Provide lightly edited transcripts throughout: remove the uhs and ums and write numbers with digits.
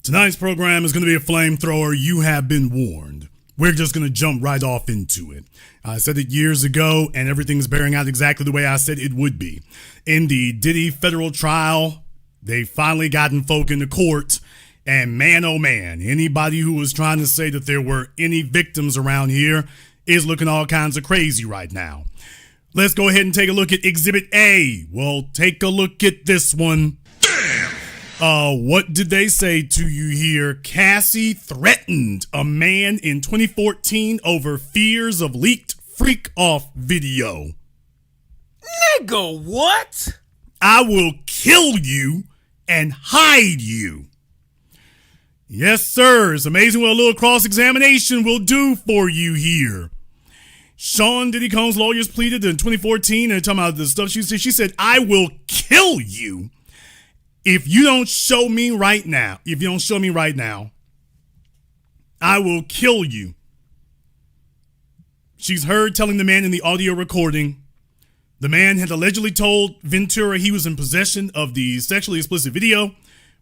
Tonight's program is going to be a flamethrower. You have been warned. We're just going to jump right off into it. I said it years ago, and everything's bearing out exactly the way I said it would be. In the Diddy federal trial, they finally gotten folk into court, and man, oh man, anybody who was trying to say that there were any victims around here is looking all kinds of crazy right now. Let's go ahead and take a look at Exhibit A. Well, take a look at this one. What did they say to you here? Cassie threatened a man in 2014 over fears of leaked freak-off video. Nigga, what? I will kill you and hide you. Yes, sir. It's amazing what a little cross-examination will do for you here. Sean Diddy Combs' lawyers pleaded in 2014 and talking about the stuff she said. She said, I will kill you. If you don't show me right now, I will kill you. She's heard telling the man in the audio recording, the man had allegedly told Ventura he was in possession of the sexually explicit video,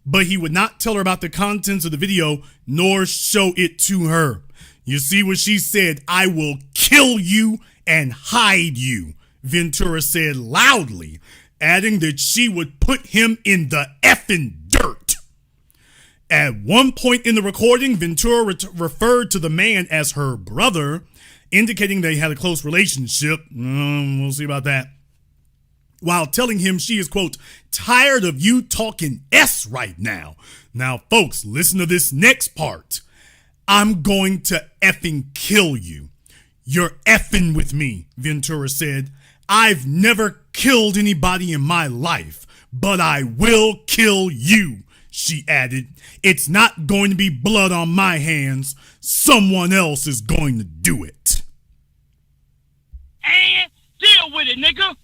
but he would not tell her about the contents of the video nor show it to her. You see what she said? I will kill you and hide you, Ventura said loudly, adding that she would put him in the effing dirt. At one point in the recording, Ventura referred to the man as her brother, indicating they had a close relationship. We'll see about that. While telling him she is, quote, tired of you talking S right now. Now, folks, listen to this next part. I'm going to effing kill you. You're effing with me, Ventura said. I've never killed anybody in my life, but I will kill you, she added. It's not going to be blood on my hands. Someone else is going to do it. And deal with it, nigga.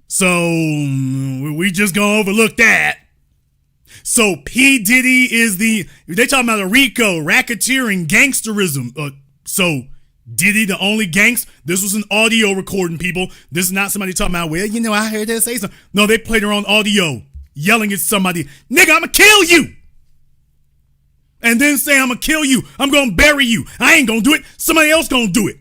So, we just gonna overlook that. So, P. Diddy is they talking about a RICO, racketeering, gangsterism. So, Diddy the only gangster? This was an audio recording, people. This is not somebody talking about, well, I heard her say something. No, they played her on audio, yelling at somebody, nigga, I'ma kill you. And then say, I'ma kill you. I'm gonna bury you. I ain't gonna do it. Somebody else gonna do it.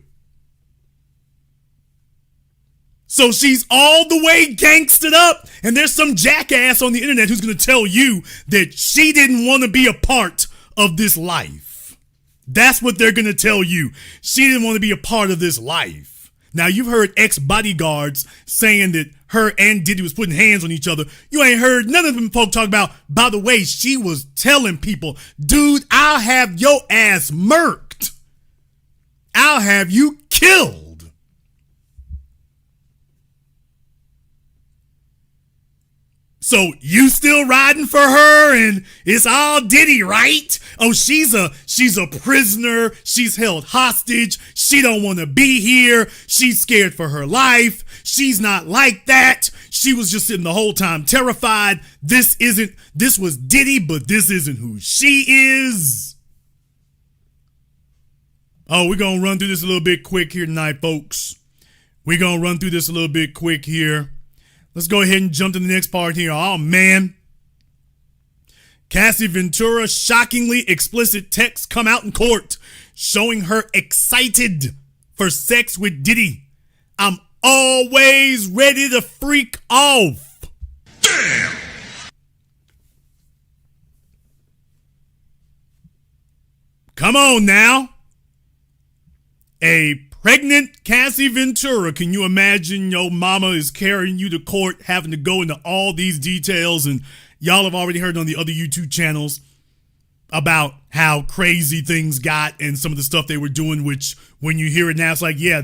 So she's all the way gangstered up, and there's some jackass on the internet who's gonna tell you that she didn't want to be a part of this life. That's what they're going to tell you. She didn't want to be a part of this life. Now, you've heard ex-bodyguards saying that her and Diddy was putting hands on each other. You ain't heard none of them folk talk about, by the way, she was telling people, dude, I'll have your ass murked. I'll have you killed. So you still riding for her and it's all Diddy, right? Oh, she's a prisoner. She's held hostage. She don't want to be here. She's scared for her life. She's not like that. She was just sitting the whole time terrified. This was Diddy, but this isn't who she is. Oh, we're going to run through this a little bit quick here tonight, folks. We're going to run through this a little bit quick here. Let's go ahead and jump to the next part here. Oh, man. Cassie Ventura shockingly explicit texts come out in court showing her excited for sex with Diddy. I'm always ready to freak off. Damn. Come on now. A pregnant Cassie Ventura, can you imagine your mama is carrying you to court, having to go into all these details, and y'all have already heard on the other YouTube channels about how crazy things got and some of the stuff they were doing, which when you hear it now, it's like, yeah,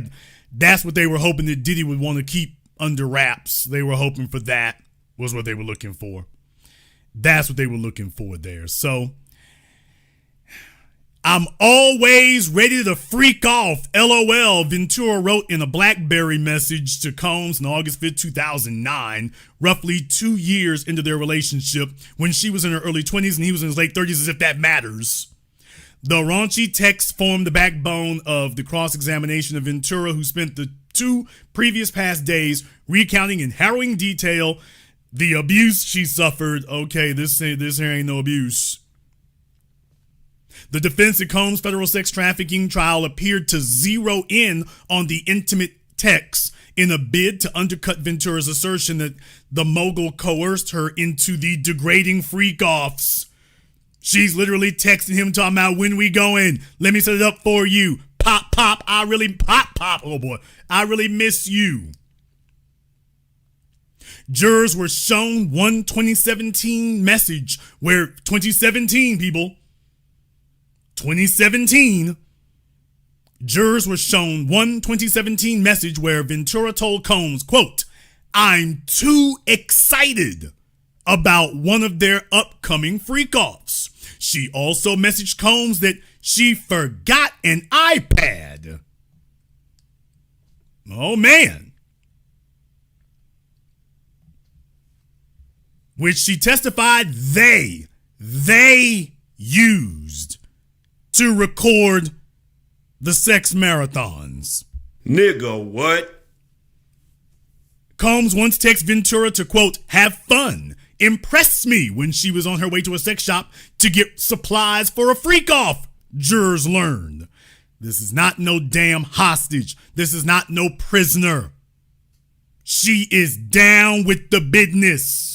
that's what they were hoping that Diddy would want to keep under wraps. They were hoping for that was what they were looking for. That's what they were looking for there. So I'm always ready to freak off, LOL, Ventura wrote in a BlackBerry message to Combs on August 5th, 2009, roughly 2 years into their relationship, when she was in her early 20s and he was in his late 30s, as if that matters. The raunchy text formed the backbone of the cross-examination of Ventura, who spent the 2 previous past days recounting in harrowing detail The abuse she suffered, okay, this here ain't no abuse. The defense at Combs' federal sex trafficking trial appeared to zero in on the intimate texts in a bid to undercut Ventura's assertion that the mogul coerced her into the degrading freak-offs. She's literally texting him talking about, when we going? Let me set it up for you. Pop, pop, I really miss you. Jurors were shown one 2017 message where 2017, jurors were shown one 2017 message where Ventura told Combs, quote, I'm too excited about one of their upcoming freak-offs. She also messaged Combs that she forgot an iPad. Oh, man. Which she testified they used to record the sex marathons. Nigga, what? Combs once texted Ventura to, quote, have fun, impress me when she was on her way to a sex shop to get supplies for a freak-off, jurors learned. This is not no damn hostage. This is not no prisoner. She is down with the business.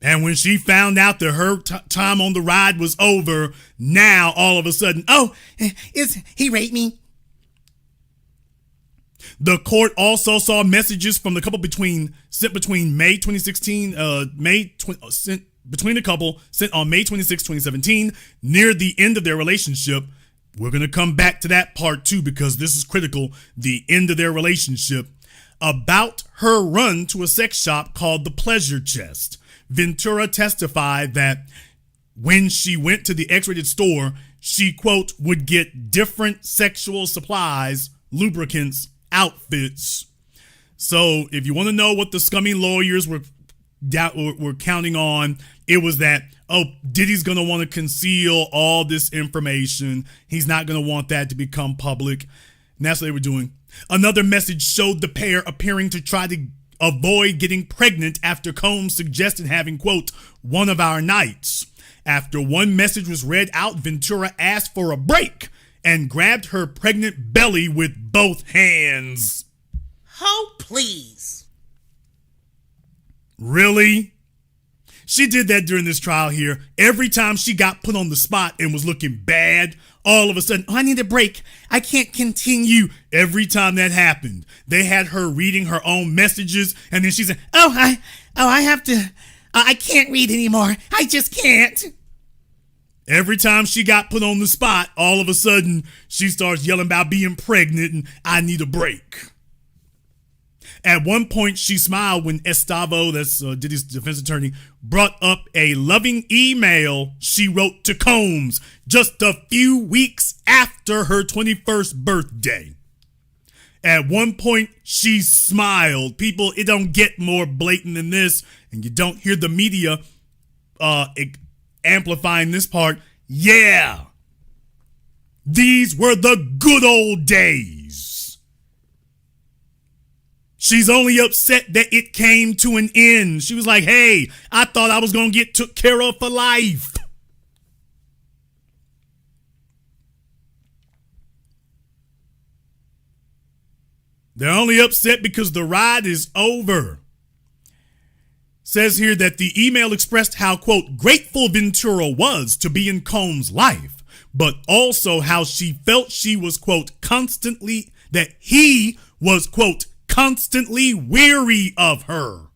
And when she found out that her time on the ride was over, now all of a sudden, he raped me? The court also saw messages from the couple sent between May 2016, between the couple sent on May 26, 2017, near the end of their relationship. We're going to come back to that part too, because this is critical. The end of their relationship, about her run to a sex shop called the Pleasure Chest. Ventura testified that when she went to the X-rated store, she, quote, would get different sexual supplies, lubricants, outfits. So if you want to know what the scummy lawyers were counting on, it was that, Diddy's going to want to conceal all this information. He's not going to want that to become public. And that's what they were doing. Another message showed the pair appearing to try to avoid getting pregnant after Combs suggested having, quote, one of our nights. After one message was read out, Ventura asked for a break and grabbed her pregnant belly with both hands. Oh, please. Really? She did that during this trial here. Every time she got put on the spot and was looking bad, all of a sudden, I need a break. I can't continue. Every time that happened, they had her reading her own messages, and then she said, I can't read anymore. I just can't. Every time she got put on the spot, all of a sudden, she starts yelling about being pregnant and I need a break. At one point, she smiled when Estavo, that's Diddy's defense attorney, brought up a loving email she wrote to Combs just a few weeks after her 21st birthday. At one point, she smiled. People, it don't get more blatant than this, and you don't hear the media amplifying this part. Yeah, these were the good old days. She's only upset that it came to an end. She was like, hey, I thought I was going to get took care of for life. They're only upset because the ride is over. Says here that the email expressed how, quote, grateful Ventura was to be in Combs' life, but also how she felt she was, quote, that he was, quote, constantly weary of her.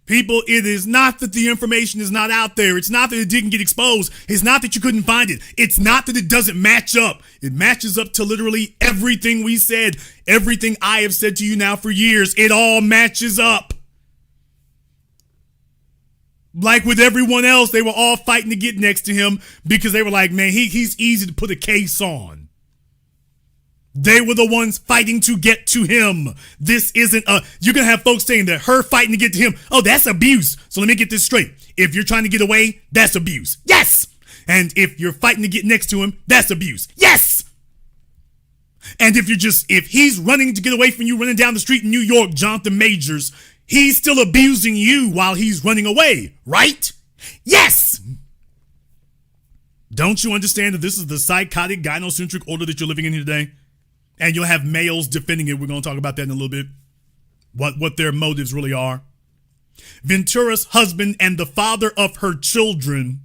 People, it is not that the information is not out there. It's not that it didn't get exposed. It's not that you couldn't find it. It's not that it doesn't match up. It matches up to literally everything we said, everything I have said to you now for years. It all matches up. Like with everyone else, they were all fighting to get next to him because they were like, man, he's easy to put a case on. They were the ones fighting to get to him. This isn't you're going to have folks saying that her fighting to get to him, oh, that's abuse. So let me get this straight. If you're trying to get away, that's abuse. Yes. And if you're fighting to get next to him, that's abuse. Yes. And if he's running to get away from you, running down the street in New York, Jonathan Majors, he's still abusing you while he's running away, right? Yes! Don't you understand that this is the psychotic, gynocentric order that you're living in here today? And you'll have males defending it. We're going to talk about that in a little bit. What their motives really are. Ventura's husband and the father of her children,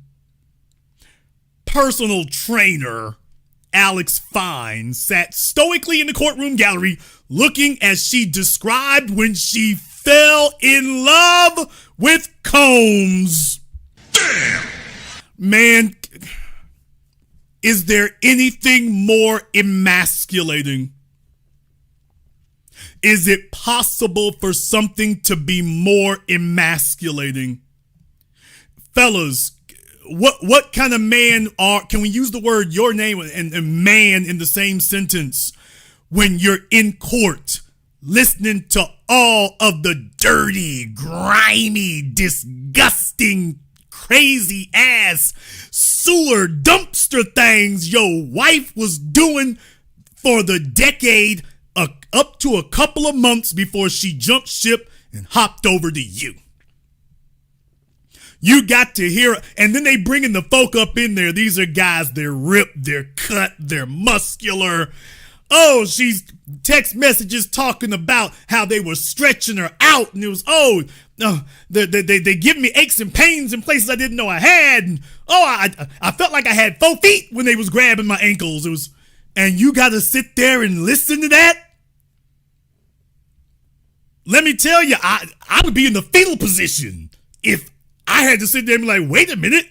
personal trainer Alex Fine, sat stoically in the courtroom gallery looking as she described when she fell in love with Combs. Damn! Man, is there anything more emasculating? Is it possible for something to be more emasculating? Fellas, what kind of man can we use the word your name and man in the same sentence when you're in court listening to all of the dirty, grimy, disgusting, crazy ass sewer dumpster things your wife was doing for the decade up to a couple of months before she jumped ship and hopped over to you? You got to hear, and then they bringing the folk up in there. These are guys, they're ripped, they're cut, they're muscular. Oh, she's text messages talking about how they were stretching her out, and it was, they give me aches and pains in places I didn't know I had, and I felt like I had 4 feet when they was grabbing my ankles. It was, and you got to sit there and listen to that. Let me tell you, I would be in the fetal position if I had to sit there and be like, wait a minute.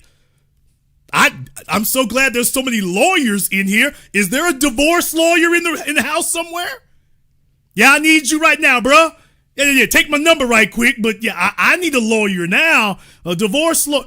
I'm so glad there's so many lawyers in here. Is there a divorce lawyer in the house somewhere? Yeah, I need you right now, bro. Yeah, take my number right quick. But yeah, I need a lawyer now. A divorce lawyer.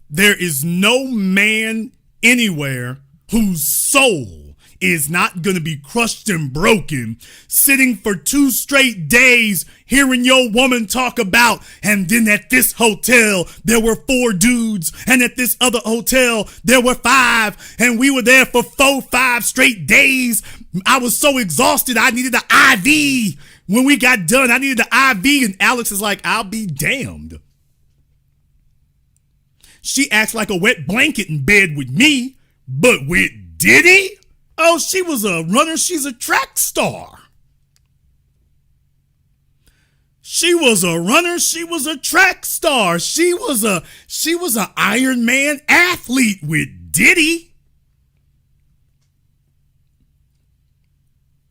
There is no man anywhere whose soul is not going to be crushed and broken, sitting for 2 straight days hearing your woman talk about, and then at this hotel there were 4 dudes, and at this other hotel there were 5, and we were there for 5 straight days. I was so exhausted I needed an IV. When we got done, I needed an IV, and Alex is like, I'll be damned. She acts like a wet blanket in bed with me, but with Diddy? Oh, she was a runner. She's a track star. She was a runner. She was a track star. She was an Iron Man athlete with Diddy.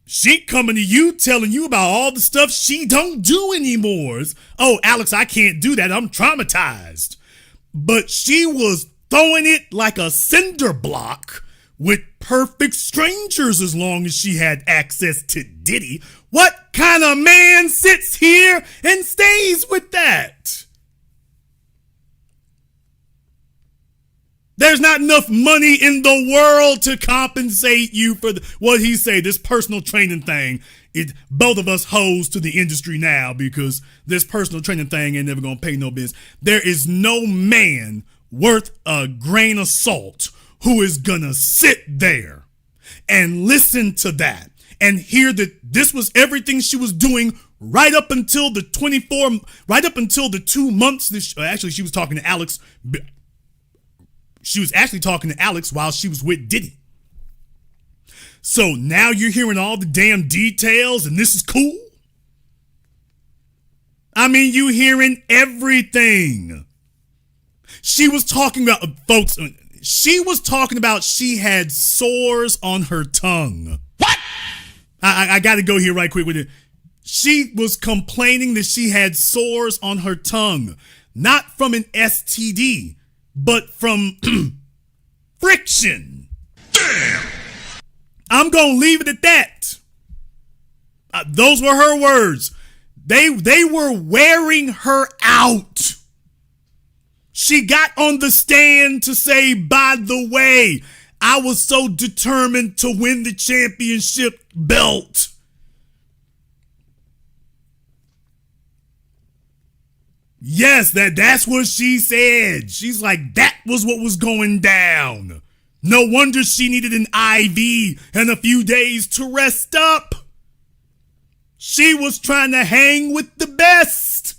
She coming to you telling you about all the stuff she don't do anymore. Oh, Alex, I can't do that. I'm traumatized. But she was throwing it like a cinder block with perfect strangers as long as she had access to Diddy. What kind of man sits here and stays with that? There's not enough money in the world to compensate you for what he say, this personal training thing. Both of us hoes to the industry now because this personal training thing ain't never gonna pay no business. There is no man worth a grain of salt who is gonna sit there and listen to that and hear that this was everything she was doing right up until the 2 months. Actually, she was talking to Alex. She was actually talking to Alex while she was with Diddy. So now you're hearing all the damn details and this is cool? I mean, you hearing everything. She was talking about, folks, she was talking about she had sores on her tongue. What? I got to go here right quick with it. She was complaining that she had sores on her tongue, not from an STD, but from friction. Damn! I'm going to leave it at that. Those were her words. They were wearing her out. She got on the stand to say, by the way, I was so determined to win the championship belt. Yes, that's what she said. She's like, that was what was going down. No wonder she needed an IV and a few days to rest up. She was trying to hang with the best.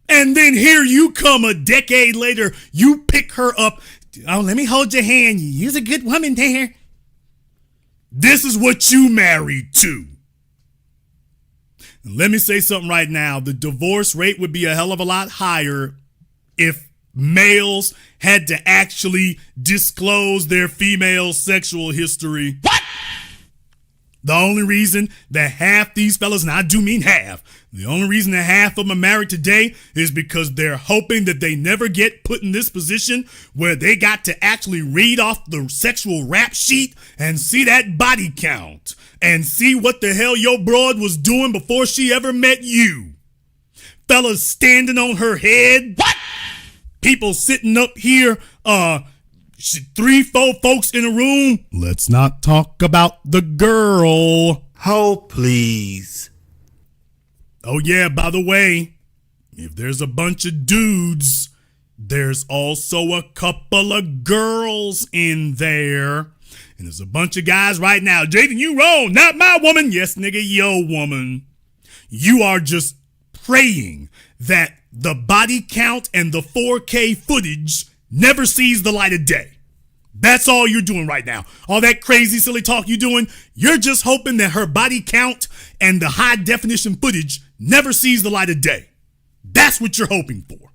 And then here you come a decade later, you pick her up. Oh, let me hold your hand. You're a good woman there. This is what you married to. Let me say something right now. The divorce rate would be a hell of a lot higher if males had to actually disclose their female sexual history. What? The only reason that half these fellas, and I do mean half, the only reason that half of them are married today is because they're hoping that they never get put in this position where they got to actually read off the sexual rap sheet and see that body count and see what the hell your broad was doing before she ever met you. Fellas standing on her head. What? People sitting up here, 3-4 folks in a room. Let's not talk about the girl. Oh, please. Oh, yeah, by the way, if there's a bunch of dudes, there's also a couple of girls in there. And there's a bunch of guys right now. Jaden, you wrong. Not my woman. Yes, nigga, yo woman. You are just praying that the body count and the 4K footage never sees the light of day. That's all you're doing right now. All that crazy, silly talk you're doing, you're just hoping that her body count and the high definition footage never sees the light of day. That's what you're hoping for.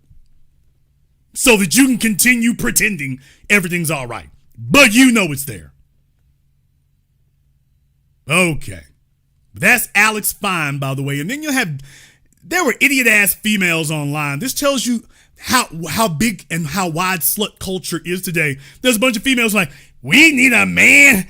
So that you can continue pretending everything's all right. But you know it's there. Okay. That's Alex Fine, by the way. And then there were idiot-ass females online. This tells you how big and how wide slut culture is today. There's a bunch of females like, we need a man.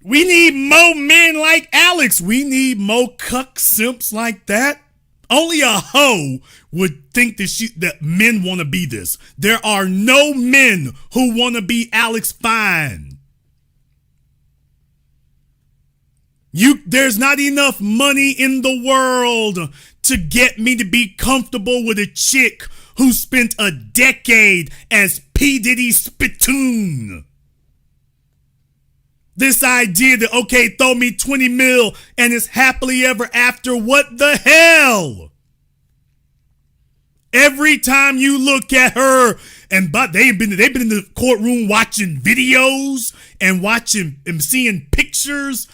We need more men like Alex. We need more cuck simps like that. Only a hoe would think that men want to be this. There are no men who want to be Alex Fine. There's not enough money in the world to get me to be comfortable with a chick who spent a decade as P. Diddy spittoon. This idea that, okay, throw me 20 mil and it's happily ever after. What the hell? Every time you look at her, but they've been in the courtroom watching videos and watching and seeing pictures.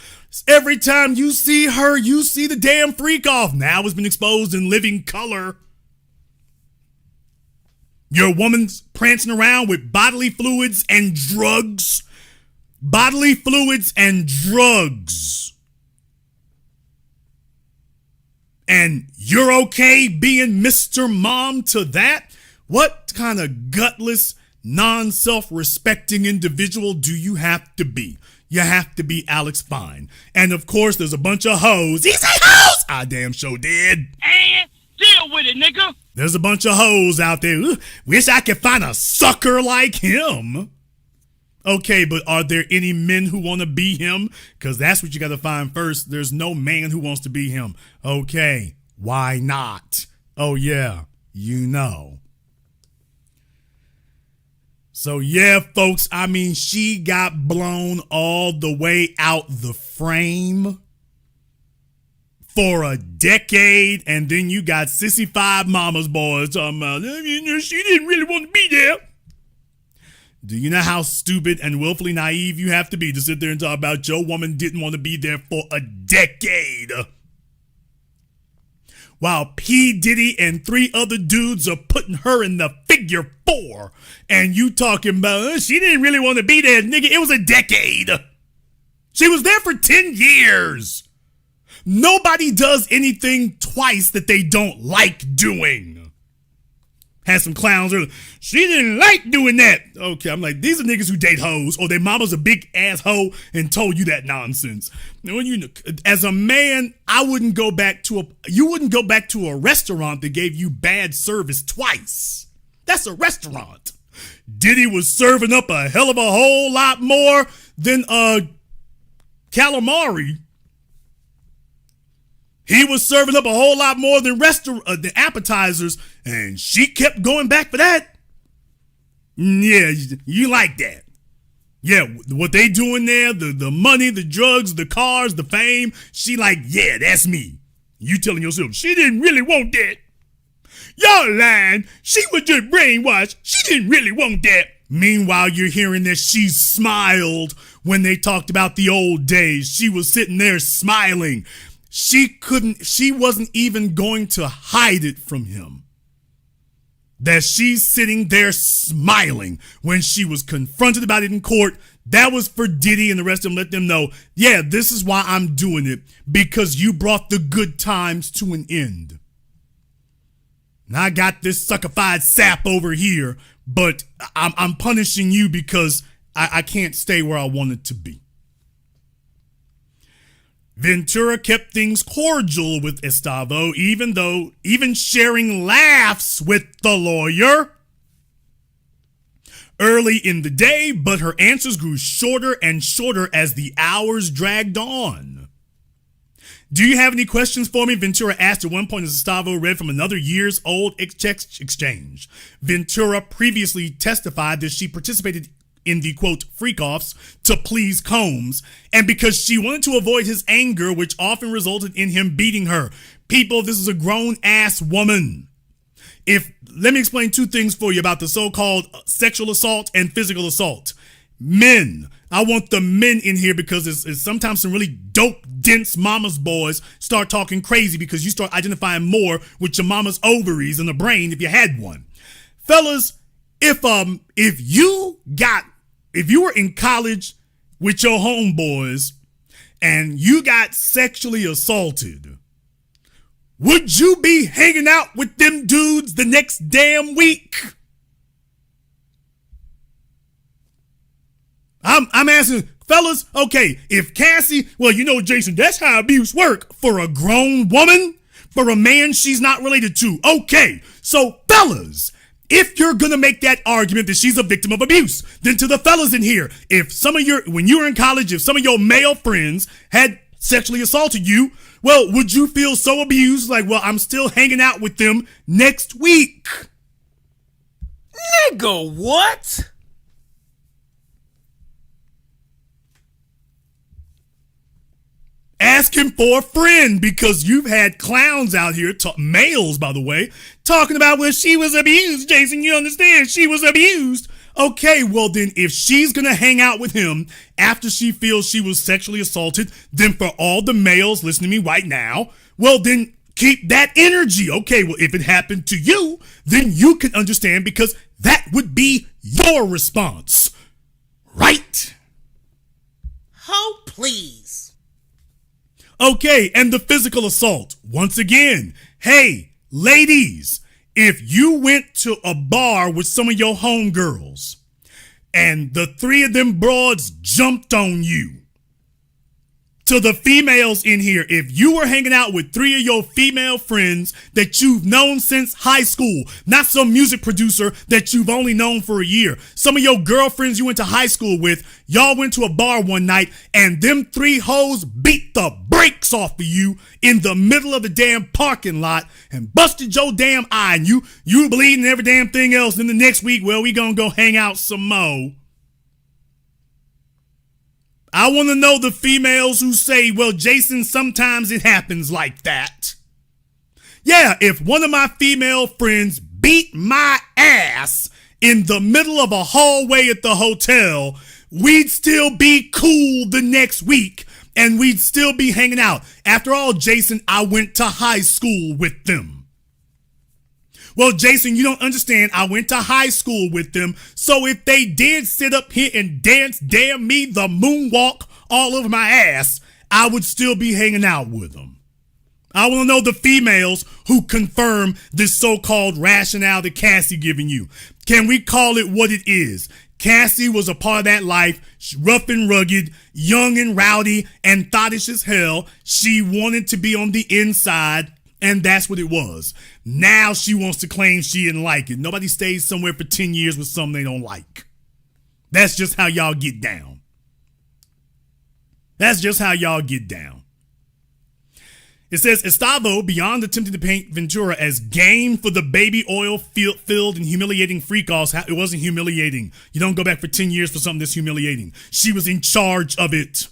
Every time you see her, you see the damn freak off. Now it's been exposed in living color. Your woman's prancing around with bodily fluids and drugs. Bodily fluids and drugs. And you're okay being Mr. Mom to that? What kind of gutless, non-self-respecting individual do you have to be? You have to be Alex Fine. And of course, there's a bunch of hoes. He say hoes! I damn sure did. And deal with it, nigga. There's a bunch of hoes out there. Ooh, wish I could find a sucker like him. Okay, but are there any men who want to be him? Because that's what you got to find first. There's no man who wants to be him. Okay, why not? Oh, yeah, you know. So, yeah, folks, I mean, she got blown all the way out the frame for a decade, and then you got Sissy Five Mama's boys talking about, she didn't really want to be there. Do you know how stupid and willfully naive you have to be to sit there and talk about your woman didn't want to be there for a decade? While P. Diddy and 3 other dudes are putting her in the figure 4. And you talking about, she didn't really want to be there, nigga. It was a decade. She was there for 10 years. Nobody does anything twice that they don't like doing. Had some clowns earlier. She didn't like doing that. Okay, I'm like, these are niggas who date hoes, or their mama's a big ass hoe and told you that nonsense. When as a man, you wouldn't go back to a restaurant that gave you bad service twice. That's a restaurant. Diddy was serving up a hell of a whole lot more than calamari. He was serving up a whole lot more than the appetizers, and she kept going back for that. Yeah, you like that. Yeah, what they doing there, the money, the drugs, the cars, the fame, she like, yeah, that's me. You telling yourself, she didn't really want that. Y'all lying. She was just brainwashed. She didn't really want that. Meanwhile, you're hearing that she smiled when they talked about the old days. She was sitting there smiling. She wasn't even going to hide it from him. That she's sitting there smiling when she was confronted about it in court. That was for Diddy and the rest of them. Let them know, yeah, this is why I'm doing it, because you brought the good times to an end. And I got this suckified sap over here, but I'm punishing you because I can't stay where I wanted to be. Ventura kept things cordial with Estavo, even sharing laughs with the lawyer early in the day, but her answers grew shorter and shorter as the hours dragged on. Do you have any questions for me? Ventura asked at one point as Estavo read from another year's old text exchange. Ventura previously testified that she participated in the, quote, freak-offs to please Combs, and because she wanted to avoid his anger, which often resulted in him beating her. People, this is a grown-ass woman. Let me explain two things for you about the so-called sexual assault and physical assault. Men, I want the men in here because it's sometimes some really dope, dense mama's boys start talking crazy because you start identifying more with your mama's ovaries and the brain if you had one. Fellas, if you were in college with your homeboys and you got sexually assaulted, would you be hanging out with them dudes the next damn week? I'm asking, fellas, okay, if Cassie, well, you know, Jason, that's how abuse work for a grown woman, for a man she's not related to. Okay, so fellas, if you're gonna make that argument that she's a victim of abuse, then to the fellas in here, when you were in college, if some of your male friends had sexually assaulted you, well, would you feel so abused, like, well, I'm still hanging out with them next week? Nigga, what? Ask him for a friend, because you've had clowns out here, males, by the way, talking about, well, she was abused, Jason, you understand, she was abused. Okay, well then, if she's gonna hang out with him after she feels she was sexually assaulted, then for all the males listening to me right now, well then, keep that energy. Okay, well, if it happened to you, then you can understand, because that would be your response. Right? Oh, please. Okay, and the physical assault. Once again, hey, ladies, if you went to a bar with some of your homegirls and the three of them broads jumped on you, to the females in here, if you were hanging out with three of your female friends that you've known since high school, not some music producer that you've only known for a year, some of your girlfriends you went to high school with, y'all went to a bar one night and them three hoes beat the brakes off of you in the middle of the damn parking lot and busted your damn eye, and you bleeding every damn thing else. Then the next week, well, we gonna go hang out some more. I want to know the females who say, well, Jason, sometimes it happens like that. Yeah, if one of my female friends beat my ass in the middle of a hallway at the hotel, we'd still be cool the next week and we'd still be hanging out. After all, Jason, I went to high school with them. Well, Jason, you don't understand. I went to high school with them. So if they did sit up here and dance, damn me, the moonwalk all over my ass, I would still be hanging out with them. I want to know the females who confirm this so-called rationale that Cassie giving you. Can we call it what it is? Cassie was a part of that life, rough and rugged, young and rowdy, and thottish as hell. She wanted to be on the inside, and that's what it was. Now she wants to claim she didn't like it. Nobody stays somewhere for 10 years with something they don't like. That's just how y'all get down. That's just how y'all get down. It says Estavo, beyond attempting to paint Ventura as game for the baby oil filled and humiliating freak-offs, it wasn't humiliating. You don't go back for 10 years for something that's humiliating. She was in charge of it.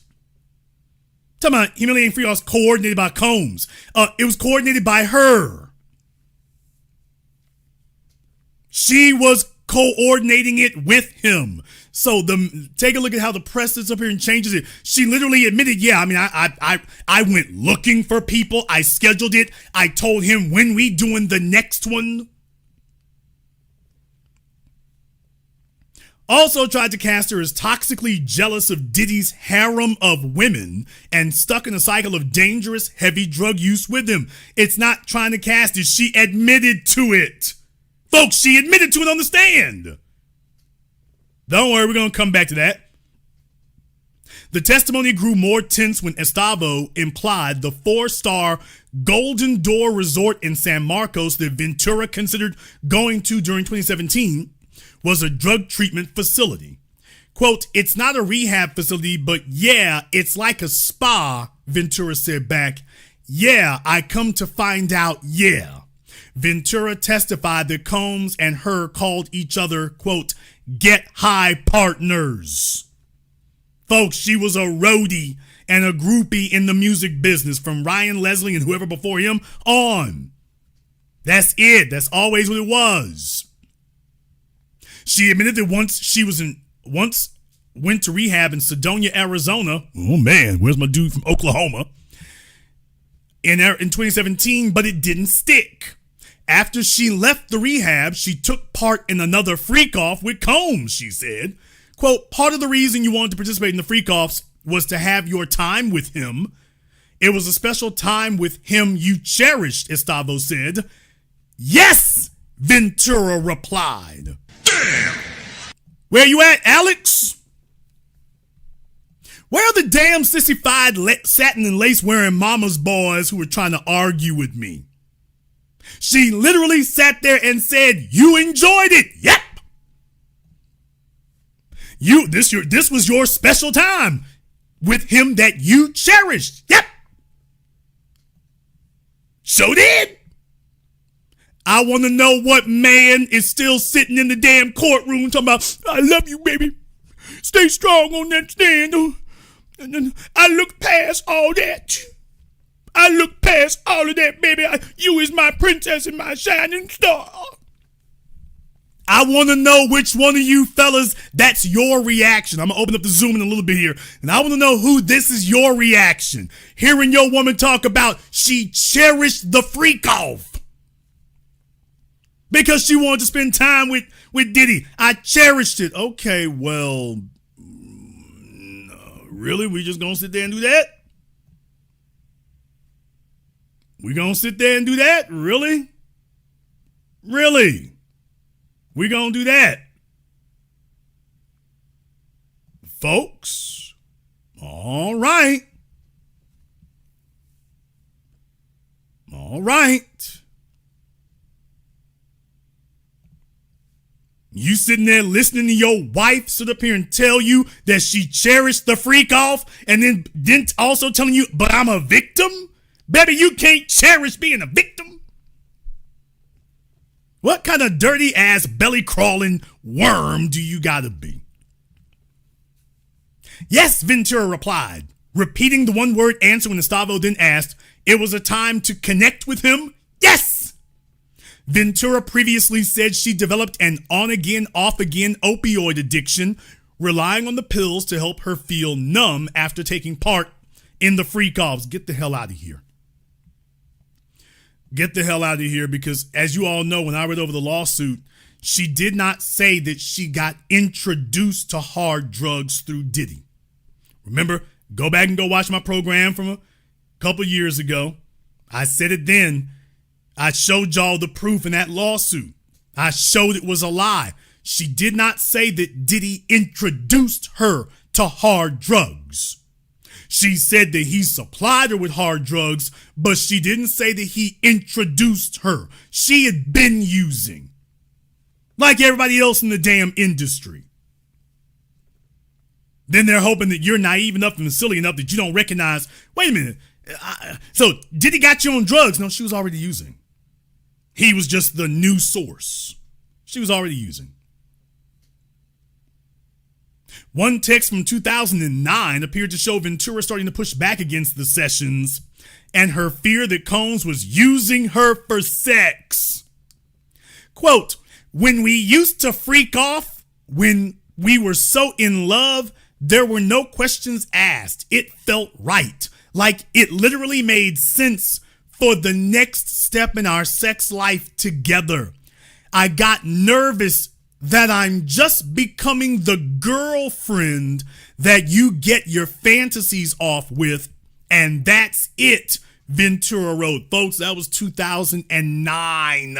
Talking about humiliating freak-offs coordinated by Combs. It was coordinated by her. She was coordinating it with him. So take a look at how the press sits up here and changes it. She literally admitted, yeah, I mean, I went looking for people. I scheduled it. I told him when we doing the next one. Also tried to cast her as toxically jealous of Diddy's harem of women and stuck in a cycle of dangerous, heavy drug use with him. It's not trying to cast it. She admitted to it. Folks, she admitted to it on the stand. Don't worry, we're going to come back to that. The testimony grew more tense when Estavo implied the 4-star Golden Door Resort in San Marcos that Ventura considered going to during 2017 was a drug treatment facility. Quote, it's not a rehab facility, but yeah, it's like a spa, Ventura said back. Yeah, I come to find out, yeah. Ventura testified that Combs and her called each other, quote, get high partners. Folks, she was a roadie and a groupie in the music business from Ryan Leslie and whoever before him on. That's it. That's always what it was. She admitted that once went to rehab in Sedona, Arizona. Oh man, where's my dude from Oklahoma? In 2017, but it didn't stick. After she left the rehab, she took part in another freak-off with Combs, she said. Quote, part of the reason you wanted to participate in the freak-offs was to have your time with him. It was a special time with him you cherished, Estavo said. Yes, Ventura replied. Damn! Where you at, Alex? Where are the damn sissified satin and lace wearing mama's boys who were trying to argue with me? She literally sat there and said, you enjoyed it. Yep. This was your special time with him that you cherished. Yep. So did. I want to know what man is still sitting in the damn courtroom talking about, I love you, baby. Stay strong on that stand. I look past all that. I look past all of that, baby. You is my princess and my shining star. I want to know which one of you fellas, that's your reaction. I'm going to open up the Zoom in a little bit here. And I want to know who this is your reaction. Hearing your woman talk about she cherished the freak off. Because she wanted to spend time with Diddy. I cherished it. Okay, well, really? We just going to sit there and do that? We gonna sit there and do that? Really? Really? We gonna do that? Folks, all right. All right. You sitting there listening to your wife sit up here and tell you that she cherished the freak off and then also telling you, but I'm a victim? Baby, you can't cherish being a victim. What kind of dirty ass belly crawling worm do you gotta be? Yes, Ventura replied, repeating the one word answer when Estavo then asked, it was a time to connect with him? Yes! Ventura previously said she developed an on-again, off-again opioid addiction, relying on the pills to help her feel numb after taking part in the freak-offs. Get the hell out of here. Get the hell out of here, because as you all know, when I read over the lawsuit, she did not say that she got introduced to hard drugs through Diddy. Remember, go back and go watch my program from a couple years ago. I said it then. I showed y'all the proof in that lawsuit. I showed it was a lie. She did not say that Diddy introduced her to hard drugs. She said that he supplied her with hard drugs, but she didn't say that he introduced her. She had been using, like everybody else in the damn industry. Then they're hoping that you're naive enough and silly enough that you don't recognize, wait a minute, So Diddy got you on drugs. No, she was already using. He was just the new source. She was already using. One text from 2009 appeared to show Ventura starting to push back against the sessions and her fear that Combs was using her for sex. Quote, when we used to freak off, when we were so in love, there were no questions asked. It felt right. Like it literally made sense for the next step in our sex life together. I got nervous that I'm just becoming the girlfriend that you get your fantasies off with, and that's it, Ventura wrote. Folks, that was 2009.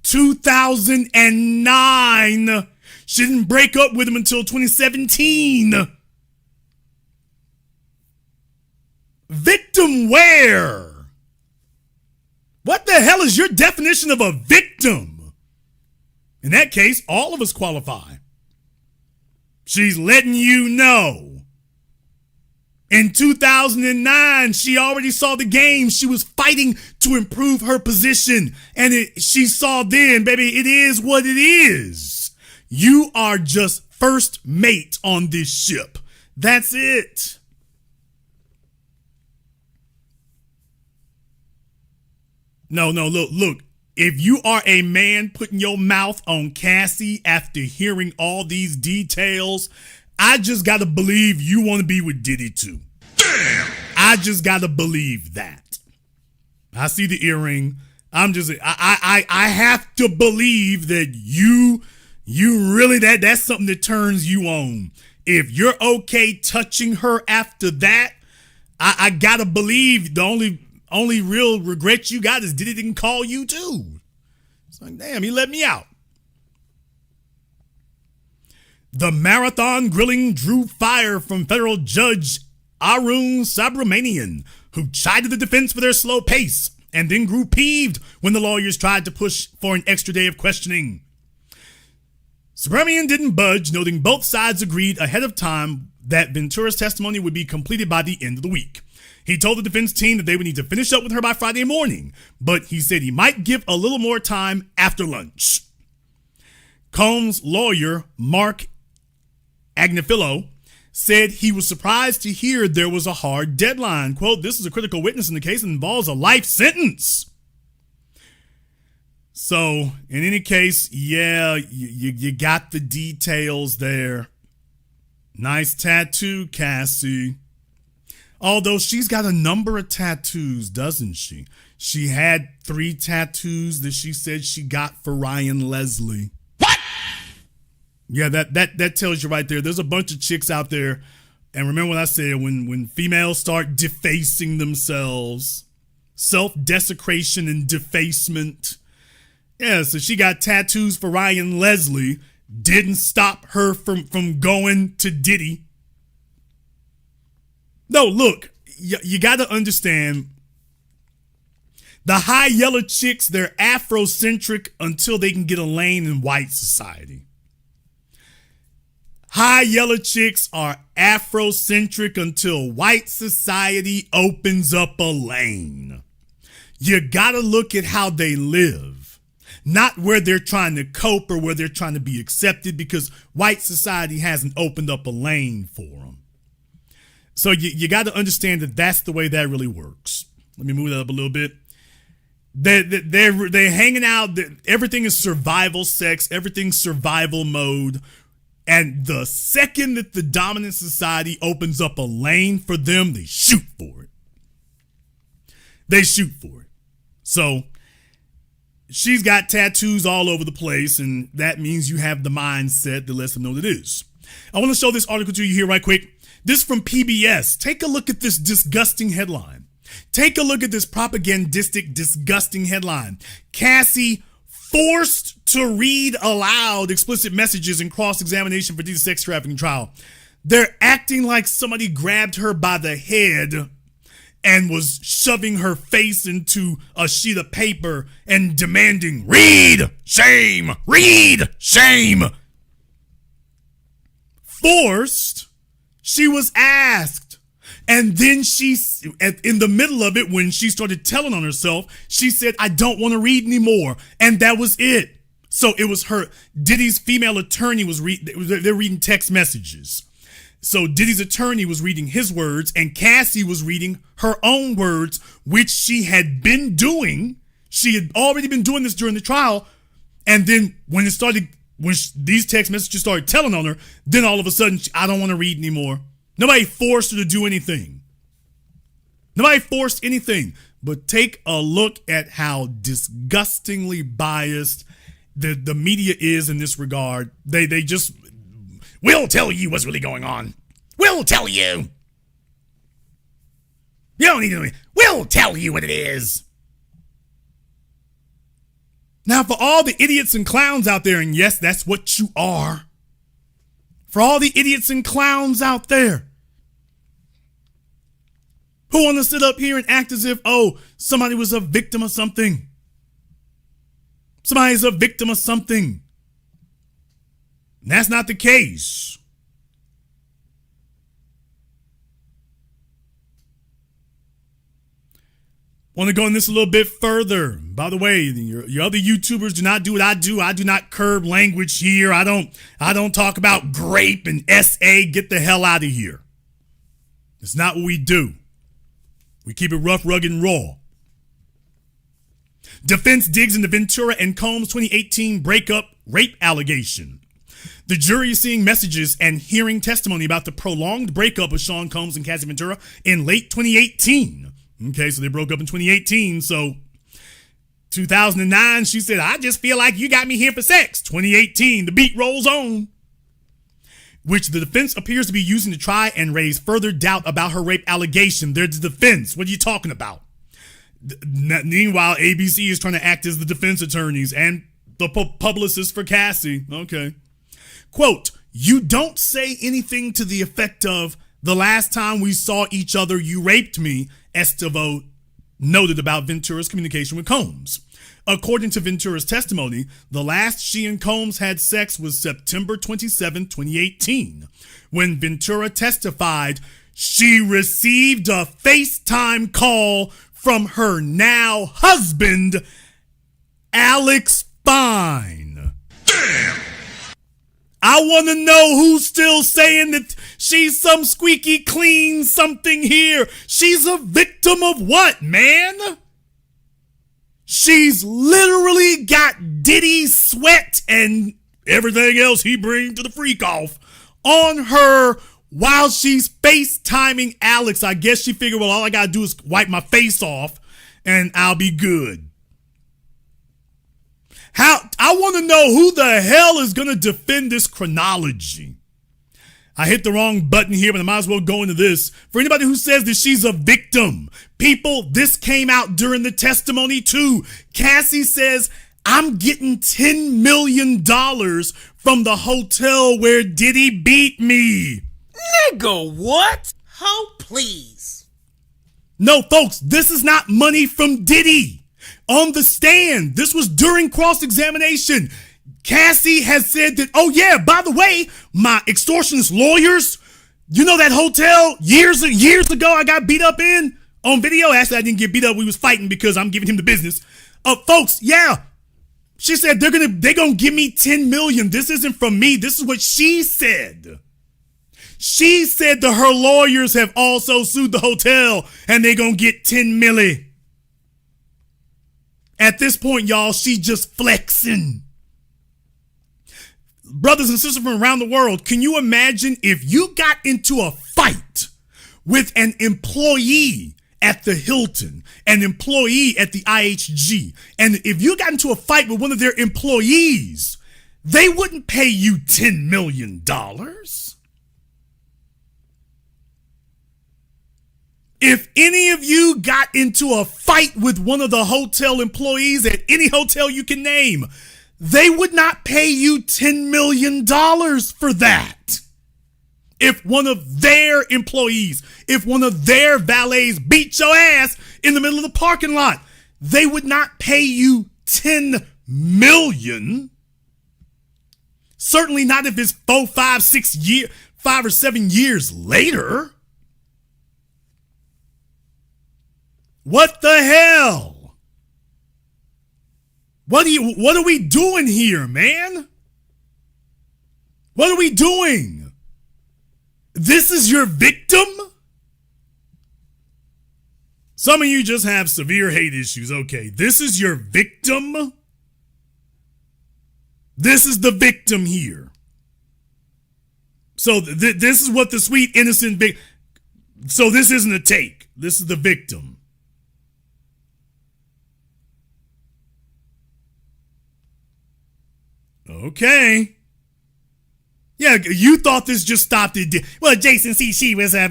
2009. She didn't break up with him until 2017. Victim where? What the hell is your definition of a victim? In that case, all of us qualify. She's letting you know. In 2009, she already saw the game. She was fighting to improve her position. And she saw then, baby, it is what it is. You are just first mate on this ship. That's it. No, look. If you are a man putting your mouth on Cassie after hearing all these details, I just gotta believe you want to be with Diddy too. Damn! I just gotta believe that. I see the earring. I have to believe that you really, that's something that turns you on. If you're okay touching her after that, I gotta believe the only real regret you got is Diddy didn't call you too. It's like, damn, he let me out. The marathon grilling drew fire from federal judge Arun Subramanian, who chided the defense for their slow pace and then grew peeved when the lawyers tried to push for an extra day of questioning. Subramanian didn't budge, noting both sides agreed ahead of time that Ventura's testimony would be completed by the end of the week. He told the defense team that they would need to finish up with her by Friday morning, but he said he might give a little more time after lunch. Combs' lawyer, Mark Agnifilo, said he was surprised to hear there was a hard deadline. Quote, this is a critical witness in the case and involves a life sentence. So, in any case, yeah, you got the details there. Nice tattoo, Cassie. Although she's got a number of tattoos, doesn't she? She had 3 tattoos that she said she got for Ryan Leslie. What? Yeah, that tells you right there. There's a bunch of chicks out there. And remember what I said, when females start defacing themselves, self-desecration and defacement. Yeah, so she got tattoos for Ryan Leslie. Didn't stop her from going to Diddy. No, look, you got to understand, the high yellow chicks, they're Afrocentric until they can get a lane in white society. High yellow chicks are Afrocentric until white society opens up a lane. You got to look at how they live, not where they're trying to cope or where they're trying to be accepted, because white society hasn't opened up a lane for them. So you got to understand that that's the way that really works. Let me move that up a little bit. They're hanging out. Everything is survival sex. Everything's survival mode. And the second that the dominant society opens up a lane for them, they shoot for it. They shoot for it. So she's got tattoos all over the place, and that means you have the mindset that lets them know what it is. I want to show this article to you here right quick. This from PBS. Take a look at this disgusting headline. Take a look at this propagandistic, disgusting headline. Cassie forced to read aloud explicit messages in cross-examination for Diddy's sex trafficking trial. They're acting like somebody grabbed her by the head and was shoving her face into a sheet of paper and demanding, read, shame, read, shame. Forced. She was asked, And then in the middle of it, when she started telling on herself, she said, I don't want to read anymore. And that was it. So it was Diddy's female attorney they're reading text messages. So Diddy's attorney was reading his words and Cassie was reading her own words, which she had been doing. She had already been doing this during the trial. And then when these text messages started telling on her, then all of a sudden, I don't want to read anymore. Nobody forced her to do anything. Nobody forced anything. But take a look at how disgustingly biased the media is in this regard. They just, we'll tell you what's really going on. We'll tell you. You don't need to, we'll tell you what it is. Now, for all the idiots and clowns out there, and yes, that's what you are. For all the idiots and clowns out there who want to sit up here and act as if, somebody was a victim of something. Somebody's a victim of something. And that's not the case. Want to go in this a little bit further. By the way, your other YouTubers do not do what I do. I do not curb language here. I don't talk about grape and SA. Get the hell out of here. It's not what we do. We keep it rough, rugged, and raw. Defense digs into Ventura and Combs' 2018 breakup rape allegation. The jury is seeing messages and hearing testimony about the prolonged breakup of Sean Combs and Cassie Ventura in late 2018. Okay, so they broke up in 2018. So 2009, she said, I just feel like you got me here for sex. 2018, the beat rolls on. Which the defense appears to be using to try and raise further doubt about her rape allegation. They're the defense. What are you talking about? Meanwhile, ABC is trying to act as the defense attorneys and the publicist for Cassie. Okay. Quote, you don't say anything to the effect of, the last time we saw each other, you raped me, Estevao noted about Ventura's communication with Combs. According to Ventura's testimony, the last she and Combs had sex was September 27, 2018, when Ventura testified she received a FaceTime call from her now husband, Alex Fine. Damn! I want to know who's still saying that she's some squeaky clean something here. She's a victim of what, man? She's literally got Diddy's sweat and everything else he brings to the freak off on her while she's FaceTiming Alex. I guess she figured, well, all I got to do is wipe my face off and I'll be good. I want to know who the hell is going to defend this chronology. I hit the wrong button here, but I might as well go into this. For anybody who says that she's a victim, people, this came out during the testimony too. Cassie says, I'm getting $10 million from the hotel where Diddy beat me. Nigga, what? Oh, please. No, folks, this is not money from Diddy. On the stand, this was during cross-examination. Cassie has said that, oh yeah, by the way, my extortionist lawyers, you know that hotel years ago I got beat up in on video? Actually, I didn't get beat up. We was fighting because I'm giving him the business. Folks, yeah. She said they're gonna give me 10 million. This isn't from me. This is what she said. She said that her lawyers have also sued the hotel and they're gonna get 10 milli. At this point, y'all, she just flexing. Brothers and sisters from around the world, can you imagine if you got into a fight with an employee at the Hilton, an employee at the IHG, and if you got into a fight with one of their employees, they wouldn't pay you $10 million. If any of you got into a fight with one of the hotel employees at any hotel you can name, they would not pay you $10 million for that. If one of their employees, if one of their valets beat your ass in the middle of the parking lot, they would not pay you $10 million. Certainly not if it's 5 or 7 years later. What the hell? What are we doing here, man? What are we doing? This is your victim? Some of you just have severe hate issues. Okay, this is your victim? This is the victim here. So this is what the sweet, innocent So this isn't a take. This is the victim. Okay. Yeah, you thought this just stopped it. Well, Jason, see, she was a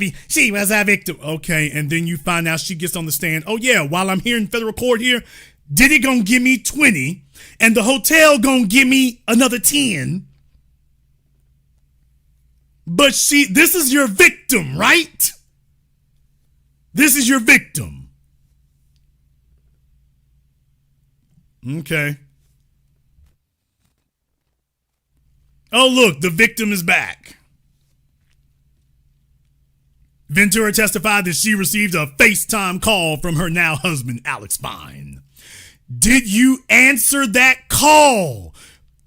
victim. Okay, and then you find out she gets on the stand. Oh yeah, while I'm here in federal court here, Diddy gonna give me 20, and the hotel gonna give me another 10. But this is your victim, right? This is your victim. Okay. Oh, look, the victim is back. Ventura testified that she received a FaceTime call from her now husband, Alex Fine. Did you answer that call?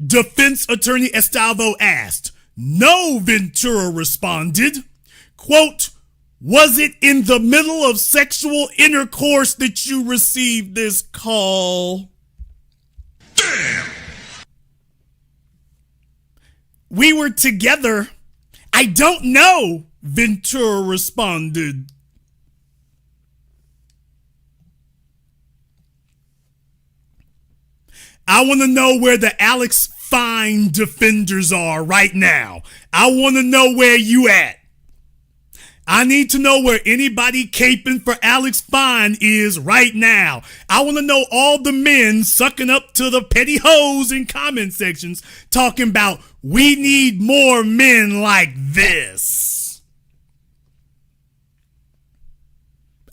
Defense attorney Estalvo asked. No, Ventura responded. Quote, was it in the middle of sexual intercourse that you received this call? Damn! We were together. I don't know, Ventura responded. I want to know where the Alex Fine defenders are right now. I want to know where you at. I need to know where anybody caping for Alex Fine is right now. I want to know all the men sucking up to the petty hoes in comment sections talking about we need more men like this.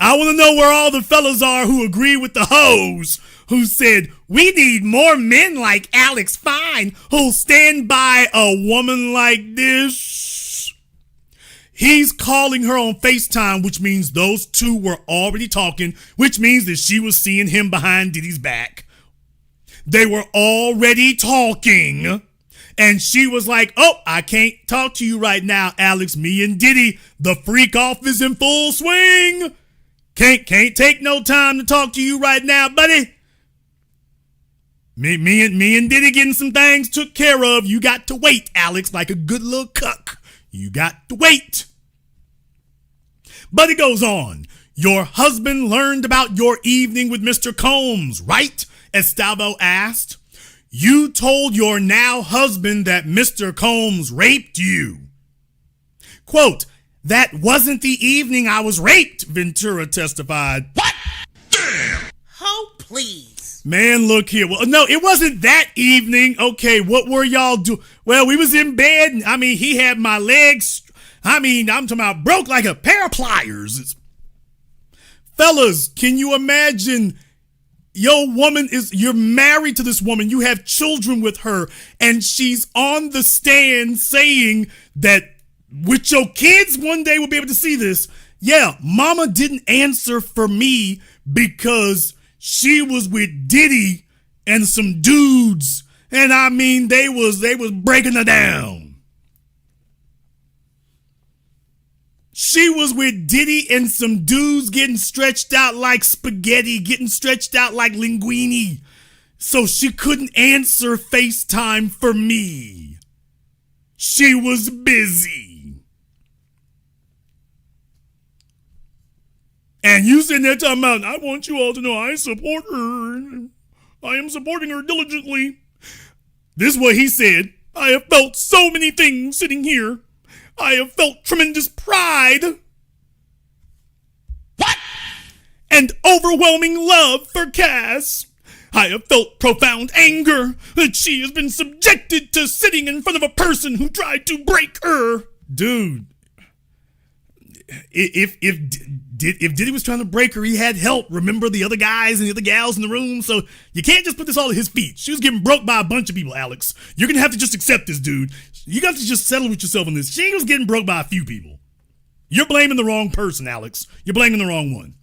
I want to know where all the fellas are who agree with the hoes who said we need more men like Alex Fine who'll stand by a woman like this. He's calling her on FaceTime, which means those two were already talking, which means that she was seeing him behind Diddy's back. They were already talking. And she was like, oh, I can't talk to you right now, Alex. Me and Diddy, the freak off is in full swing. Can't take no time to talk to you right now, buddy. Me and Diddy getting some things took care of. You got to wait, Alex, like a good little cuck. You got to wait. But it goes on. Your husband learned about your evening with Mr. Combs, right? Estalvo asked. You told your now husband that Mr. Combs raped you. Quote, that wasn't the evening I was raped, Ventura testified. What? Damn! Oh, please. Man, look here. Well, no, it wasn't that evening. Okay, what were y'all doing? Well, we was in bed. I mean, he had my legs. I'm talking about broke like a pair of pliers. Fellas, can you imagine? You're married to this woman. You have children with her. And she's on the stand saying that with your kids one day we'll be able to see this. Yeah, mama didn't answer for me because she was with Diddy and some dudes. And I mean, they was breaking her down. She was with Diddy and some dudes getting stretched out like spaghetti, getting stretched out like linguine. So she couldn't answer FaceTime for me. She was busy. And you sitting there talking about, I want you all to know I support her. I am supporting her diligently. This is what he said. I have felt so many things sitting here. I have felt tremendous pride. What? And overwhelming love for Cass. I have felt profound anger that she has been subjected to sitting in front of a person who tried to break her. Dude, if Diddy was trying to break her, he had help. Remember the other guys and the other gals in the room? So you can't just put this all at his feet. She was getting broke by a bunch of people, Alex. You're going to have to just accept this, dude. You got to just settle with yourself on this. She was getting broke by a few people. You're blaming the wrong person, Alex. You're blaming the wrong one.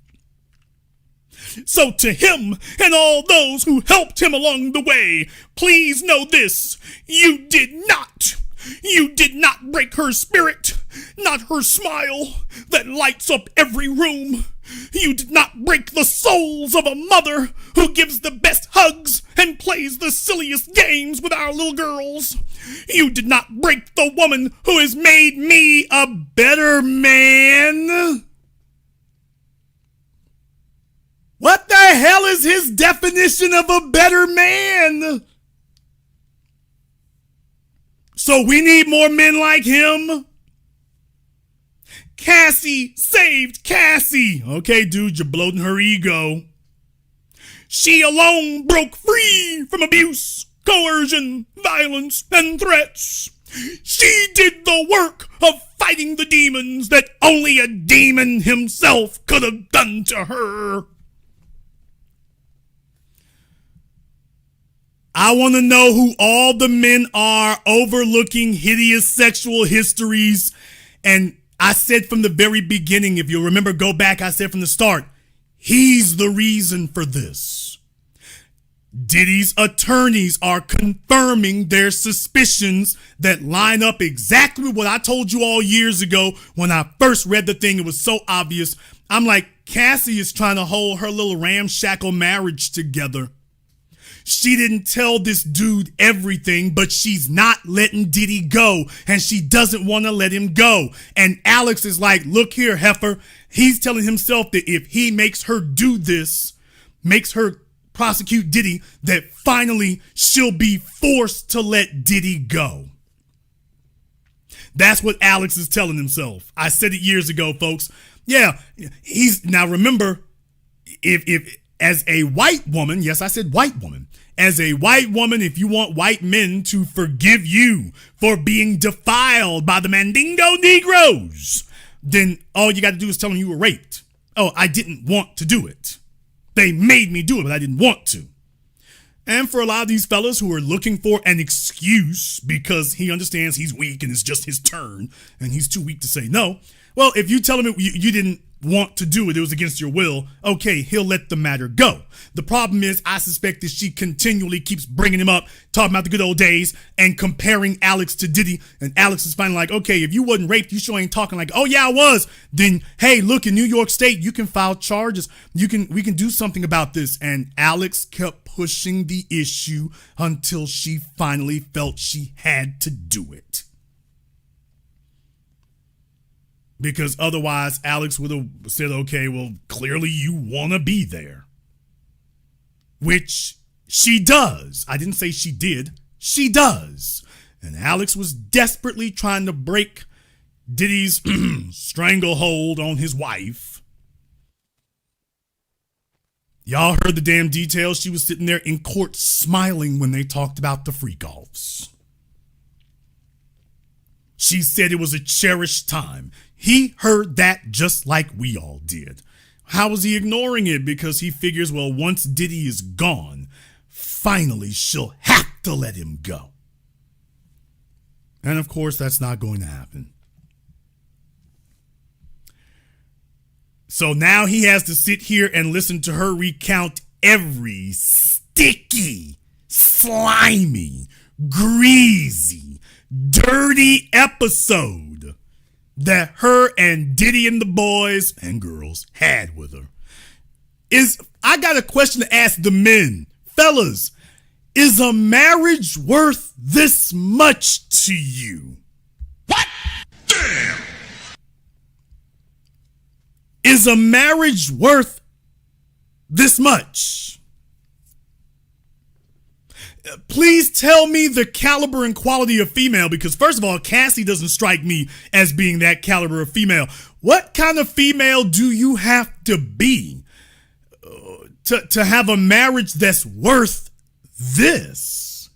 So to him and all those who helped him along the way, please know this: you did not break her spirit, not her smile that lights up every room. You did not break the souls of a mother who gives the best hugs and plays the silliest games with our little girls. You did not break the woman who has made me a better man. What the hell is his definition of a better man? So we need more men like him? Cassie saved Cassie. Okay, dude, you're bloating her ego. She alone broke free from abuse, coercion, violence, and threats. She did the work of fighting the demons that only a demon himself could have done to her. I want to know who all the men are overlooking hideous sexual histories. And I said from the very beginning, if you'll remember, go back, I said from the start, he's the reason for this. Diddy's attorneys are confirming their suspicions that line up exactly with what I told you all years ago when I first read the thing. It was so obvious. I'm like, Cassie is trying to hold her little ramshackle marriage together. She didn't tell this dude everything, but she's not letting Diddy go, and she doesn't want to let him go. And Alex is like, look here, heifer. He's telling himself that if he makes her do this, makes her prosecute Diddy, that finally she'll be forced to let Diddy go. That's what Alex is telling himself. I said it years ago, folks. Yeah, now remember, if as a white woman, yes, I said white woman. As a white woman, if you want white men to forgive you for being defiled by the Mandingo Negroes, then all you got to do is tell them you were raped. Oh, I didn't want to do it. They made me do it, but I didn't want to. And for a lot of these fellas who are looking for an excuse because he understands he's weak and it's just his turn and he's too weak to say no. Well, if you tell him you didn't want to do it, it was against your will, okay, he'll let the matter go. The problem is, I suspect that she continually keeps bringing him up, talking about the good old days and comparing Alex to Diddy. And Alex is finally like, okay, if you wasn't raped, you sure ain't talking like, oh yeah, I was. Then, hey, look, in New York State, you can file charges. We can do something about this. And Alex kept pushing the issue until she finally felt she had to do it. Because otherwise, Alex would have said, okay, well, clearly you want to be there. Which she does. I didn't say she did. She does. And Alex was desperately trying to break Diddy's stranglehold on his wife. Y'all heard the damn details. She was sitting there in court smiling when they talked about the freak-offs. She said it was a cherished time. He heard that just like we all did. How was he ignoring it? Because he figures, well, once Diddy is gone, finally she'll have to let him go. And of course, that's not going to happen. So now he has to sit here and listen to her recount every sticky, slimy, greasy, dirty episode that her and Diddy and the boys and girls had with her. I got a question to ask the men. Fellas, is a marriage worth this much to you? What? Damn! Is a marriage worth this much? Please tell me the caliber and quality of female, because first of all, Cassie doesn't strike me as being that caliber of female. What kind of female do you have to be to have a marriage that's worth this?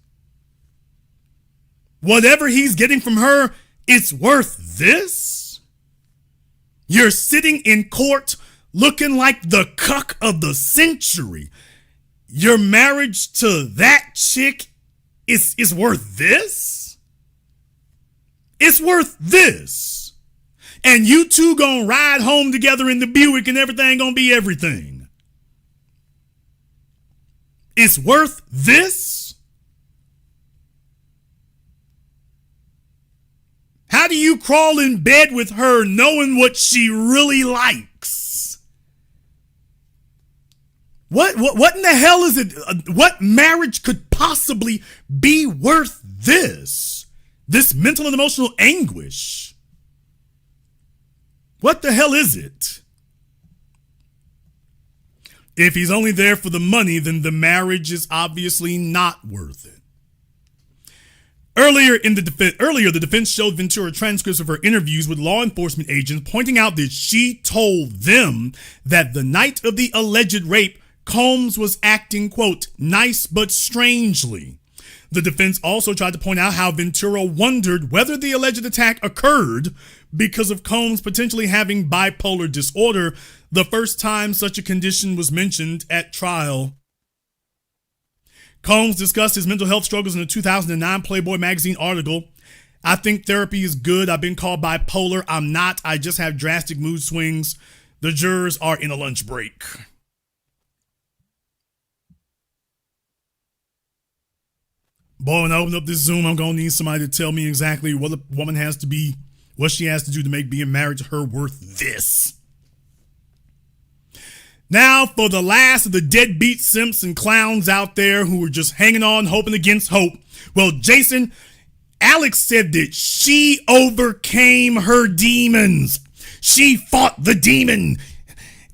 Whatever he's getting from her, it's worth this? You're sitting in court looking like the cuck of the century. Your marriage to that chick is worth this? It's worth this. And you two gonna ride home together in the Buick and everything gonna be everything. It's worth this? How do you crawl in bed with her knowing what she really likes? What in the hell is it? What marriage could possibly be worth this? This mental and emotional anguish? What the hell is it? If he's only there for the money, then the marriage is obviously not worth it. Earlier, the defense showed Ventura transcripts of her interviews with law enforcement agents, pointing out that she told them that the night of the alleged rape, Combs was acting, quote, nice but strangely. The defense also tried to point out how Ventura wondered whether the alleged attack occurred because of Combs potentially having bipolar disorder, the first time such a condition was mentioned at trial. Combs discussed his mental health struggles in a 2009 Playboy magazine article. I think therapy is good. I've been called bipolar. I'm not. I just have drastic mood swings. The jurors are in a lunch break. Boy, when I open up this Zoom, I'm going to need somebody to tell me exactly what a woman has to be, what she has to do to make being married to her worth this. Now, for the last of the deadbeat simps and clowns out there who are just hanging on, hoping against hope. Well, Jason, Alex said that she overcame her demons. She fought the demon.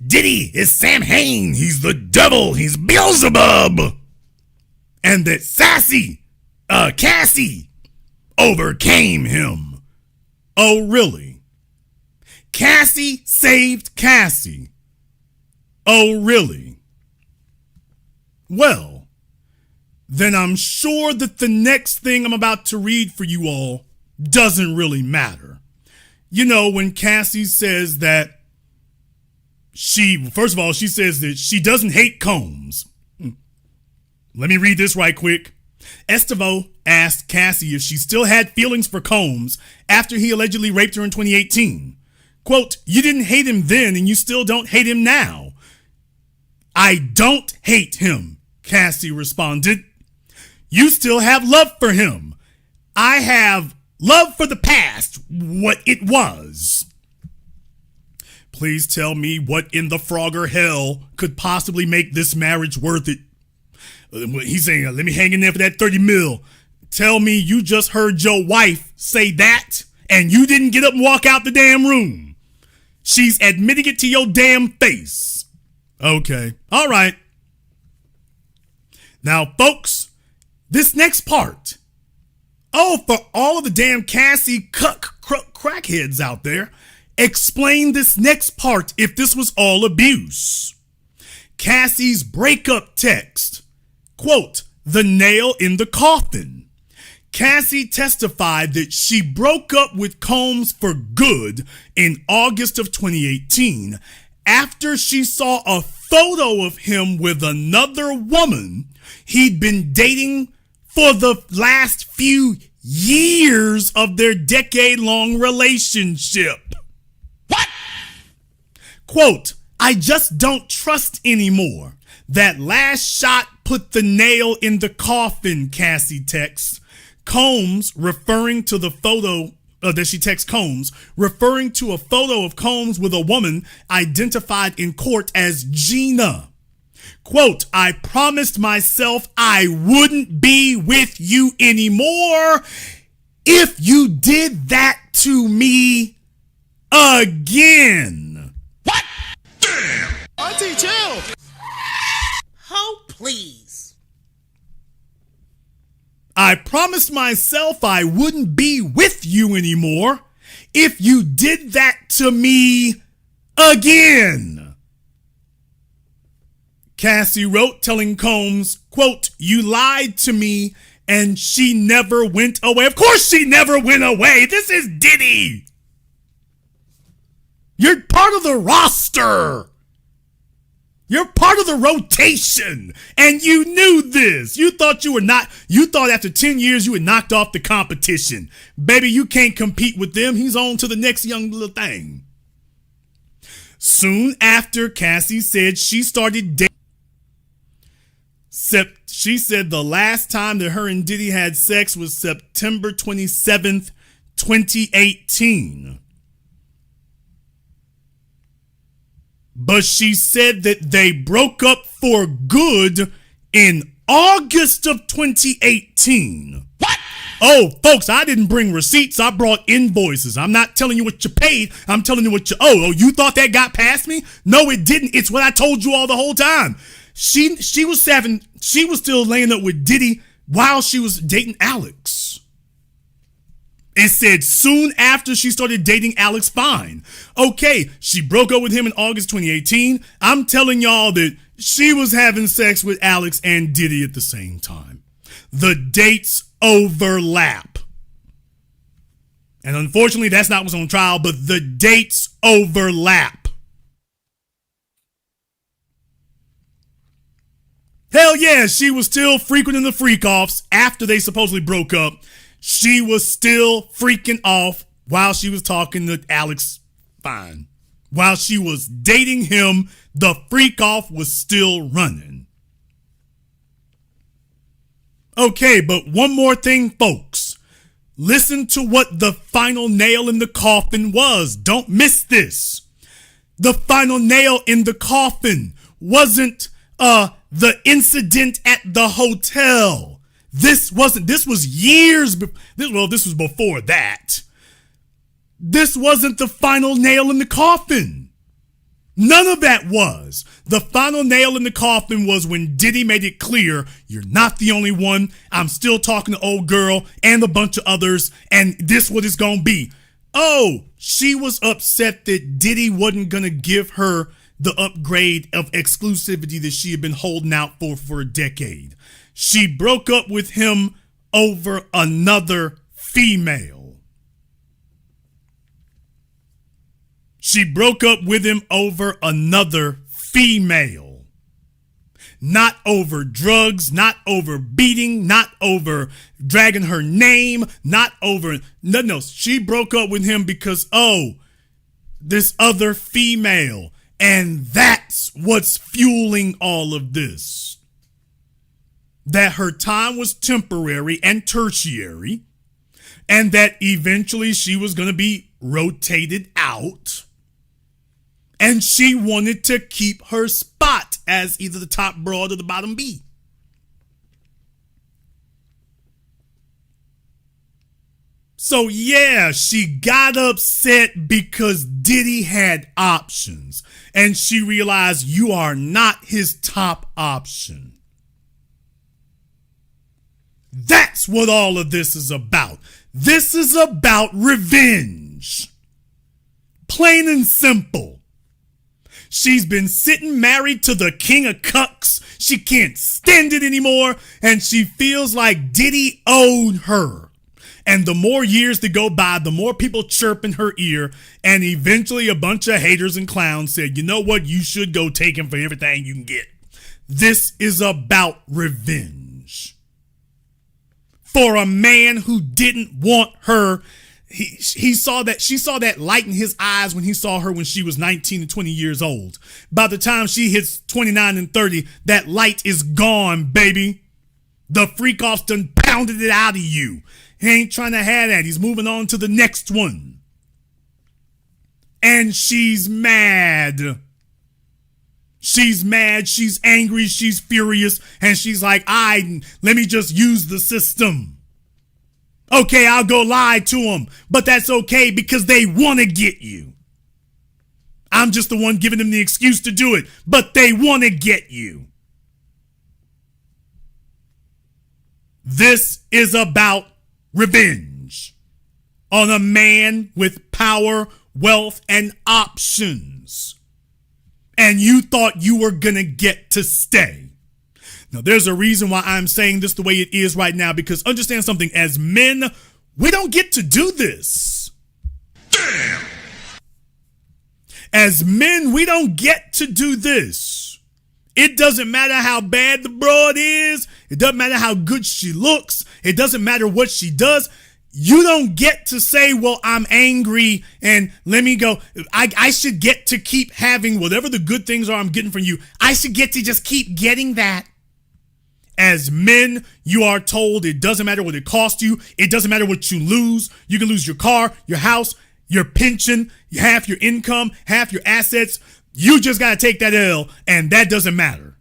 Diddy is Sam Hain. He's the devil. He's Beelzebub. And that Cassie overcame him. Oh, really? Cassie saved Cassie. Oh, really? Well, then I'm sure that the next thing I'm about to read for you all doesn't really matter. You know, when Cassie says that first of all, she says that she doesn't hate Combs. Let me read this right quick. Estevao asked Cassie if she still had feelings for Combs after he allegedly raped her in 2018. Quote, you didn't hate him then and you still don't hate him now. I don't hate him, Cassie responded. You still have love for him. I have love for the past, what it was. Please tell me what in the Frogger hell could possibly make this marriage worth it. He's saying, let me hang in there for that 30 mil. Tell me you just heard your wife say that and you didn't get up and walk out the damn room. She's admitting it to your damn face. Okay. All right. Now, folks, this next part. Oh, for all of the damn Cassie crackheads out there, explain this next part if this was all abuse. Cassie's breakup text. Quote, the nail in the coffin. Cassie testified that she broke up with Combs for good in August of 2018 after she saw a photo of him with another woman he'd been dating for the last few years of their decade-long relationship. What? Quote, I just don't trust anymore. That last shot put the nail in the coffin, Cassie texts. Combs, referring to the photo that she texts Combs, referring to a photo of Combs with a woman identified in court as Gina. Quote, I promised myself I wouldn't be with you anymore if you did that to me again. What? Damn! Auntie, chill. Oh, please. I promised myself I wouldn't be with you anymore if you did that to me again. Cassie wrote, telling Combs, quote, you lied to me and she never went away. Of course she never went away. This is Diddy. You're part of the roster. You're part of the rotation. And you knew this. You thought after 10 years you had knocked off the competition. Baby, you can't compete with them. He's on to the next young little thing. Soon after, Cassie said she started dating. She said the last time that her and Diddy had sex was September 27th, 2018. But she said that they broke up for good in August of 2018. What? Oh, folks, I didn't bring receipts. I brought invoices. I'm not telling you what you paid. I'm telling you what you owe. Oh, you thought that got past me? No, it didn't. It's what I told you all the whole time. She was still laying up with Diddy while she was dating Alex. It said soon after she started dating Alex Fine. Okay, she broke up with him in August 2018. I'm telling y'all that she was having sex with Alex and Diddy at the same time. The dates overlap. And unfortunately, that's not what's on trial, but the dates overlap. Hell yeah, she was still frequenting the freak-offs after they supposedly broke up. She was still freaking off while she was talking to Alex Fine. While she was dating him, the freak-off was still running. Okay, but one more thing, folks. Listen to what the final nail in the coffin was. Don't miss this. The final nail in the coffin wasn't the incident at the hotel. This was years this was before that. This wasn't the final nail in the coffin. None of that was. The final nail in the coffin was when Diddy made it clear, you're not the only one. I'm still talking to old girl and a bunch of others, and this what it's gonna be. Oh, she was upset that Diddy wasn't gonna give her the upgrade of exclusivity that she had been holding out for a decade. She broke up with him over another female. She broke up with him over another female. Not over drugs, not over beating, not over dragging her name, not over nothing else. She broke up with him because, this other female. And that's what's fueling all of this. That her time was temporary and tertiary, and that eventually she was going to be rotated out. And she wanted to keep her spot as either the top broad or the bottom B. So yeah, she got upset because Diddy had options. And she realized you are not his top option. That's what all of this is about. This is about revenge. Plain and simple. She's been sitting married to the king of cucks. She can't stand it anymore. And she feels like Diddy owed her. And the more years that go by, the more people chirp in her ear. And eventually a bunch of haters and clowns said, you know what? You should go take him for everything you can get. This is about revenge. For a man who didn't want her. She saw that light in his eyes when he saw her when she was 19 and 20 years old. By the time she hits 29 and 30, that light is gone, baby. The freak-off's done pounded it out of you. He ain't trying to have that. He's moving on to the next one. And she's mad. She's mad. She's angry. She's furious. And she's like, let me just use the system. Okay, I'll go lie to them. But that's okay because they want to get you. I'm just the one giving them the excuse to do it. But they want to get you. This is about revenge on a man with power, wealth, and options. And you thought you were gonna get to stay. Now, there's a reason why I'm saying this the way it is right now, because understand something, as men, we don't get to do this. Damn! As men, we don't get to do this. It doesn't matter how bad the broad is. It doesn't matter how good she looks. It doesn't matter what she does. You don't get to say, well, I'm angry and let me go. I should get to keep having whatever the good things are I'm getting from you. I should get to just keep getting that. As men, you are told it doesn't matter what it costs you. It doesn't matter what you lose. You can lose your car, your house, your pension, half your income, half your assets. You just got to take that L, and that doesn't matter.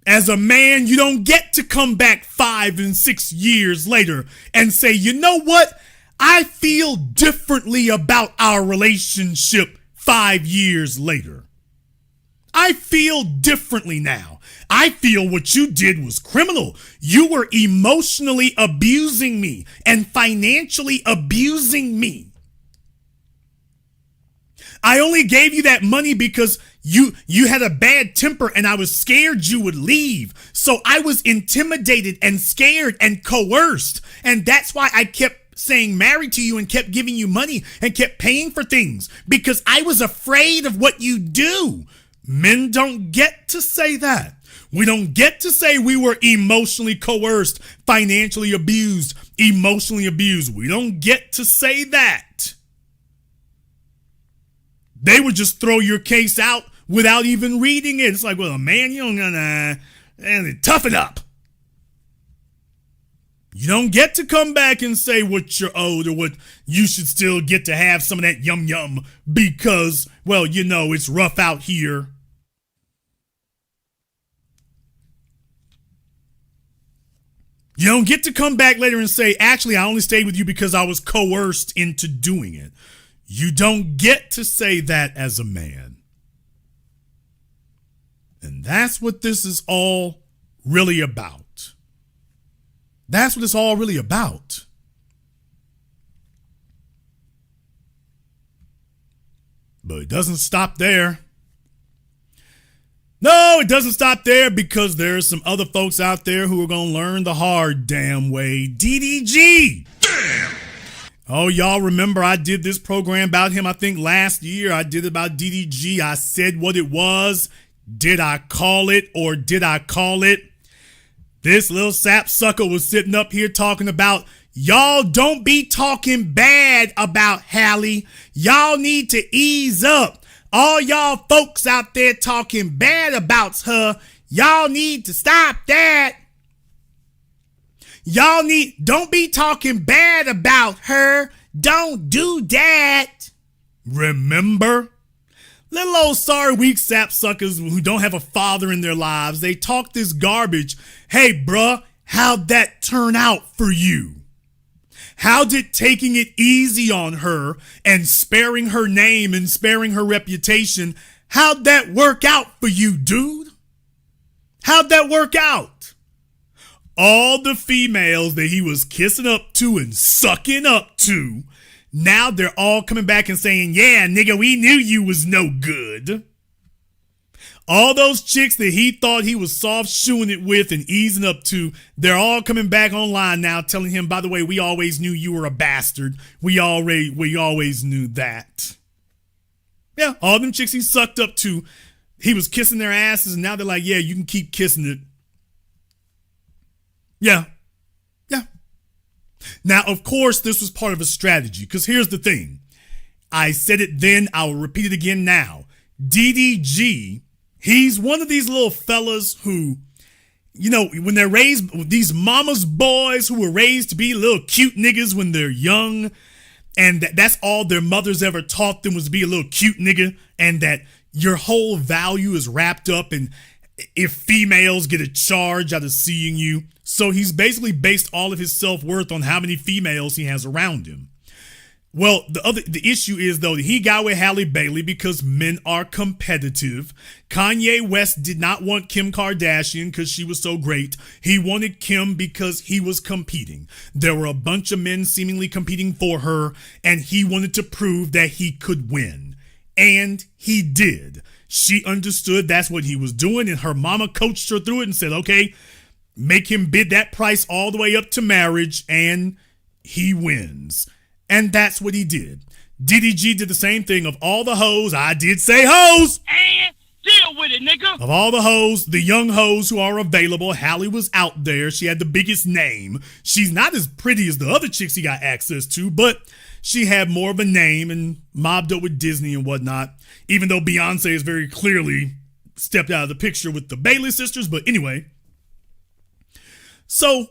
As a man, you don't get to come back 5 and 6 years later and say, you know what? I feel differently about our relationship 5 years later. I feel differently now. I feel what you did was criminal. You were emotionally abusing me and financially abusing me. I only gave you that money because you had a bad temper and I was scared you would leave. So I was intimidated and scared and coerced. And that's why I kept saying married to you and kept giving you money and kept paying for things because I was afraid of what you do. Men don't get to say that. We don't get to say we were emotionally coerced, financially abused, emotionally abused. We don't get to say that. They would just throw your case out without even reading it. It's like, well, man, you don't gonna tough it up. You don't get to come back and say what you're owed or what you should still get to have some of that yum yum because, well, you know, it's rough out here. You don't get to come back later and say, actually, I only stayed with you because I was coerced into doing it. You don't get to say that as a man. And that's what this is all really about. That's what it's all really about. But it doesn't stop there. No, it doesn't stop there because there's some other folks out there who are going to learn the hard damn way. DDG. Damn. Oh, y'all remember I did this program about him, I think last year. I did it about DDG. I said what it was. Did I call it or did I call it? This little sapsucker was sitting up here talking about, y'all don't be talking bad about Halle. Y'all need to ease up. All y'all folks out there talking bad about her, y'all need to stop that. Don't be talking bad about her. Don't do that. Remember? Little old sorry weak sapsuckers who don't have a father in their lives, they talk this garbage. Hey, bruh, how'd that turn out for you? How did taking it easy on her and sparing her name and sparing her reputation, how'd that work out for you, dude? How'd that work out? All the females that he was kissing up to and sucking up to, now they're all coming back and saying, yeah, nigga, we knew you was no good. All those chicks that he thought he was soft shoeing it with and easing up to, they're all coming back online now telling him, by the way, we always knew you were a bastard. We always knew that. Yeah, all them chicks he sucked up to, he was kissing their asses and now they're like, yeah, you can keep kissing it. Yeah. Now, of course, this was part of a strategy because here's the thing. I said it then, I will repeat it again now. DDG, he's one of these little fellas who, you know, when they're raised, these mama's boys who were raised to be little cute niggas when they're young, and that's all their mothers ever taught them was to be a little cute nigga, and that your whole value is wrapped up in if females get a charge out of seeing you. So he's basically based all of his self-worth on how many females he has around him. Well, the issue is, though, that he got with Halle Bailey because men are competitive. Kanye West did not want Kim Kardashian because she was so great. He wanted Kim because he was competing. There were a bunch of men seemingly competing for her, and he wanted to prove that he could win. And he did. She understood that's what he was doing, and her mama coached her through it and said, okay, make him bid that price all the way up to marriage, and he wins. And that's what he did. DDG did the same thing. Of all the hoes, I did say hoes. And deal with it, nigga. Of all the hoes, the young hoes who are available, Halle was out there. She had the biggest name. She's not as pretty as the other chicks he got access to, but she had more of a name and mobbed up with Disney and whatnot. Even though Beyonce is very clearly stepped out of the picture with the Bailey sisters. But anyway, so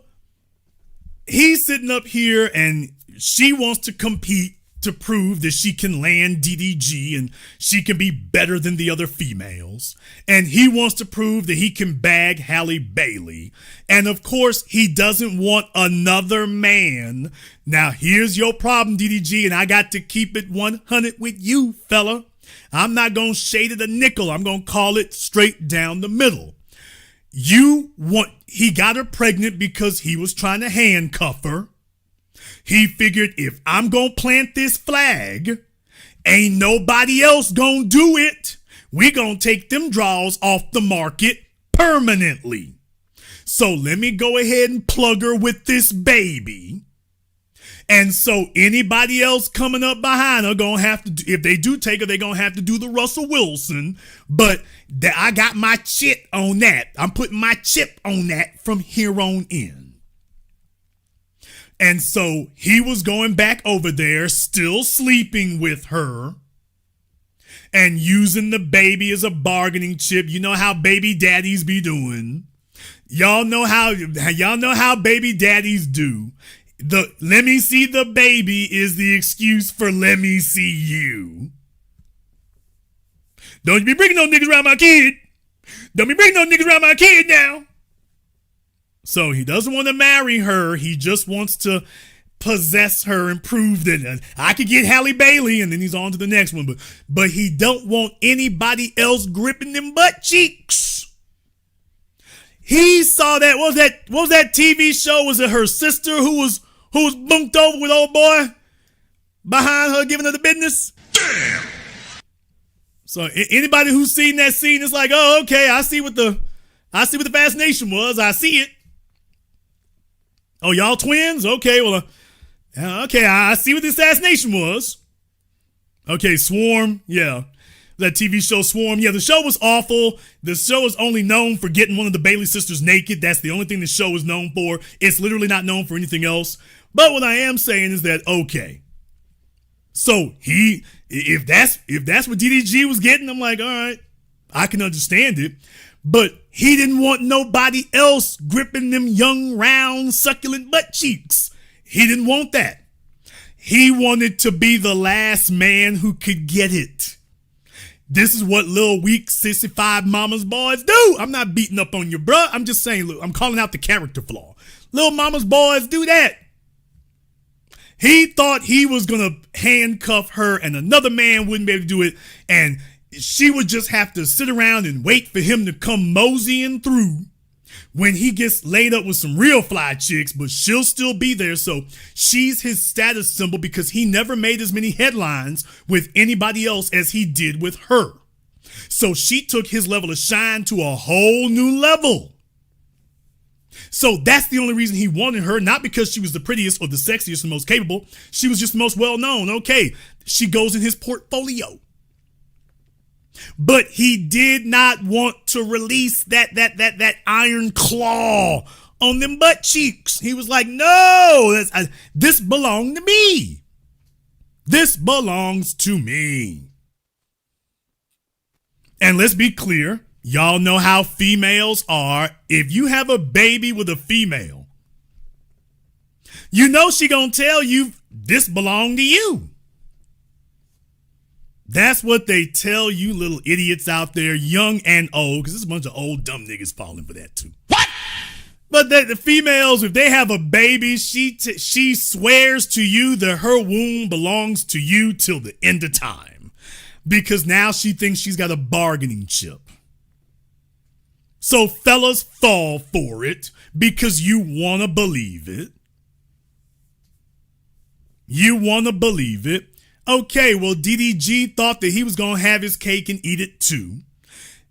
he's sitting up here and she wants to compete to prove that she can land DDG and she can be better than the other females. And he wants to prove that he can bag Halle Bailey. And of course, he doesn't want another man. Now, here's your problem, DDG, and I got to keep it 100 with you, fella. I'm not going to shade it a nickel. I'm going to call it straight down the middle. He got her pregnant because he was trying to handcuff her. He figured if I'm going to plant this flag, ain't nobody else going to do it. We going to take them draws off the market permanently. So let me go ahead and plug her with this baby. And so anybody else coming up behind her going to have to, if they do take her, they're going to have to do the Russell Wilson. But I got my chip on that. I'm putting my chip on that from here on in. And so he was going back over there, still sleeping with her and using the baby as a bargaining chip. You know how baby daddies be doing. Y'all know how baby daddies do. The let me see the baby is the excuse for let me see you. Don't you be bringing no niggas around my kid. Don't be bringing no niggas around my kid now. So he doesn't want to marry her. He just wants to possess her and prove that I could get Halle Bailey, and then he's on to the next one. But he don't want anybody else gripping them butt cheeks. He saw that. What was that TV show? Was it her sister who was bunked over with old boy behind her, giving her the business? Damn. So anybody who's seen that scene is like, oh, okay, I see what the fascination was. I see it. Oh, y'all twins? Okay, well, okay, I see what the assassination was. Okay, Swarm, yeah. That TV show Swarm, yeah, the show was awful. The show is only known for getting one of the Bailey sisters naked. That's the only thing the show is known for. It's literally not known for anything else. But what I am saying is that, okay, so if that's what DDG was getting, I'm like, all right, I can understand it. But he didn't want nobody else gripping them young, round, succulent butt cheeks. He didn't want that. He wanted to be the last man who could get it. This is what little weak, sissy-fied mama's boys do. I'm not beating up on you, bruh. I'm just saying, look, I'm calling out the character flaw. Little mama's boys do that. He thought he was going to handcuff her and another man wouldn't be able to do it. And she would just have to sit around and wait for him to come moseying through when he gets laid up with some real fly chicks, but she'll still be there. So she's his status symbol because he never made as many headlines with anybody else as he did with her. So she took his level of shine to a whole new level. So that's the only reason he wanted her, not because she was the prettiest or the sexiest and most capable. She was just the most well-known. Okay, she goes in his portfolio. But he did not want to release that iron claw on them butt cheeks. He was like, no, this belonged to me. This belongs to me. And let's be clear. Y'all know how females are. If you have a baby with a female, you know she gonna tell you this belonged to you. That's what they tell you little idiots out there, young and old, because there's a bunch of old dumb niggas falling for that too. What? But the females, if they have a baby, she swears to you that her womb belongs to you till the end of time, because now she thinks she's got a bargaining chip. So fellas, fall for it because you want to believe it. You want to believe it. Okay, well, DDG thought that he was going to have his cake and eat it too.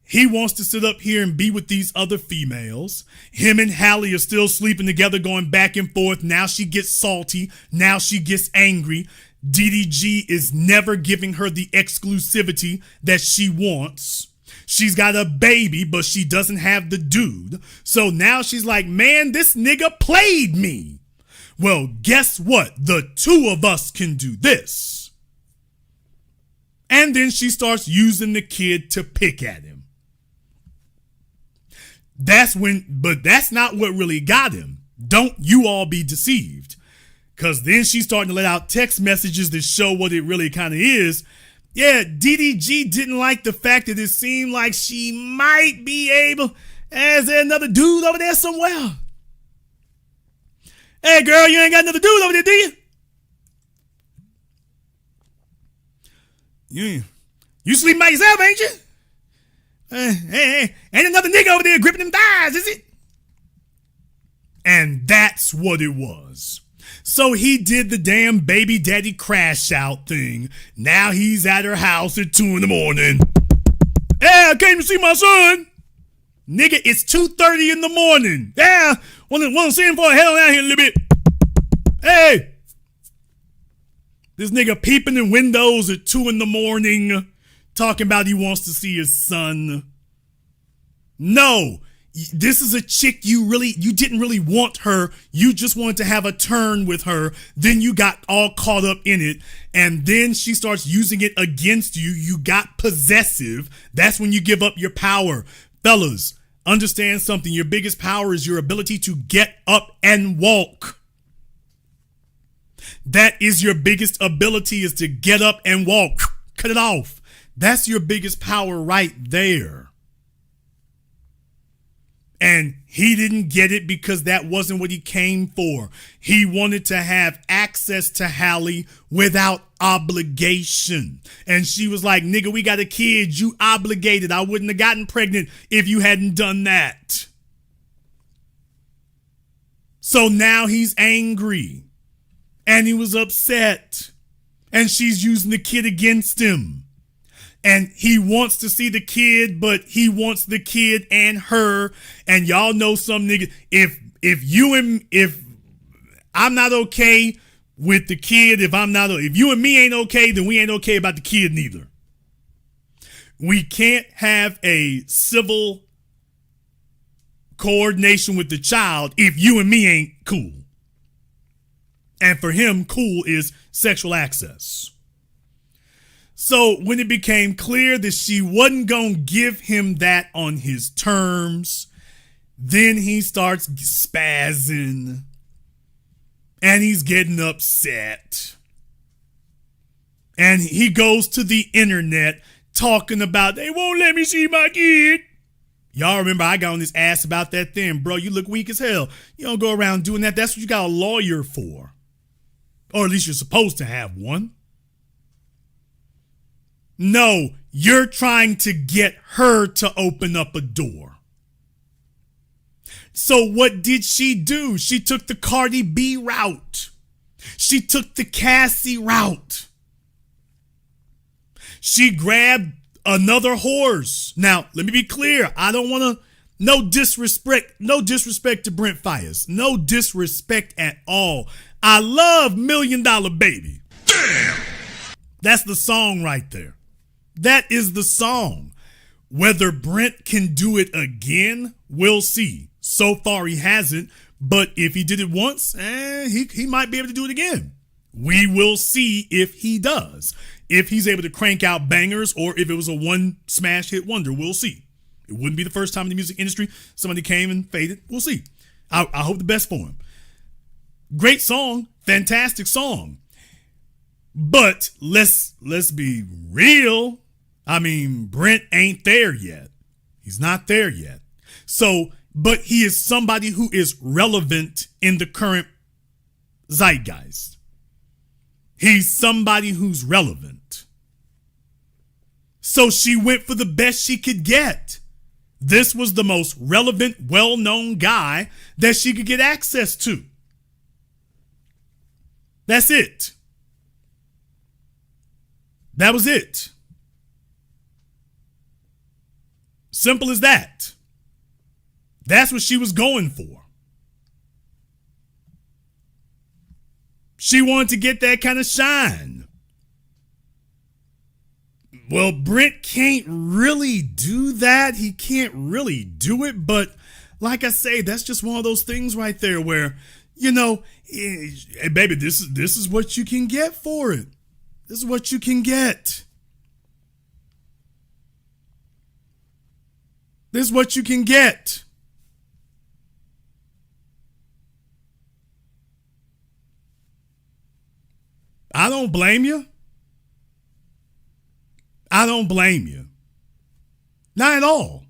He wants to sit up here and be with these other females. Him and Halle are still sleeping together, going back and forth. Now she gets salty. Now she gets angry. DDG is never giving her the exclusivity that she wants. She's got a baby, but she doesn't have the dude. So now she's like, man, this nigga played me. Well, guess what? The two of us can do this. And then she starts using the kid to pick at him. But that's not what really got him. Don't you all be deceived. Because then she's starting to let out text messages that show what it really kind of is. Yeah, DDG didn't like the fact that it seemed like she might be able, is there another dude over there somewhere? Hey, girl, you ain't got another dude over there, do you? You sleeping by yourself, ain't you? Hey, ain't another nigga over there gripping them thighs, is it? And that's what it was. So he did the damn baby daddy crash out thing. Now he's at her house at 2 a.m. Hey, I came to see my son. Nigga, it's 2:30 in the morning. Yeah, want to see him for a hell out here a little bit. Hey. This nigga peeping in windows at 2 a.m. talking about he wants to see his son. No. This is a chick you didn't really want her. You just wanted to have a turn with her. Then you got all caught up in it. And then she starts using it against you. You got possessive. That's when you give up your power. Fellas, understand something. Your biggest power is your ability to get up and walk. That is your biggest ability, is to get up and walk. Cut it off. That's your biggest power right there. And he didn't get it because that wasn't what he came for. He wanted to have access to Halle without obligation. And she was like, nigga, we got a kid. You obligated. I wouldn't have gotten pregnant if you hadn't done that. So now he's angry. And he was upset. And she's using the kid against him. And he wants to see the kid, but he wants the kid and her. And y'all know some niggas, if I'm not okay with the kid, if you and me ain't okay, then we ain't okay about the kid neither. We can't have a civil coordination with the child if you and me ain't cool. And for him, cool is sexual access. So when it became clear that she wasn't going to give him that on his terms, then he starts spazzing and he's getting upset. And he goes to the internet talking about, they won't let me see my kid. Y'all remember I got on this ass about that then. Bro, you look weak as hell. You don't go around doing that. That's what you got a lawyer for. Or at least you're supposed to have one. No, you're trying to get her to open up a door. So what did she do? She took the Cardi B route. She took the Cassie route. She grabbed another horse. Now, let me be clear. I don't want to, no disrespect to Brent Fires. No disrespect at all. I love $1 Million Baby. Damn! That's the song right there. That is the song. Whether Brent can do it again, we'll see. So far he hasn't, but if he did it once, he might be able to do it again. We will see if he does. If he's able to crank out bangers or if it was a one smash hit wonder, we'll see. It wouldn't be the first time in the music industry somebody came and faded. We'll see. I hope the best for him. Great song, fantastic song. But let's be real. I mean, Brent ain't there yet. He's not there yet. So, but he is somebody who is relevant in the current zeitgeist. He's somebody who's relevant. So she went for the best she could get. This was the most relevant, well-known guy that she could get access to. That's it. That was it. Simple as that. That's what she was going for. She wanted to get that kind of shine. Well, Brent can't really do that. He can't really do it. But like I say, that's just one of those things right there where, you know, hey, baby, this is what you can get for it. This is what you can get. This is what you can get. don't blame you. I don't blame you. Not at all.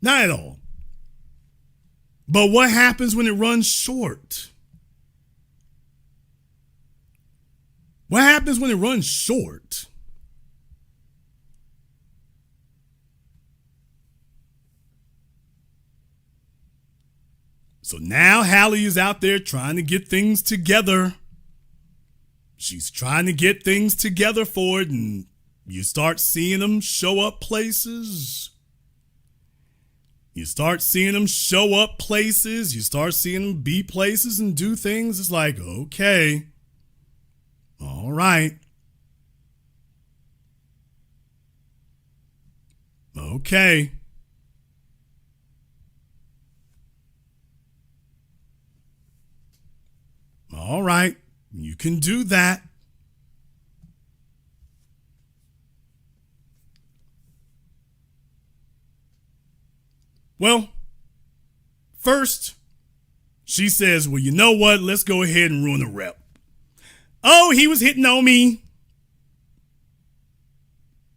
Not at all. But what happens when it runs short? What happens when it runs short? So now Halle is out there trying to get things together. She's trying to get things together for it, and you start seeing them show up places. You start seeing them show up places. You start seeing them be places and do things. It's like, okay, all right. Okay. All right, you can do that. Well, first, she says, well, you know what? Let's go ahead and ruin the rep. Oh, he was hitting on me.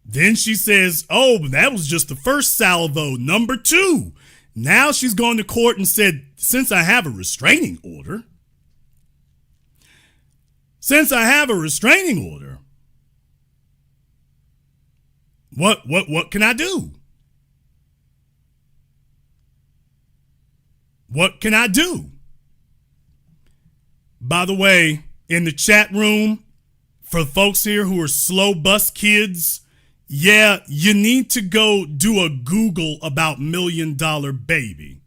Then she says, oh, that was just the first salvo. Number 2. Now she's gone to court and said, since I have a restraining order, what can I do? What can I do? By the way, in the chat room, for folks here who are slow bus kids, yeah, you need to go do a Google about $1 Million Baby.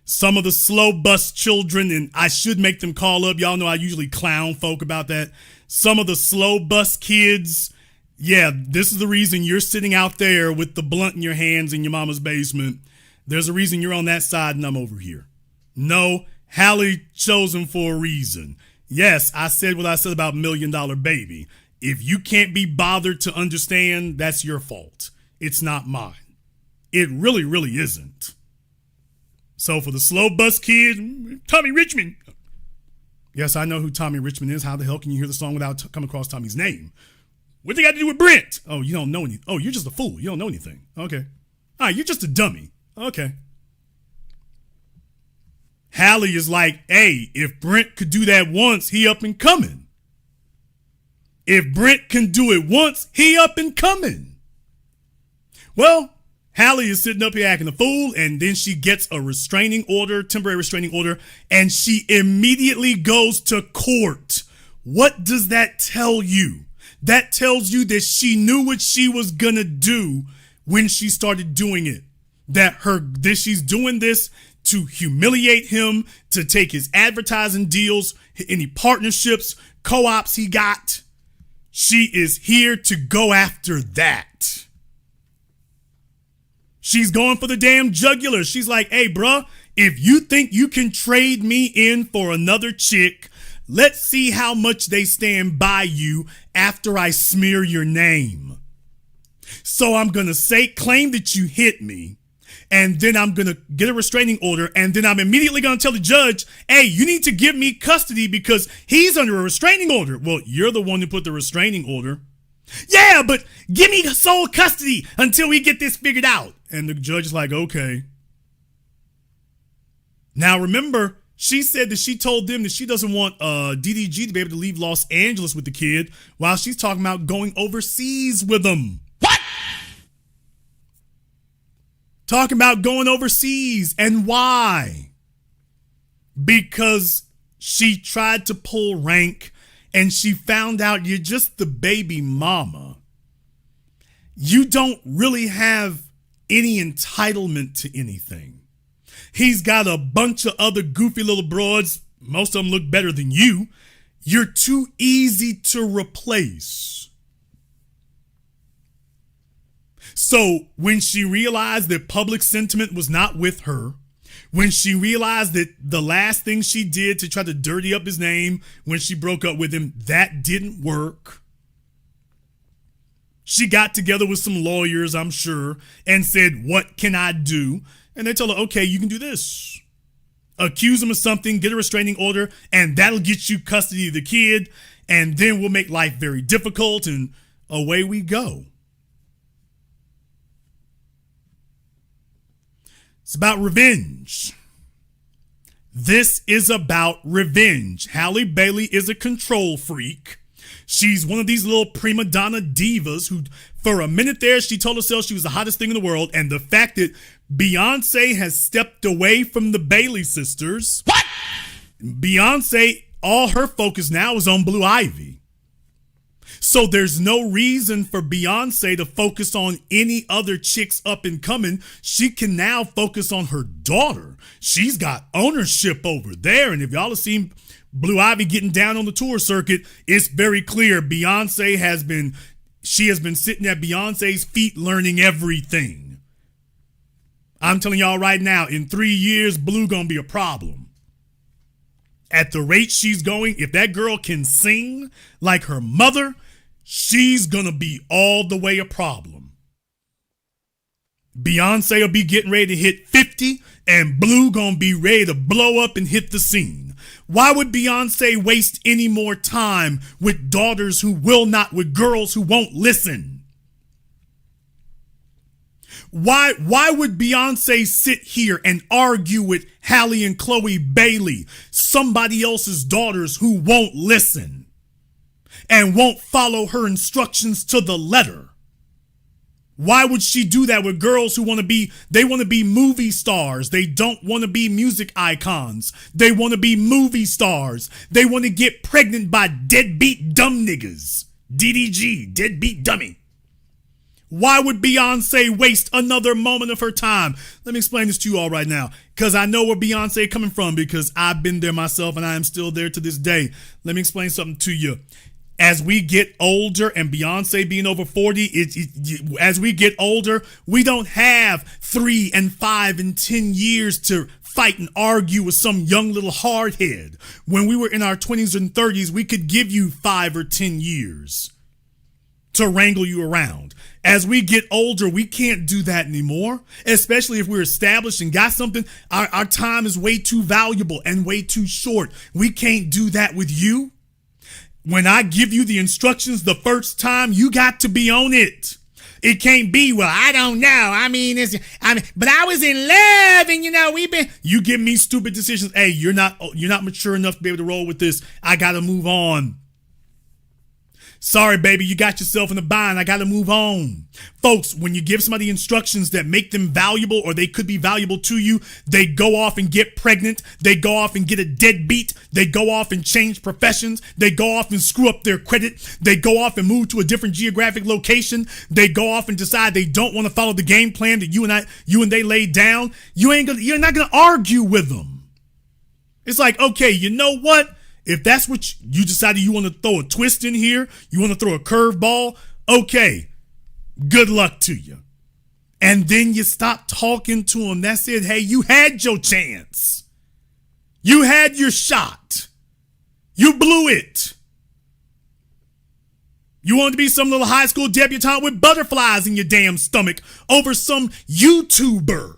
Some of the slow bus children, and I should make them call up. Y'all know I usually clown folk about that. Some of the slow bus kids, yeah, this is the reason you're sitting out there with the blunt in your hands in your mama's basement. There's a reason you're on that side and I'm over here. No, Halle chose him for a reason. Yes, I said what I said about $1 Million Baby. If you can't be bothered to understand, that's your fault. It's not mine. It really, really isn't. So for the slow bus kid, Tommy Richmond. Yes, I know who Tommy Richmond is. How the hell can you hear the song without coming across Tommy's name? What they got to do with Brent? Oh, you don't know anything. Oh, you're just a fool. You don't know anything. Okay. All right, you're just a dummy. Okay. Halle is like, hey, if Brent could do that once, he up and coming. If Brent can do it once, he up and coming. Well, Halle is sitting up here acting a fool, and then she gets a restraining order, temporary restraining order, and she immediately goes to court. What does that tell you? That tells you that she knew what she was gonna do when she started doing it. That she's doing this to humiliate him, to take his advertising deals, any partnerships, co-ops he got. She is here to go after that. She's going for the damn jugular. She's like, hey, bruh, if you think you can trade me in for another chick, let's see how much they stand by you after I smear your name. So I'm going to claim that you hit me, and then I'm going to get a restraining order, and then I'm immediately going to tell the judge, hey, you need to give me custody because he's under a restraining order. Well, you're the one who put the restraining order. Yeah, but give me sole custody until we get this figured out. And the judge is like, okay. Now, remember, she said that she told them that she doesn't want DDG to be able to leave Los Angeles with the kid while she's talking about going overseas with him. What? Talking about going overseas. And why? Because she tried to pull rank and she found out you're just the baby mama. You don't really have any entitlement to anything. He's got a bunch of other goofy little broads. Most of them look better than you. You're too easy to replace. So when she realized that public sentiment was not with her, when she realized that the last thing she did to try to dirty up his name when she broke up with him, that didn't work. She got together with some lawyers, I'm sure, and said, what can I do? And they told her, okay, you can do this. accuse him of something, get a restraining order, and that'll get you custody of the kid, and then we'll make life very difficult, and away we go. It's about revenge. This is about revenge. Halle Bailey is a control freak. She's one of these little prima donna divas who, for a minute there, she told herself she was the hottest thing in the world. And the fact that Beyonce has stepped away from the Bailey sisters. What? Beyonce, all her focus now is on Blue Ivy. So there's no reason for Beyonce to focus on any other chicks up and coming. She can now focus on her daughter. She's got ownership over there. And if y'all have seen Blue Ivy getting down on the tour circuit, it's very clear Beyonce has been sitting at Beyonce's feet learning everything. I'm telling y'all right now, in 3 years, Blue gonna be a problem. At the rate she's going, if that girl can sing like her mother, she's gonna be all the way a problem. Beyonce will be getting ready to hit 50, and Blue gonna be ready to blow up and hit the scene. Why would Beyonce waste any more time with daughters who will not, with girls who won't listen? Why would Beyonce sit here and argue with Halle and Chloe Bailey, somebody else's daughters who won't listen and won't follow her instructions to the letter? Why would she do that with girls who want to be movie stars? They don't want to be music icons. They want to be movie stars. They want to get pregnant by deadbeat dumb niggas. DDG, deadbeat dummy. Why would Beyonce waste another moment of her time? Let me explain this to you all right now, because I know where Beyonce coming from, because I've been there myself and I am still there to this day. Let me explain something to you. As we get older, and Beyonce being over 40, as we get older, we don't have 3 and 5 and 10 years to fight and argue with some young little hardhead. When we were in our 20s and 30s, we could give you 5 or 10 years to wrangle you around. As we get older, we can't do that anymore, especially if we're established and got something. Our time is way too valuable and way too short. We can't do that with you. When I give you the instructions the first time, you got to be on it. It can't be, well, I don't know. But I was in love and you give me stupid decisions. Hey, you're not mature enough to be able to roll with this. I got to move on. Sorry, baby, you got yourself in a bind. I got to move on. Folks, when you give somebody instructions that make them valuable, or they could be valuable to you, they go off and get pregnant. They go off and get a deadbeat. They go off and change professions. They go off and screw up their credit. They go off and move to a different geographic location. They go off and decide they don't want to follow the game plan that you and they laid down. You're not going to argue with them. It's like, okay, you know what? If that's what you decided you want to throw a twist in here, you want to throw a curveball, okay, good luck to you. And then you stop talking to them. That's it. Hey, you had your chance. You had your shot. You blew it. You wanted to be some little high school debutante with butterflies in your damn stomach over some YouTuber.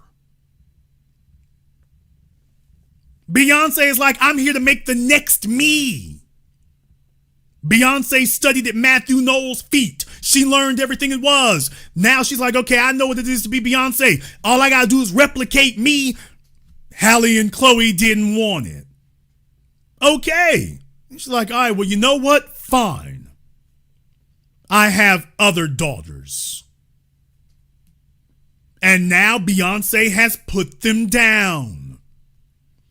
Beyonce is like, I'm here to make the next me. Beyonce studied at Matthew Knowles' feet. She learned everything it was. Now she's like, okay, I know what it is to be Beyonce. All I got to do is replicate me. Halle and Chloe didn't want it. Okay. And she's like, all right, well, you know what? Fine. I have other daughters. And now Beyonce has put them down.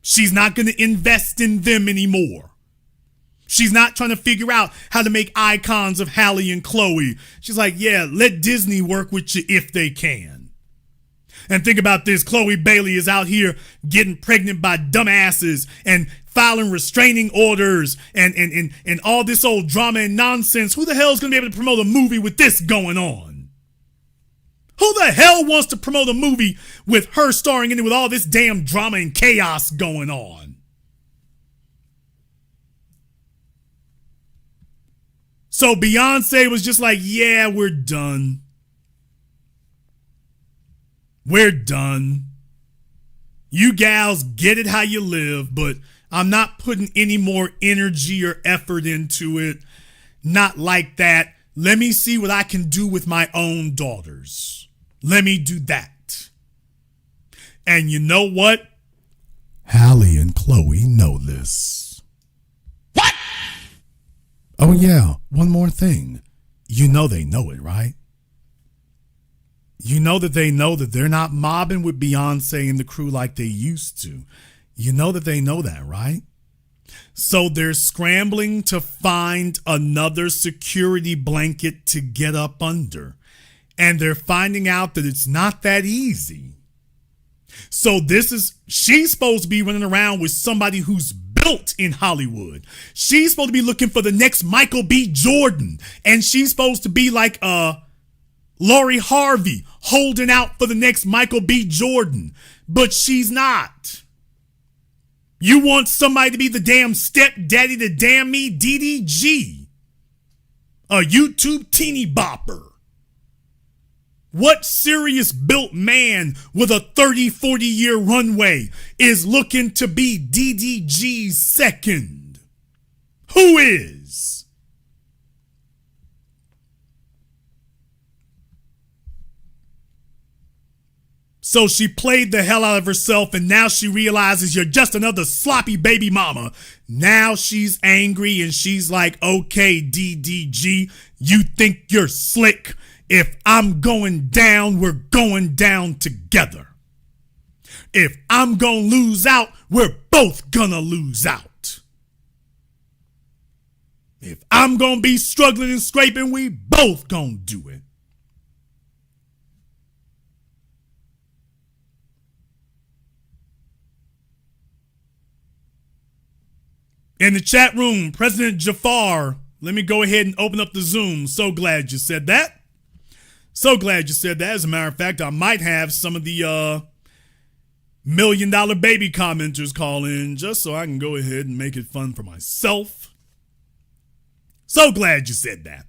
She's not going to invest in them anymore. She's not trying to figure out how to make icons of Halle and Chloe. She's like, yeah, let Disney work with you if they can. And think about this. Chloe Bailey is out here getting pregnant by dumbasses and filing restraining orders and all this old drama and nonsense. Who the hell is going to be able to promote a movie with this going on? Who the hell wants to promote a movie with her starring in it with all this damn drama and chaos going on? So Beyonce was just like, yeah, we're done. We're done. You gals get it how you live, but I'm not putting any more energy or effort into it. Not like that. Let me see what I can do with my own daughters. Let me do that. And you know what? Halle and Chloe know this. What? Oh yeah, one more thing. You know they know it, right? You know that they know that they're not mobbing with Beyonce and the crew like they used to. You know that they know that, right? So they're scrambling to find another security blanket to get up under. And they're finding out that it's not that easy. So she's supposed to be running around with somebody who's built in Hollywood. She's supposed to be looking for the next Michael B. Jordan. And she's supposed to be like Lori Harvey holding out for the next Michael B. Jordan. But she's not. You want somebody to be the damn stepdaddy to damn me, DDG. A YouTube teeny bopper. What serious built man with a 30, 40-year runway is looking to be DDG's second? Who is? So she played the hell out of herself, and now she realizes you're just another sloppy baby mama. Now she's angry and she's like, okay, DDG, you think you're slick? If I'm going down, we're going down together. If I'm gonna lose out, we're both gonna lose out. If I'm gonna be struggling and scraping, we both gonna do it. In the chat room, President Jafar, let me go ahead and open up the Zoom. So glad you said that. So glad you said that. As a matter of fact, I might have some of the $1 million baby commenters call in just so I can go ahead and make it fun for myself. So glad you said that.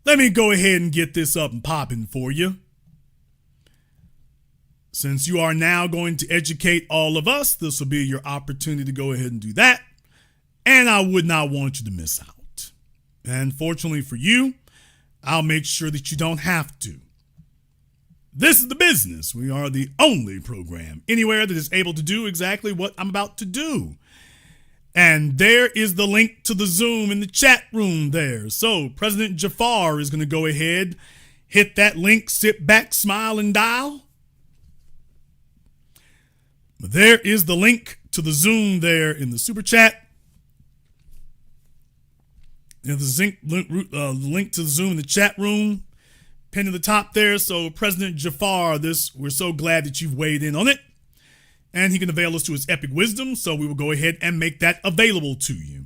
Let me go ahead and get this up and popping for you. Since you are now going to educate all of us, this will be your opportunity to go ahead and do that. And I would not want you to miss out. And fortunately for you, I'll make sure that you don't have to. This is the business. We are the only program anywhere that is able to do exactly what I'm about to do. And there is the link to the Zoom in the chat room there. So President Jafar is going to go ahead, hit that link, sit back, smile, and dial. But there is the link to the Zoom there in the super chat. The link to the Zoom in the chat room, pinned to the top there. So President Jafar, we're so glad that you've weighed in on it. And he can avail us to his epic wisdom. So we will go ahead and make that available to you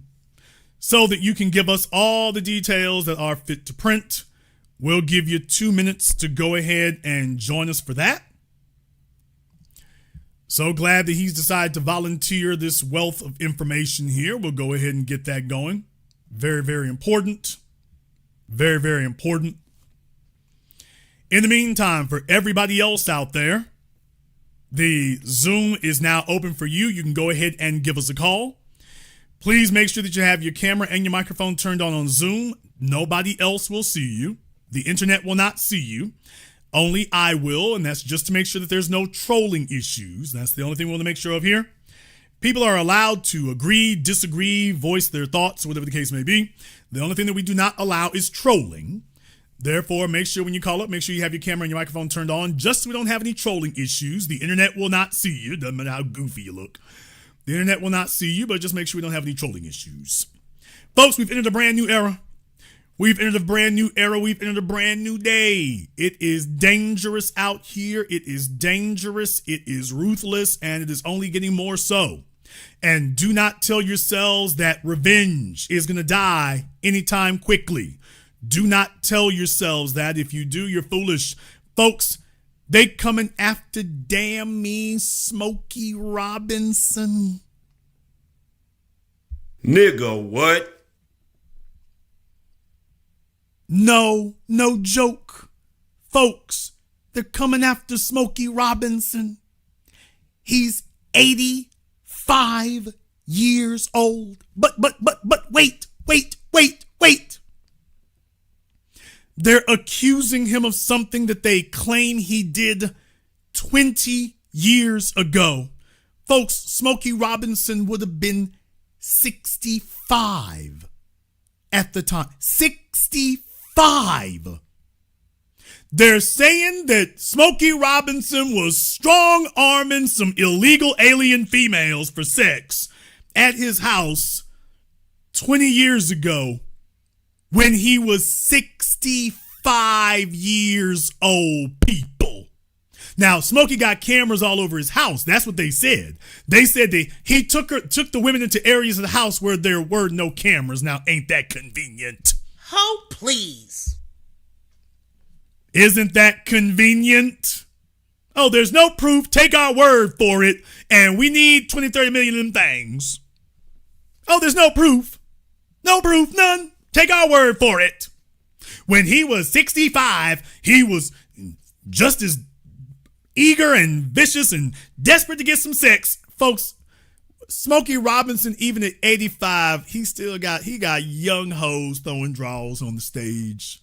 so that you can give us all the details that are fit to print. We'll give you 2 minutes to go ahead and join us for that. So glad that he's decided to volunteer this wealth of information here. We'll go ahead and get that going. Very, very important. Very, very important. In the meantime, for everybody else out there, the Zoom is now open for you. You can go ahead and give us a call. Please make sure that you have your camera and your microphone turned on Zoom. Nobody else will see you. The internet will not see you. Only I will, and that's just to make sure that there's no trolling issues. That's the only thing we want to make sure of here. People are allowed to agree, disagree, voice their thoughts, whatever the case may be. The only thing that we do not allow is trolling. Therefore, make sure when you call up, make sure you have your camera and your microphone turned on just so we don't have any trolling issues. The internet will not see you. Doesn't matter how goofy you look. The internet will not see you, but just make sure we don't have any trolling issues. Folks, we've entered a brand new era. We've entered a brand new era. We've entered a brand new day. It is dangerous out here. It is dangerous. It is ruthless, and it is only getting more so. And do not tell yourselves that revenge is going to die anytime quickly. Do not tell yourselves that. If you do, you're foolish. Folks, they coming after damn me, Smokey Robinson. Nigga, what? No joke. Folks, they're coming after Smokey Robinson. He's 85 years old. But wait. They're accusing him of something that they claim he did 20 years ago. Folks, Smokey Robinson would have been 65 at the time. 65. They're saying that Smokey Robinson was strong-arming some illegal alien females for sex at his house 20 years ago when he was 65 years old, people. Now, Smokey got cameras all over his house. That's what they said. They said that he took the women into areas of the house where there were no cameras. Now, ain't that convenient? Oh, please. Isn't that convenient? Oh, there's no proof. Take our word for it. And we need 20, 30 million of them things. Oh, there's no proof. No proof, none. Take our word for it. When he was 65, he was just as eager and vicious and desperate to get some sex. Folks, Smokey Robinson, even at 85, he got young hoes throwing draws on the stage.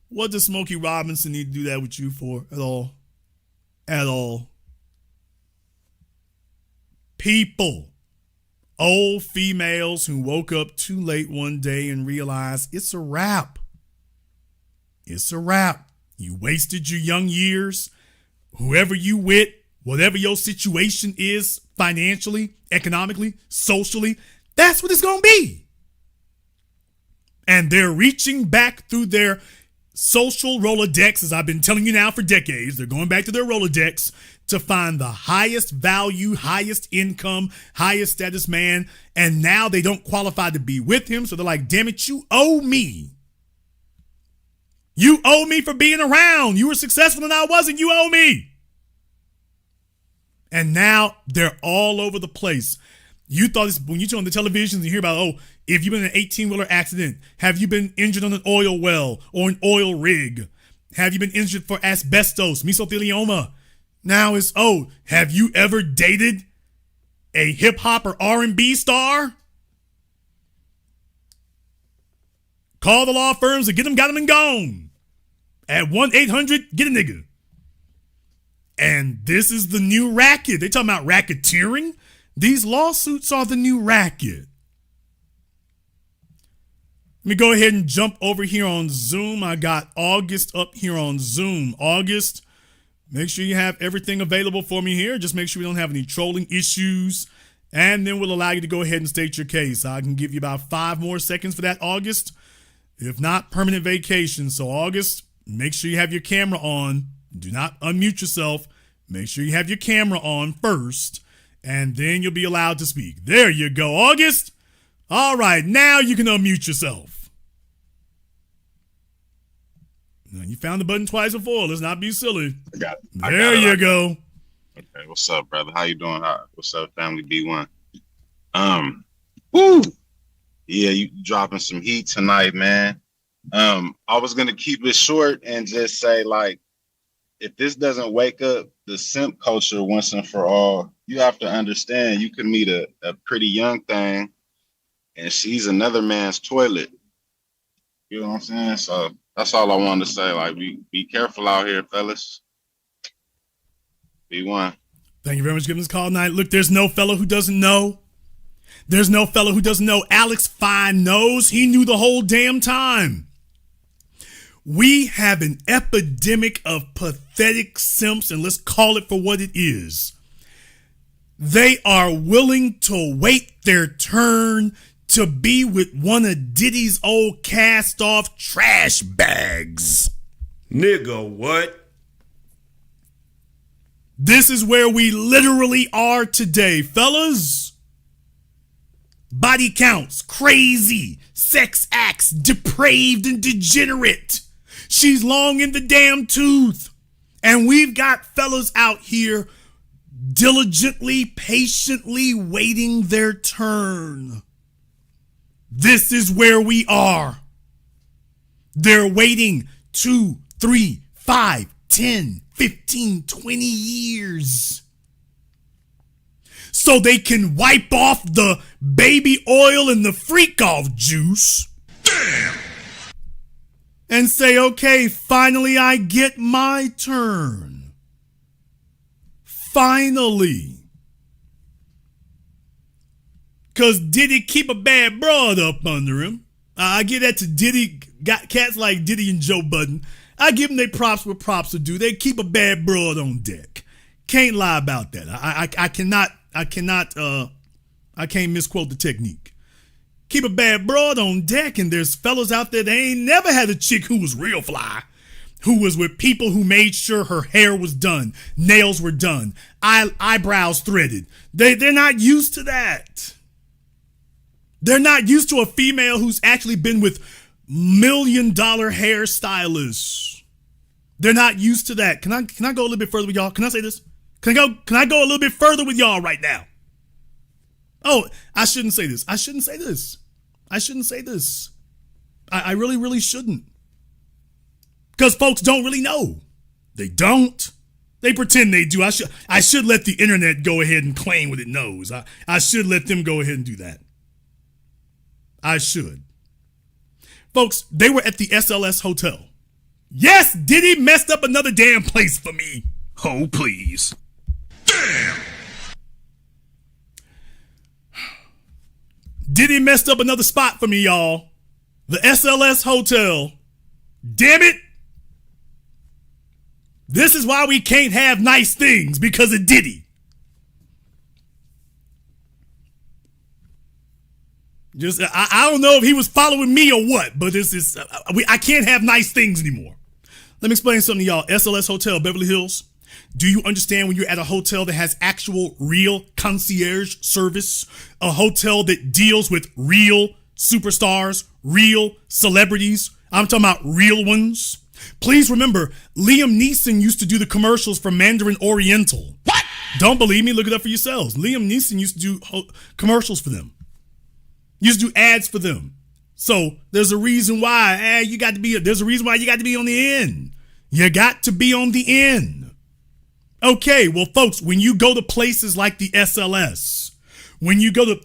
What does Smokey Robinson need to do that with you for at all? At all. People. Old females who woke up too late one day and realized it's a wrap. It's a wrap. You wasted your young years. Whoever you with, whatever your situation is, financially, economically, socially, that's what it's going to be. And they're reaching back through their social Rolodex, as I've been telling you now for decades. They're going back to their Rolodex to find the highest value, highest income, highest status man. And now they don't qualify to be with him. So they're like, damn it, you owe me. You owe me for being around. You were successful and I wasn't. You owe me. And now they're all over the place. You thought this, when you turn on the television and you hear about, oh, if you've been in an 18-wheeler accident, have you been injured on an oil well or an oil rig? Have you been injured for asbestos, mesothelioma? Now it's, oh, have you ever dated a hip-hop or R&B star? Call the law firms and get them, got them, and gone. At 1-800, get a nigga. And this is the new racket. They talking about racketeering. These lawsuits are the new racket. Let me go ahead and jump over here on Zoom. I got August up here on Zoom. August, make sure you have everything available for me here. Just make sure we don't have any trolling issues. And then we'll allow you to go ahead and state your case. I can give you about 5 more seconds for that, August. If not, permanent vacation. So August, make sure you have your camera on. Do not unmute yourself. Make sure you have your camera on first. And then you'll be allowed to speak. There you go, August. All right, now you can unmute yourself. Now, you found the button twice before. Let's not be silly. I got it. There you go. Okay, what's up, brother? How you doing? What's up, family B1? Woo! Yeah, you dropping some heat tonight, man. I was gonna keep it short and just say, like, if this doesn't wake up the simp culture once and for all, you have to understand you can meet a pretty young thing and she's another man's toilet. You know what I'm saying? So that's all I wanted to say. Like, be careful out here, fellas. B1. Thank you very much for giving us a call tonight. Look, there's no fellow who doesn't know. There's no fellow who doesn't know. Alex Fine knows. He knew the whole damn time. We have an epidemic of pathetic simps, and let's call it for what it is. They are willing to wait their turn to be with one of Diddy's old cast-off trash bags. Nigga, what? This is where we literally are today, fellas. Body counts, crazy. Sex acts, depraved and degenerate. She's long in the damn tooth. And we've got fellas out here diligently, patiently waiting their turn. This is where we are. They're waiting 2, 3, 5, 10, 15, 20 years. so they can wipe off the baby oil and the freak off juice. Damn. And say, okay, finally I get my turn. Finally. Because Diddy keep a bad broad up under him. I give that to Diddy. Got cats like Diddy and Joe Budden. I give them their props what props to do. They keep a bad broad on deck. Can't lie about that. I can't misquote the technique. Keep a bad broad on deck, and there's fellas out there that ain't never had a chick who was real fly, who was with people who made sure her hair was done, nails were done, eyebrows threaded. They're not used to that. They're not used to a female who's actually been with $1 million hairstylists. They're not used to that. Can I go a little bit further with y'all? Can I say this? Can I go a little bit further with y'all right now? Oh, I shouldn't say this. I shouldn't say this. I really, really shouldn't. Because folks don't really know. They don't. They pretend they do. I should let the internet go ahead and claim what it knows. I should let them go ahead and do that. I should. Folks, they were at the SLS hotel. Yes, Diddy messed up another damn place for me. Oh, please. Damn. Diddy messed up another spot for me, y'all. The SLS hotel. Damn it. This is why we can't have nice things, because of Diddy. Just I don't know if he was following me or what, but I can't have nice things anymore. Let me explain something to y'all. SLS Hotel, Beverly Hills. Do you understand when you're at a hotel that has actual real concierge service? A hotel that deals with real superstars, real celebrities. I'm talking about real ones. Please remember, Liam Neeson used to do the commercials for Mandarin Oriental. What? Don't believe me? Look it up for yourselves. Liam Neeson used to do commercials for them. Used to do ads for them. So there's a reason why there's a reason why you got to be on the end. You got to be on the end. Okay, well, folks, when you go to places like the SLS, when you go to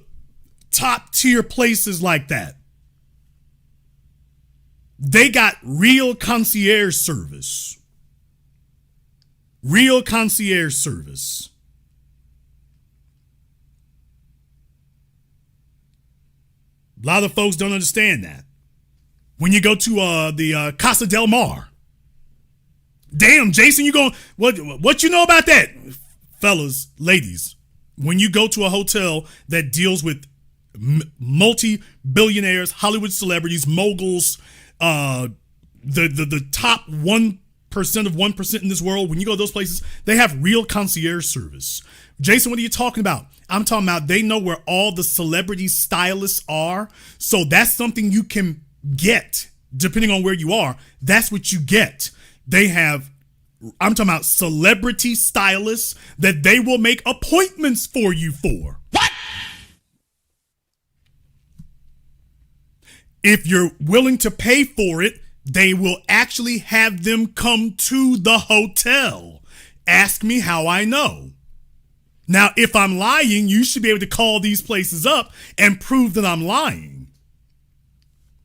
top tier places like that, they got real concierge service. Real concierge service. A lot of folks don't understand that. When you go to the Casa del Mar. Damn, Jason, you going, what you know about that? Fellas, ladies, when you go to a hotel that deals with multi-billionaires, Hollywood celebrities, moguls, the top 1% of 1% in this world, when you go to those places, they have real concierge service. Jason, what are you talking about? I'm talking about they know where all the celebrity stylists are. So that's something you can get depending on where you are. That's what you get. I'm talking about celebrity stylists that they will make appointments for you for. What? If you're willing to pay for it, they will actually have them come to the hotel. Ask me how I know. Now, if I'm lying, you should be able to call these places up and prove that I'm lying.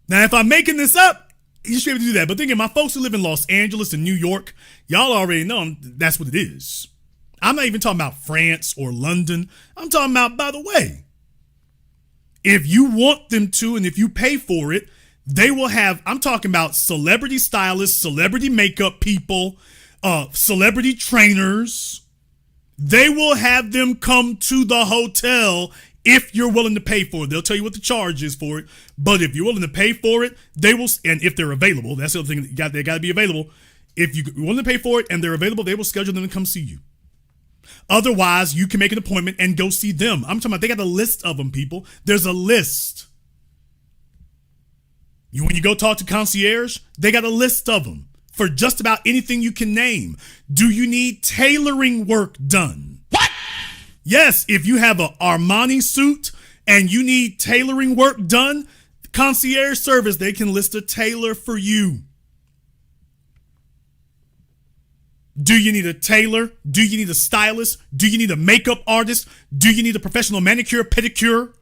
Now, if I'm making this up, you should be able to do that. But thinking, my folks who live in Los Angeles and New York, y'all already know that's what it is. I'm not even talking about France or London. I'm talking about, by the way, if you want them to and if you pay for it, they will have, I'm talking about celebrity stylists, celebrity makeup people, celebrity trainers. They will have them come to the hotel if you're willing to pay for it. They'll tell you what the charge is for it. But if you're willing to pay for it, they will, and if they're available, that's the other thing, they got to be available. If you're willing to pay for it and they're available, they will schedule them to come see you. Otherwise, you can make an appointment and go see them. I'm talking about, they got a list of them, people. There's a list. When you go talk to concierge, they got a list of them for just about anything you can name. Do you need tailoring work done? What? Yes, if you have an Armani suit and you need tailoring work done, concierge service, they can list a tailor for you. Do you need a tailor? Do you need a stylist? Do you need a makeup artist? Do you need a professional manicure, pedicure?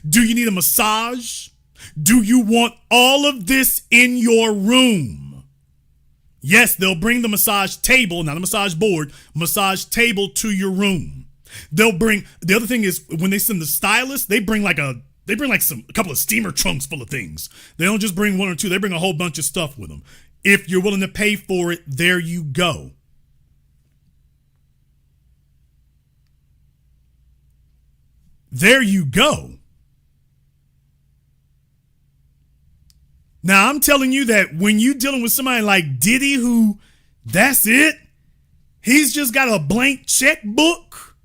Do you need a massage? Do you want all of this in your room? Yes, they'll bring the massage table, not a massage board, massage table to your room. They'll bring, the other thing is when they send the stylist, they bring like a couple of steamer trunks full of things. They don't just bring one or two, they bring a whole bunch of stuff with them. If you're willing to pay for it, there you go. There you go. Now, I'm telling you that when you're dealing with somebody like Diddy, who, that's it, he's just got a blank checkbook.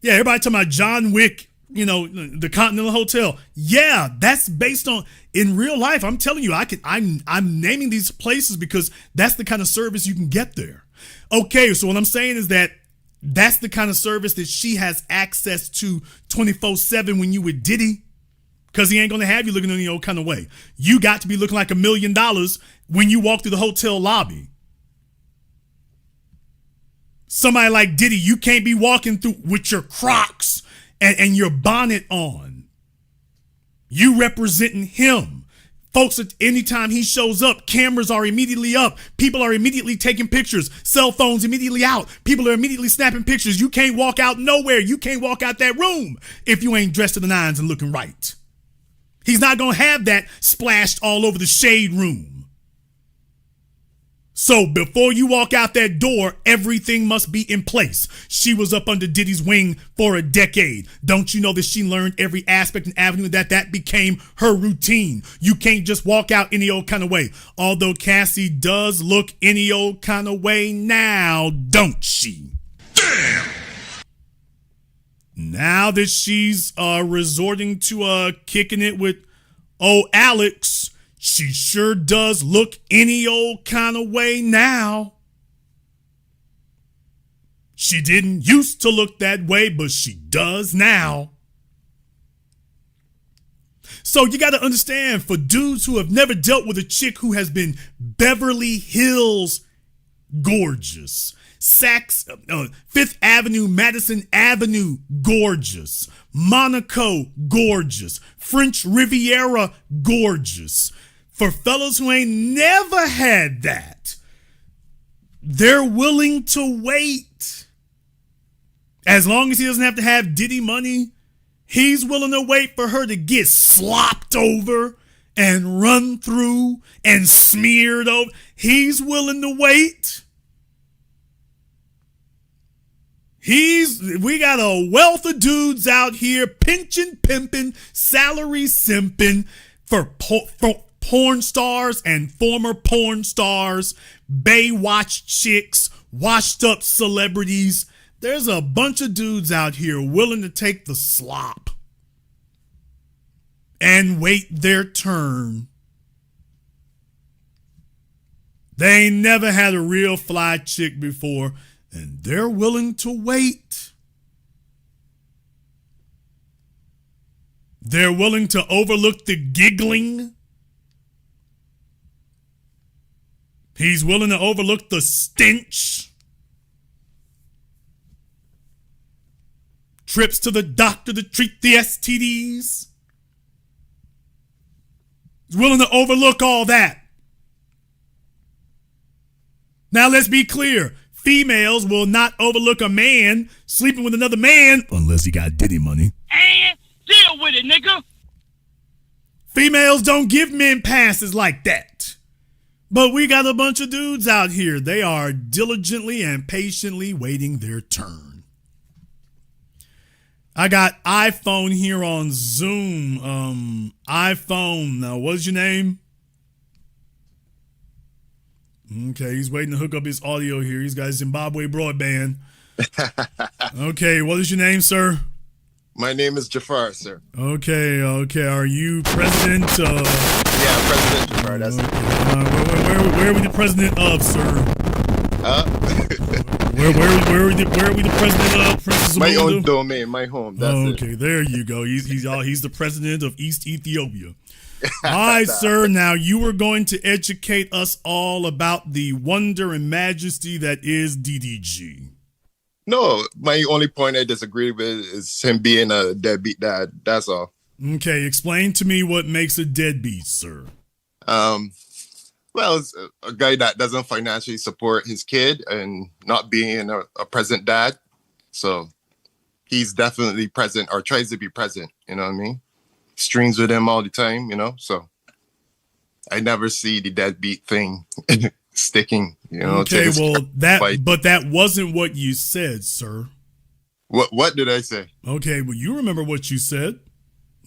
Yeah, everybody talking about John Wick, the Continental Hotel. Yeah, that's based on, in real life, I'm telling you, I'm naming these places because that's the kind of service you can get there. Okay, so what I'm saying is that's the kind of service that she has access to 24/7 when you with Diddy. Because he ain't going to have you looking any old kind of way. You got to be looking like $1 million when you walk through the hotel lobby. Somebody like Diddy, you can't be walking through with your Crocs and your bonnet on. You representing him. Folks, anytime he shows up, cameras are immediately up. People are immediately taking pictures. Cell phones immediately out. People are immediately snapping pictures. You can't walk out nowhere. You can't walk out that room if you ain't dressed to the nines and looking right. He's not going to have that splashed all over the shade room. So before you walk out that door, everything must be in place. She was up under Diddy's wing for a decade. Don't you know that she learned every aspect and avenue that became her routine? You can't just walk out any old kind of way. Although Cassie does look any old kind of way now, don't she? Damn! Now that she's resorting to kicking it with Alex, she sure does look any old kind of way now. She didn't used to look that way, but she does now. So you got to understand, for dudes who have never dealt with a chick who has been Beverly Hills gorgeous, Fifth Avenue, Madison Avenue, gorgeous. Monaco, gorgeous. French Riviera, gorgeous. For fellas who ain't never had that, they're willing to wait. As long as he doesn't have to have Diddy money, he's willing to wait for her to get slopped over and run through and smeared over. He's willing to wait. We got a wealth of dudes out here pinching, pimping, salary simping for porn stars and former porn stars, Baywatch chicks, washed up celebrities. There's a bunch of dudes out here willing to take the slop and wait their turn. They ain't never had a real fly chick before, and they're willing to wait. They're willing to overlook the giggling. He's willing to overlook the stench. Trips to the doctor to treat the STDs. He's willing to overlook all that. Now let's be clear. Females will not overlook a man sleeping with another man unless he got Diddy money. And deal with it, nigga. Females don't give men passes like that. But we got a bunch of dudes out here. They are diligently and patiently waiting their turn. I got iPhone here on Zoom. iPhone. Now, what's your name? Okay, he's waiting to hook up his audio here. He's got Zimbabwe broadband. Okay, what is your name, sir? My name is Jafar, sir. Okay. Are you president? Yeah, President Jafar. That's where are we the president of, sir? Where are we the president of, Princess my Amundo? own domain, my home. That's okay, there you go. He's the president of East Ethiopia. All right, sir. Now you were going to educate us all about the wonder and majesty that is DDG. No, my only point I disagree with is him being a deadbeat dad. That's all. Okay, explain to me what makes a deadbeat, sir. Well, it's a guy that doesn't financially support his kid and not being a present dad. So he's definitely present or tries to be present. You know what I mean? Streams with him all the time, you know? So I never see the deadbeat thing sticking, you know? Okay, well, but that wasn't what you said, sir. What did I say? Okay, well, you remember what you said.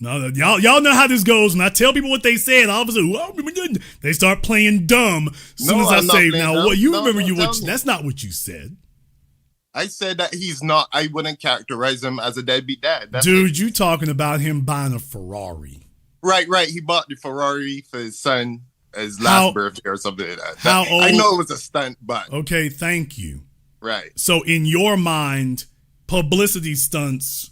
No, y'all know how this goes. When I tell people what they said, all of a sudden, they start playing dumb. As soon as I say, now, what you remember? That's not what you said. I said that he's not. I wouldn't characterize him as a deadbeat dad. Dude, you talking about him buying a Ferrari? Right. He bought the Ferrari for his son his last birthday or something like that. How old? I know it was a stunt, but okay, thank you. Right. So in your mind, publicity stunts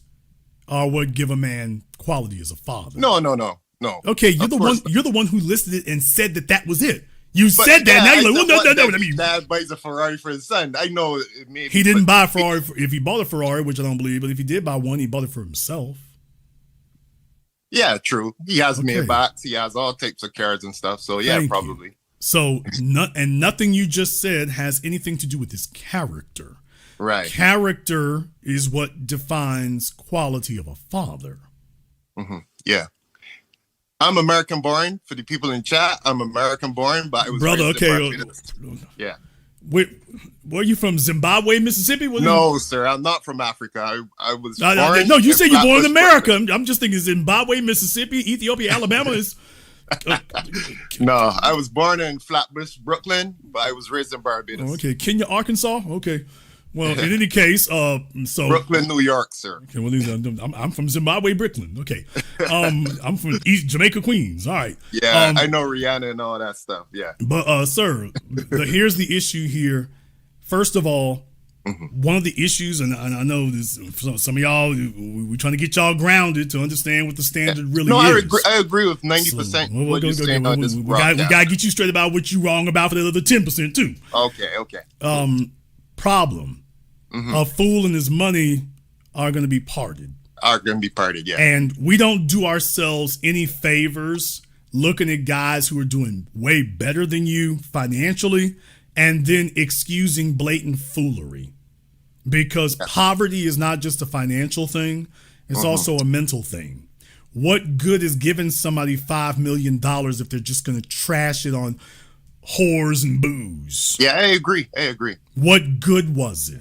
are what give a man quality as a father. No. Okay, you're the one who listed it and said that was it. You said that. Now you're like, well, no. I mean, dad buys a Ferrari for his son. I know it may he didn't buy a Ferrari. If he bought a Ferrari, which I don't believe, but if he did buy one, he bought it for himself. Yeah, true. He has Maybachs. He has all types of cars and stuff. So yeah, Thank probably. You. So nothing you just said has anything to do with his character. Right. Character is what defines quality of a father. Mm-hmm. Yeah. I'm American born. For the people in chat, I'm American born, but I was brother. Okay. Yeah. Wait, were you from Zimbabwe, Mississippi? No, sir. I'm not from Africa. I was born. No, you say you're born in America. I'm just thinking Zimbabwe, Mississippi, Ethiopia, Alabama is. No, I was born in Flatbush, Brooklyn, but I was raised in Barbados. Okay, Kenya, Arkansas. Okay. Well, in any case, so Brooklyn, New York, sir. Okay, well, I'm from Zimbabwe, Brooklyn. Okay, I'm from East Jamaica, Queens. All right. Yeah, I know Rihanna and all that stuff. Yeah. But sir, here's the issue here. First of all, one of the issues, and I know this, some of y'all, we're trying to get y'all grounded to understand what the standard really is. No, I agree with 90% what you're saying on this. We got to get you straight about what you're wrong about for the other 10% too. Okay. Problem. A fool and his money are going to be parted. Yeah. And we don't do ourselves any favors looking at guys who are doing way better than you financially and then excusing blatant foolery. Because poverty is not just a financial thing, it's also a mental thing. What good is giving somebody $5 million if they're just going to trash it on whores and booze? Yeah, I agree. What good was it?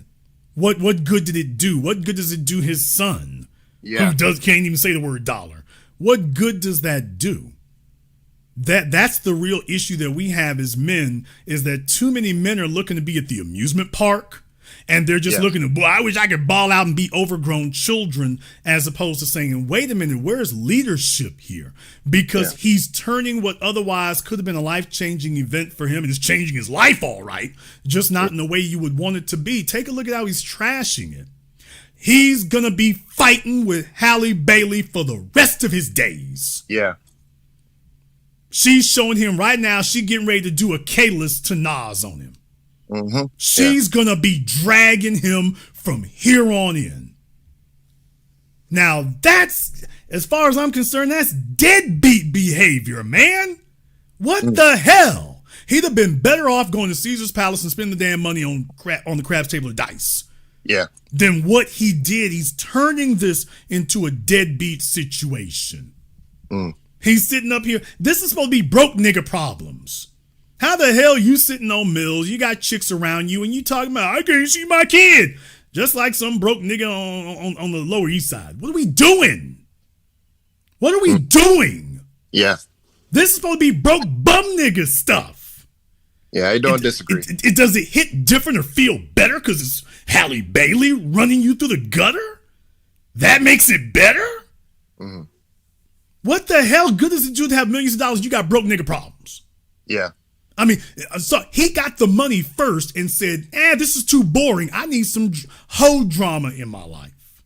What good did it do? What good does it do his son? Yeah. Who can't even say the word dollar. What good does that do? That's the real issue that we have as men, is that too many men are looking to be at the amusement park. And they're just looking at, boy, I wish I could ball out and be overgrown children, as opposed to saying, wait a minute, where's leadership here? Because he's turning what otherwise could have been a life-changing event for him, and is changing his life all right, just not in the way you would want it to be. Take a look at how he's trashing it. He's going to be fighting with Halle Bailey for the rest of his days. Yeah. She's showing him right now, she getting ready to do a K-list to Nas on him. She's going to be dragging him from here on in. Now, that's, as far as I'm concerned, that's deadbeat behavior, man. What the hell? He'd have been better off going to Caesar's Palace and spending the damn money on the craps table of dice. Yeah. Than what he did. He's turning this into a deadbeat situation. He's sitting up here. This is supposed to be broke nigga problems. How the hell you sitting on mills, you got chicks around you, and you talking about, I can't see my kid. Just like some broke nigga on the Lower East Side. What are we doing? What are we doing? Yeah. This is supposed to be broke bum nigga stuff. Yeah, I don't disagree. Does it hit different or feel better because it's Halle Bailey running you through the gutter? That makes it better? What the hell good does it do to have millions of dollars? You got broke nigga problems. Yeah. I mean, so he got the money first and said, this is too boring. I need some hoe drama in my life.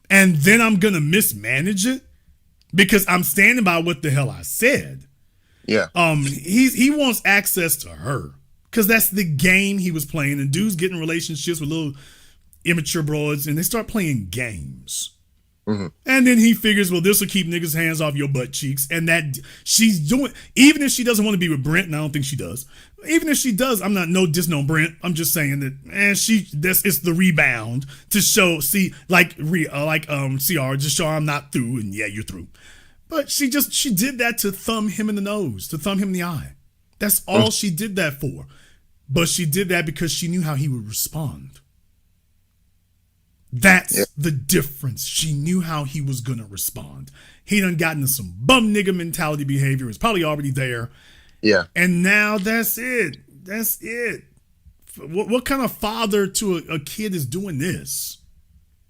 And then I'm going to mismanage it? because I'm standing by what the hell I said. Yeah. He wants access to her because that's the game he was playing. And dudes get in relationships with little immature broads and they start playing games. Mm-hmm. And then he figures, well, this will keep niggas' hands off your butt cheeks. And that she's doing, even if she doesn't want to be with Brent, and I don't think she does. Even if she does, I'm not dissing on Brent. I'm just saying that, it's the rebound to show, CR, just show I'm not through, and yeah, you're through. But she did that to thumb him in the nose, to thumb him in the eye. That's all she did that for. But she did that because she knew how he would respond. That's the difference. She knew how he was going to respond. He done gotten into some bum nigga mentality behavior. It's probably already there. Yeah. And now that's it. That's it. What kind of father to a kid is doing this?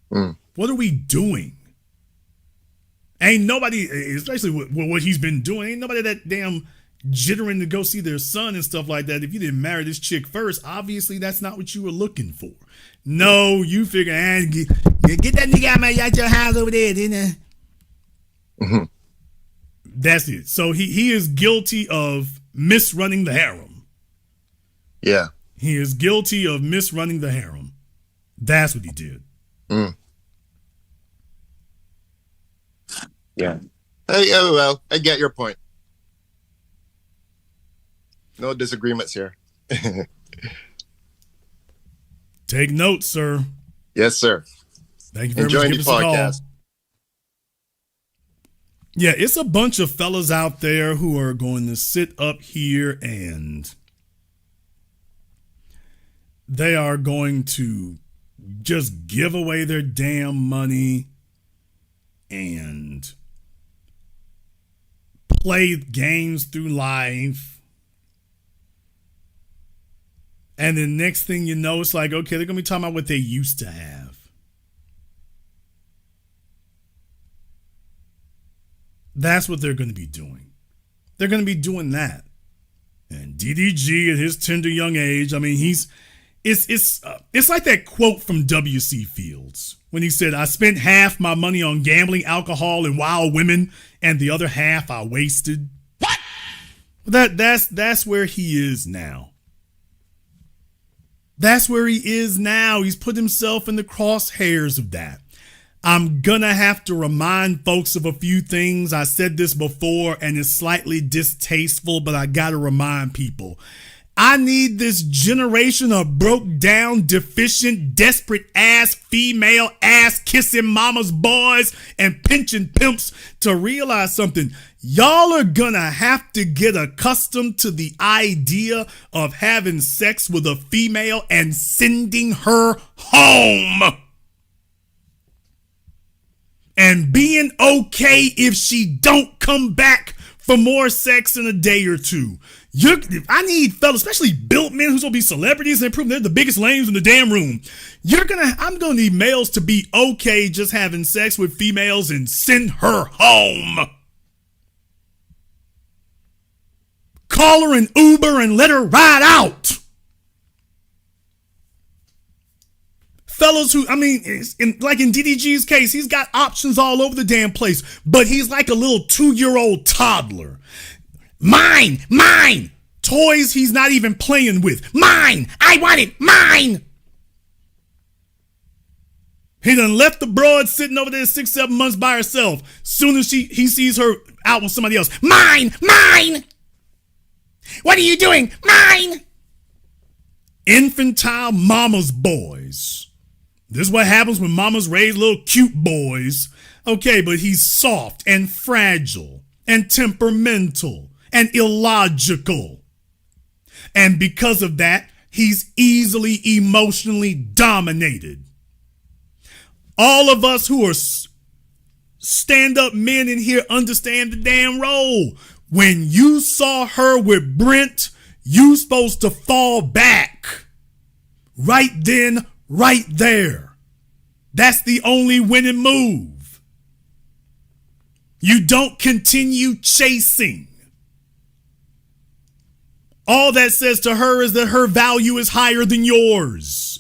What are we doing? Ain't nobody, especially with what he's been doing, ain't nobody that damn jittering to go see their son and stuff like that. If you didn't marry this chick first, obviously that's not what you were looking for. No, you figure, get that nigga out your house over there, didn't I? That's it. So he is guilty of misrunning the harem. Yeah. He is guilty of misrunning the harem. That's what he did. Yeah. Well, I get your point. No disagreements here. Take notes, sir. Yes, sir. Thank you very much for giving us a call. Yeah, it's a bunch of fellas out there who are going to sit up here and they are going to just give away their damn money and play games through life. And the next thing you know, it's like, okay, they're going to be talking about what they used to have. That's what they're going to be doing. They're going to be doing that. And DDG at his tender young age, I mean, it's like that quote from W.C. Fields when he said, I spent half my money on gambling, alcohol, and wild women, and the other half I wasted. What? That's where he is now. That's where he is now. He's put himself in the crosshairs of that. I'm gonna have to remind folks of a few things. I said this before and it's slightly distasteful, but I gotta remind people. I need this generation of broke down, deficient, desperate ass, female ass kissing mama's boys and pinching pimps to realize something. Y'all are gonna have to get accustomed to the idea of having sex with a female and sending her home. And being okay if she don't come back for more sex in a day or two. I need fellas, especially built men who's gonna be celebrities and prove they're the biggest lames in the damn room. I'm gonna need males to be okay just having sex with females and send her home. Call her an Uber and let her ride out. Fellas who, like in DDG's case, he's got options all over the damn place, but he's like a little 2-year-old toddler. Mine. Toys he's not even playing with. Mine. I want it. Mine. He done left the broad sitting over there 6-7 months by herself. Soon as he sees her out with somebody else. Mine. What are you doing? Mine. Infantile mama's boys. This is what happens when mamas raise little cute boys. Okay, but he's soft and fragile and temperamental and illogical. And because of that, he's easily emotionally dominated. All of us who are stand-up men in here understand the damn role. When you saw her with Brent, you supposed to fall back. Right then, right there. That's the only winning move. You don't continue chasing. All that says to her is that her value is higher than yours.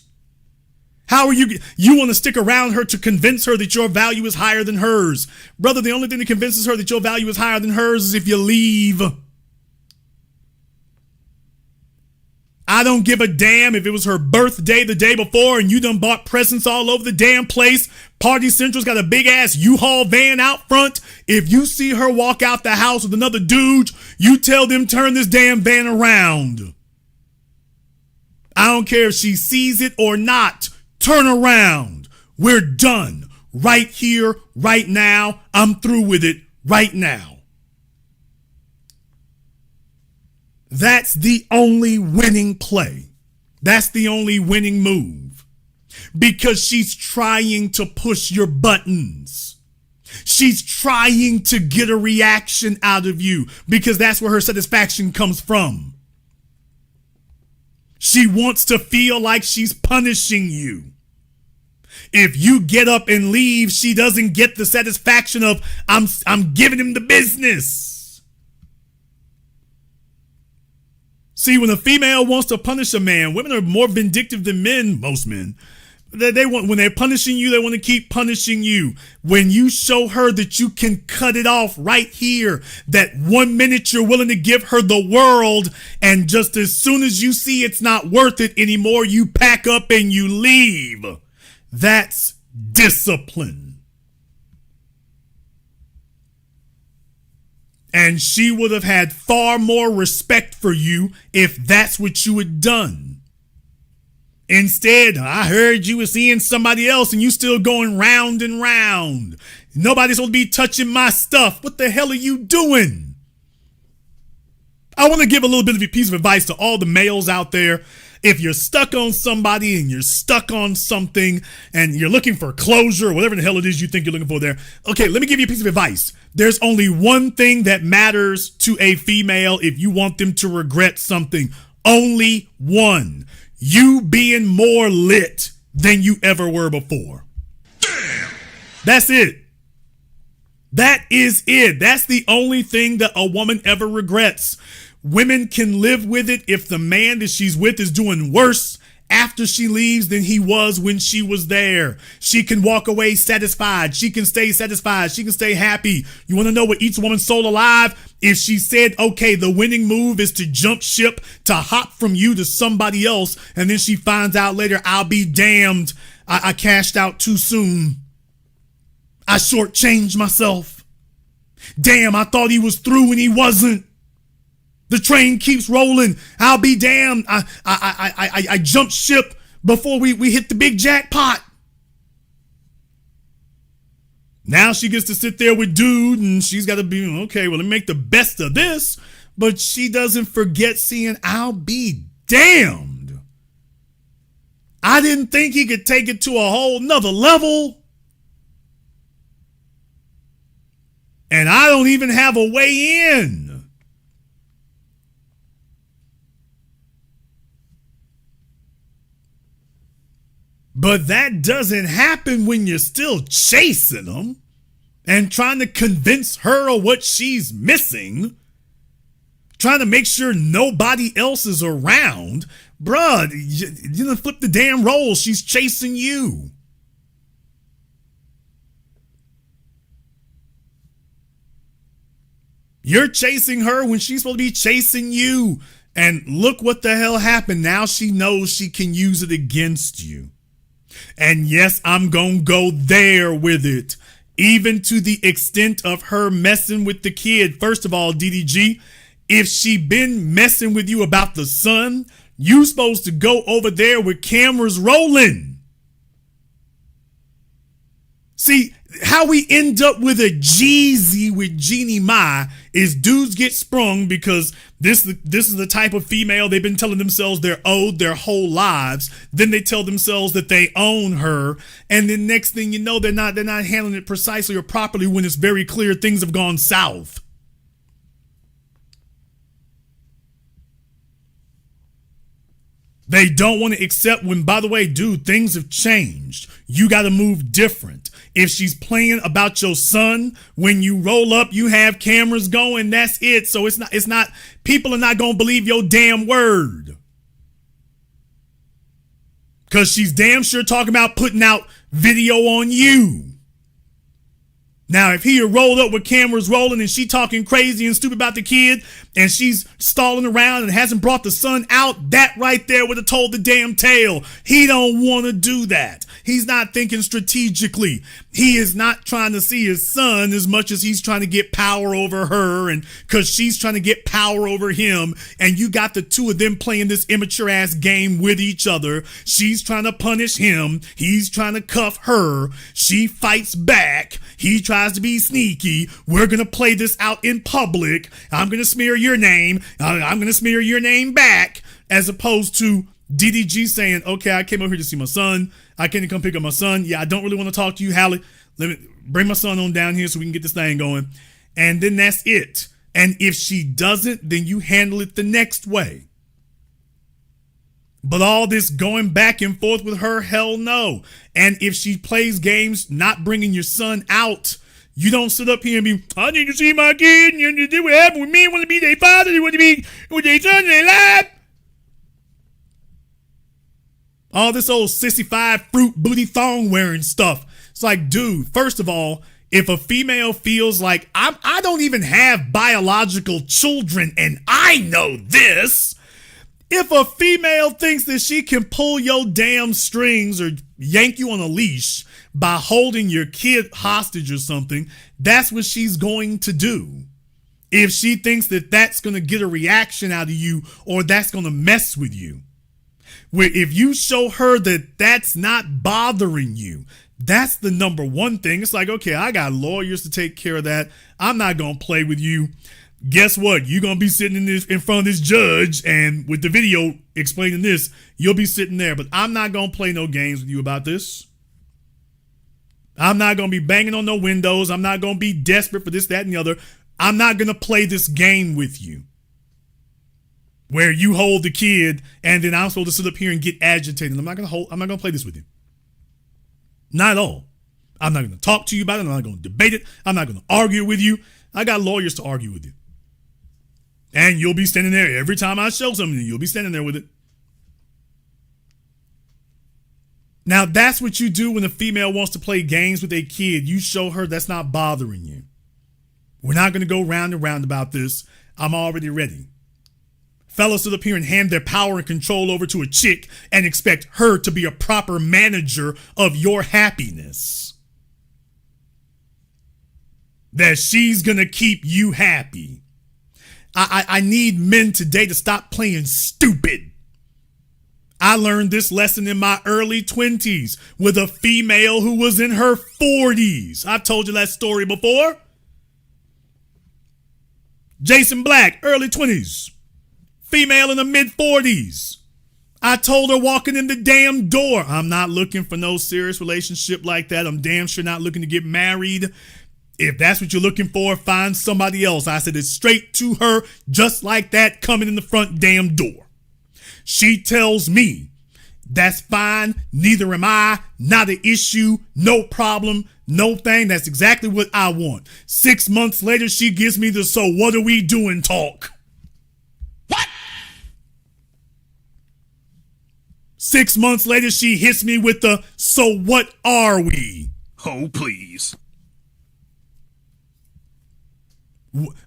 How are you want to stick around her to convince her that your value is higher than hers? Brother, the only thing that convinces her that your value is higher than hers is if you leave. I don't give a damn if it was her birthday the day before and you done bought presents all over the damn place. Party Central's got a big ass U-Haul van out front. If you see her walk out the house with another dude, you tell them turn this damn van around. I don't care if she sees it or not. Turn around. We're done. Right here, right now. I'm through with it right now. That's the only winning play. That's the only winning move. Because she's trying to push your buttons. She's trying to get a reaction out of you because that's where her satisfaction comes from. She wants to feel like she's punishing you. If you get up and leave, she doesn't get the satisfaction of I'm giving him the business. See, when a female wants to punish a man, women are more vindictive than men, most men. They want, when they're punishing you, they want to keep punishing you. When you show her that you can cut it off right here, that 1 minute you're willing to give her the world, and just as soon as you see it's not worth it anymore, you pack up and you leave. That's discipline. And she would have had far more respect for you if that's what you had done. Instead, I heard you were seeing somebody else and you still going round and round. Nobody's supposed to be touching my stuff. What the hell are you doing? I want to give a little bit of a piece of advice to all the males out there. If you're stuck on somebody and you're stuck on something and you're looking for closure or whatever the hell it is you think you're looking for there. Okay, let me give you a piece of advice. There's only one thing that matters to a female if you want them to regret something. Only one. You being more lit than you ever were before. Damn. That's it. That is it. That's the only thing that a woman ever regrets. Women can live with it if the man that she's with is doing worse after she leaves than he was when she was there. She can walk away satisfied. She can stay satisfied. She can stay happy. You want to know what eats a woman's soul alive? If she said, okay, the winning move is to jump ship, to hop from you to somebody else, and then she finds out later, I'll be damned, I cashed out too soon. I shortchanged myself. Damn, I thought he was through and he wasn't. The train keeps rolling. I'll be damned. I jumped ship before we hit the big jackpot. Now she gets to sit there with dude and she's got to be, okay, well, let me make the best of this. But she doesn't forget seeing, I'll be damned. I didn't think he could take it to a whole nother level. And I don't even have a way in. But that doesn't happen when you're still chasing them and trying to convince her of what she's missing, trying to make sure nobody else is around. Bruh, you done flip the damn role. She's chasing you. You're chasing her when she's supposed to be chasing you. And look what the hell happened. Now she knows she can use it against you. And yes, I'm going to go there with it, even to the extent of her messing with the kid. First of all, DDG, if she been messing with you about the son, you supposed to go over there with cameras rolling. See, how we end up with a Jeezy with Jeannie Mai is dudes get sprung because this is the type of female they've been telling themselves they're owed their whole lives. Then they tell themselves that they own her. And then next thing you know, they're not handling it precisely or properly when it's very clear things have gone south. They don't want to accept when, by the way, dude, things have changed. You got to move different. If she's playing about your son, when you roll up, you have cameras going. That's it. So it's not, people are not going to believe your damn word. Because she's damn sure talking about putting out video on you. Now, if he had rolled up with cameras rolling and she talking crazy and stupid about the kid and she's stalling around and hasn't brought the son out, that right there would have told the damn tale. He don't want to do that. He's not thinking strategically. He is not trying to see his son as much as he's trying to get power over her, and because she's trying to get power over him, and you got the two of them playing this immature ass game with each other. She's trying to punish him. He's trying to cuff her. She fights back. He tries to be sneaky. We're going to play this out in public. I'm going to smear your name. I'm going to smear your name back, as opposed to DDG saying, okay, I came over here to see my son. I came to come pick up my son. Yeah, I don't really want to talk to you, Halle. Let me bring my son on down here so we can get this thing going. And then that's it. And if she doesn't, then you handle it the next way. But all this going back and forth with her, hell no. And if she plays games not bringing your son out, you don't sit up here and be, I need to see my kid, and you do what happened with me, I want to be their father, they want to be with their son in their life. All this old sissy-fied fruit booty thong wearing stuff. It's like, dude, first of all, if a female feels like I don't even have biological children and I know this. If a female thinks that she can pull your damn strings or yank you on a leash by holding your kid hostage or something, that's what she's going to do. If she thinks that that's going to get a reaction out of you or that's going to mess with you. Where if you show her that that's not bothering you, that's the number one thing. It's like, okay, I got lawyers to take care of that. I'm not going to play with you. Guess what? You're going to be sitting in front of this judge, and with the video explaining this, you'll be sitting there. But I'm not going to play no games with you about this. I'm not going to be banging on no windows. I'm not going to be desperate for this, that, and the other. I'm not going to play this game with you, where you hold the kid and then I'm supposed to sit up here and get agitated. I'm not going to play this with you. Not at all. I'm not going to talk to you about it. I'm not going to debate it. I'm not going to argue with you. I got lawyers to argue with you. And you'll be standing there every time I show something. You'll be standing there with it. Now, that's what you do when a female wants to play games with a kid. You show her that's not bothering you. We're not going to go round and round about this. I'm already ready. Fellas sit up here and hand their power and control over to a chick and expect her to be a proper manager of your happiness. That she's going to keep you happy. I need men today to stop playing stupid. I learned this lesson in my early 20s with a female who was in her 40s. I've told you that story before. Jason Black, early 20s. Female in the mid-40s. I told her walking in the damn door, I'm not looking for no serious relationship like that. I'm damn sure not looking to get married. If that's what you're looking for, find somebody else. I said it straight to her, just like that, coming in the front damn door. She tells me, that's fine, neither am I, not an issue, no problem, no thing. That's exactly what I want. 6 months later, she gives me the so what are we doing talk. What? 6 months later, she hits me with the so what are we? Oh, please.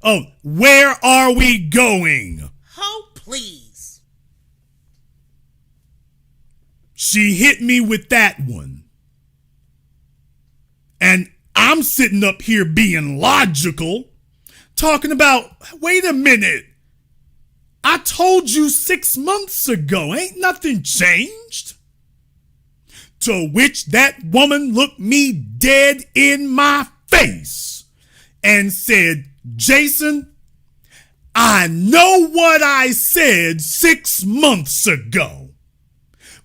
Oh, where are we going? Oh, please. She hit me with that one. And I'm sitting up here being logical, talking about, wait a minute. I told you 6 months ago, ain't nothing changed. To which that woman looked me dead in my face and said, Jason, I know what I said 6 months ago,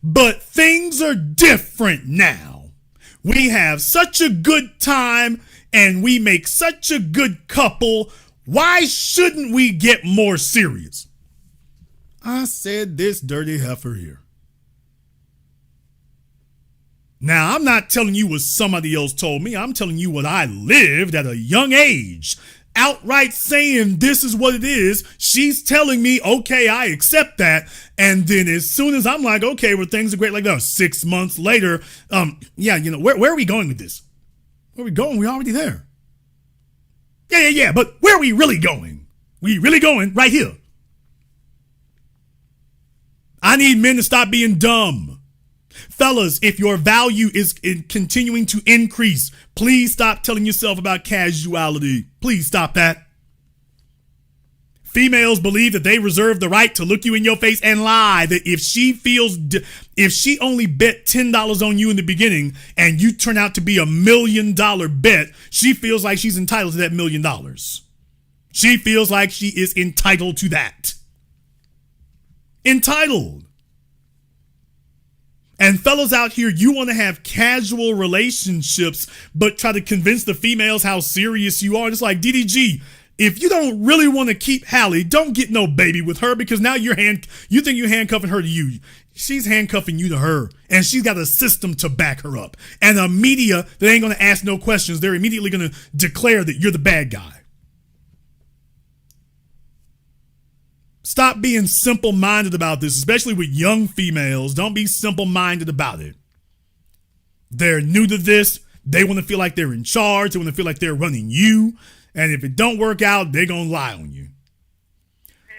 but things are different now. We have such a good time and we make such a good couple. Why shouldn't we get more serious? I said this dirty heifer here. Now, I'm not telling you what somebody else told me. I'm telling you what I lived at a young age. outright saying this is what it is. She's telling me, okay, I accept that. And then as soon as I'm like, okay, well, things are great, like that, 6 months later, yeah, you know, where are we going with this? Where are we going? We're already there. Yeah, but where are we really going? We really going right here. I need men to stop being dumb. Fellas, if your value is continuing to increase, please stop telling yourself about casuality. Please stop that. Females believe that they reserve the right to look you in your face and lie. That if she only bet $10 on you in the beginning and you turn out to be $1 million bet, she feels like she's entitled to that $1 million. She feels like she is entitled to that. Entitled. And fellas out here, you want to have casual relationships, but try to convince the females how serious you are. It's like, DDG, if you don't really want to keep Halle, don't get no baby with her, because now you think you're handcuffing her to you. She's handcuffing you to her, and she's got a system to back her up. And a media that ain't going to ask no questions. They're immediately going to declare that you're the bad guy. Stop being simple-minded about this, especially with young females. Don't be simple-minded about it. They're new to this. They want to feel like they're in charge. They want to feel like they're running you. And if it don't work out, they're going to lie on you.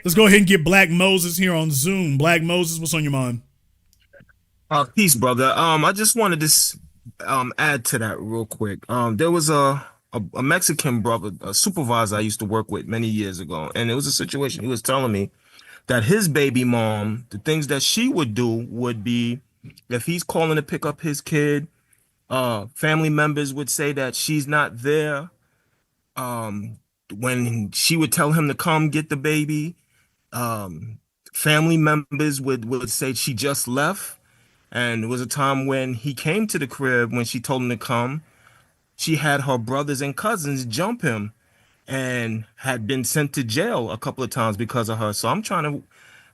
Let's go ahead and get Black Moses here on Zoom. Black Moses, what's on your mind? Peace, brother. I just wanted to add to that real quick. There was a Mexican brother, a supervisor I used to work with many years ago, and it was a situation. He was telling me that his baby mom, the things that she would do would be, if he's calling to pick up his kid, family members would say that she's not there. When she would tell him to come get the baby, family members would say she just left. And there was a time when he came to the crib, when she told him to come, she had her brothers and cousins jump him and had been sent to jail a couple of times because of her. So I'm trying to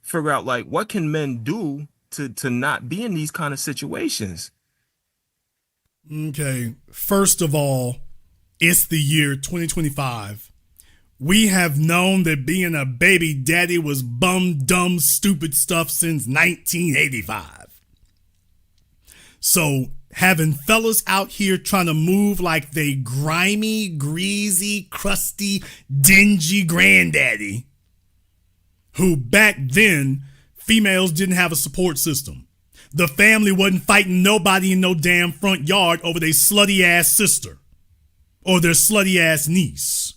figure out, like, what can men do to not be in these kind of situations? Okay, first of all, it's the year 2025. We have known that being a baby daddy was bum, dumb, stupid stuff since 1985. So having fellas out here trying to move like they grimy, greasy, crusty, dingy granddaddy, who back then females didn't have a support system. The family wasn't fighting nobody in no damn front yard over their slutty ass sister or their slutty ass niece.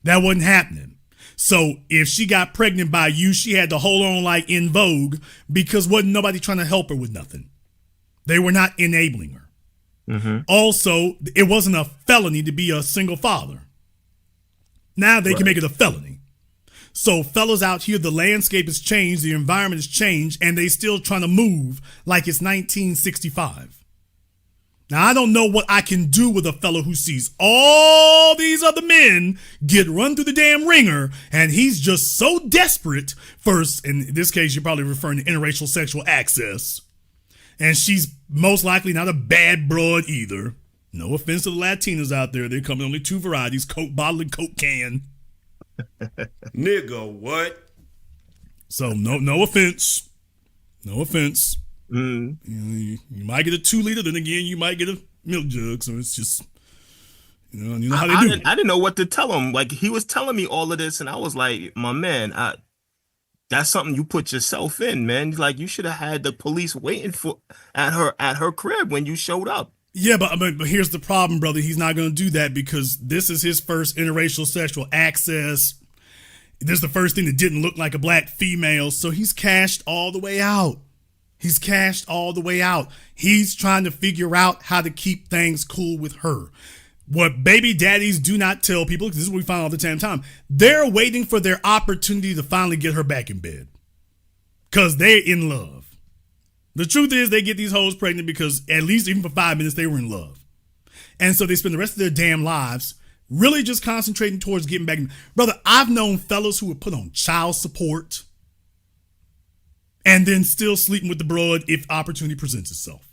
That wasn't happening. So if she got pregnant by you, she had to hold on like In Vogue, because wasn't nobody trying to help her with nothing. They were not enabling her. Mm-hmm. Also, it wasn't a felony to be a single father. Now they can make it a felony. So fellas out here, the landscape has changed, the environment has changed, and they still trying to move like it's 1965. Now, I don't know what I can do with a fellow who sees all these other men get run through the damn ringer, and he's just so desperate. First, in this case, you're probably referring to interracial sexual access. And she's most likely not a bad broad either. No offense to the Latinas out there. They come in only two varieties, Coke bottle and Coke can. Nigga, what? So no offense. No offense. Mm. You might get a 2-liter, then again, you might get a milk jug. So it's just, you know how they do. I didn't know what to tell him. Like, he was telling me all of this, and I was like, my man, that's something you put yourself in, man. Like, you should have had the police waiting at her crib when you showed up. Yeah, but here's the problem, brother. He's not going to do that because this is his first interracial sexual access. This is the first thing that didn't look like a black female. So he's cashed all the way out. He's trying to figure out how to keep things cool with her. What baby daddies do not tell people, because this is what we find all the damn time, they're waiting for their opportunity to finally get her back in bed because they're in love. The truth is they get these hoes pregnant because at least even for 5 minutes they were in love. And so they spend the rest of their damn lives really just concentrating towards getting back. Brother, I've known fellas who would put on child support and then still sleeping with the broad if opportunity presents itself.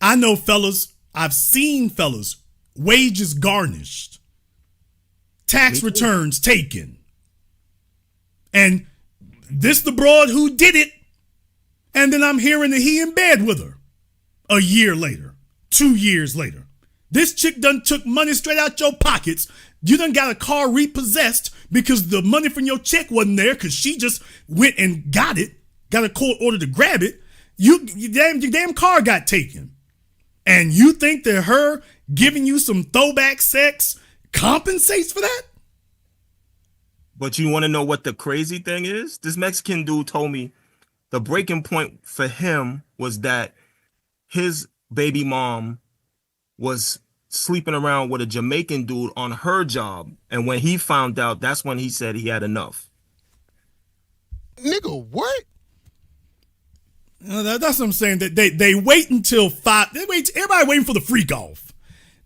I've seen fellas, wages garnished, tax returns taken. And this the broad who did it. And then I'm hearing that he in bed with her a year later, 2 years later. This chick done took money straight out your pockets. You done got a car repossessed because the money from your check wasn't there because she just went and got it, got a court order to grab it. Your damn car got taken. And you think that her giving you some throwback sex compensates for that? But you want to know what the crazy thing is? This Mexican dude told me the breaking point for him was that his baby mom was sleeping around with a Jamaican dude on her job. And when he found out, that's when he said he had enough. Nigga, what? That's what I'm saying. That they wait until 5. Everybody waiting for the freak off.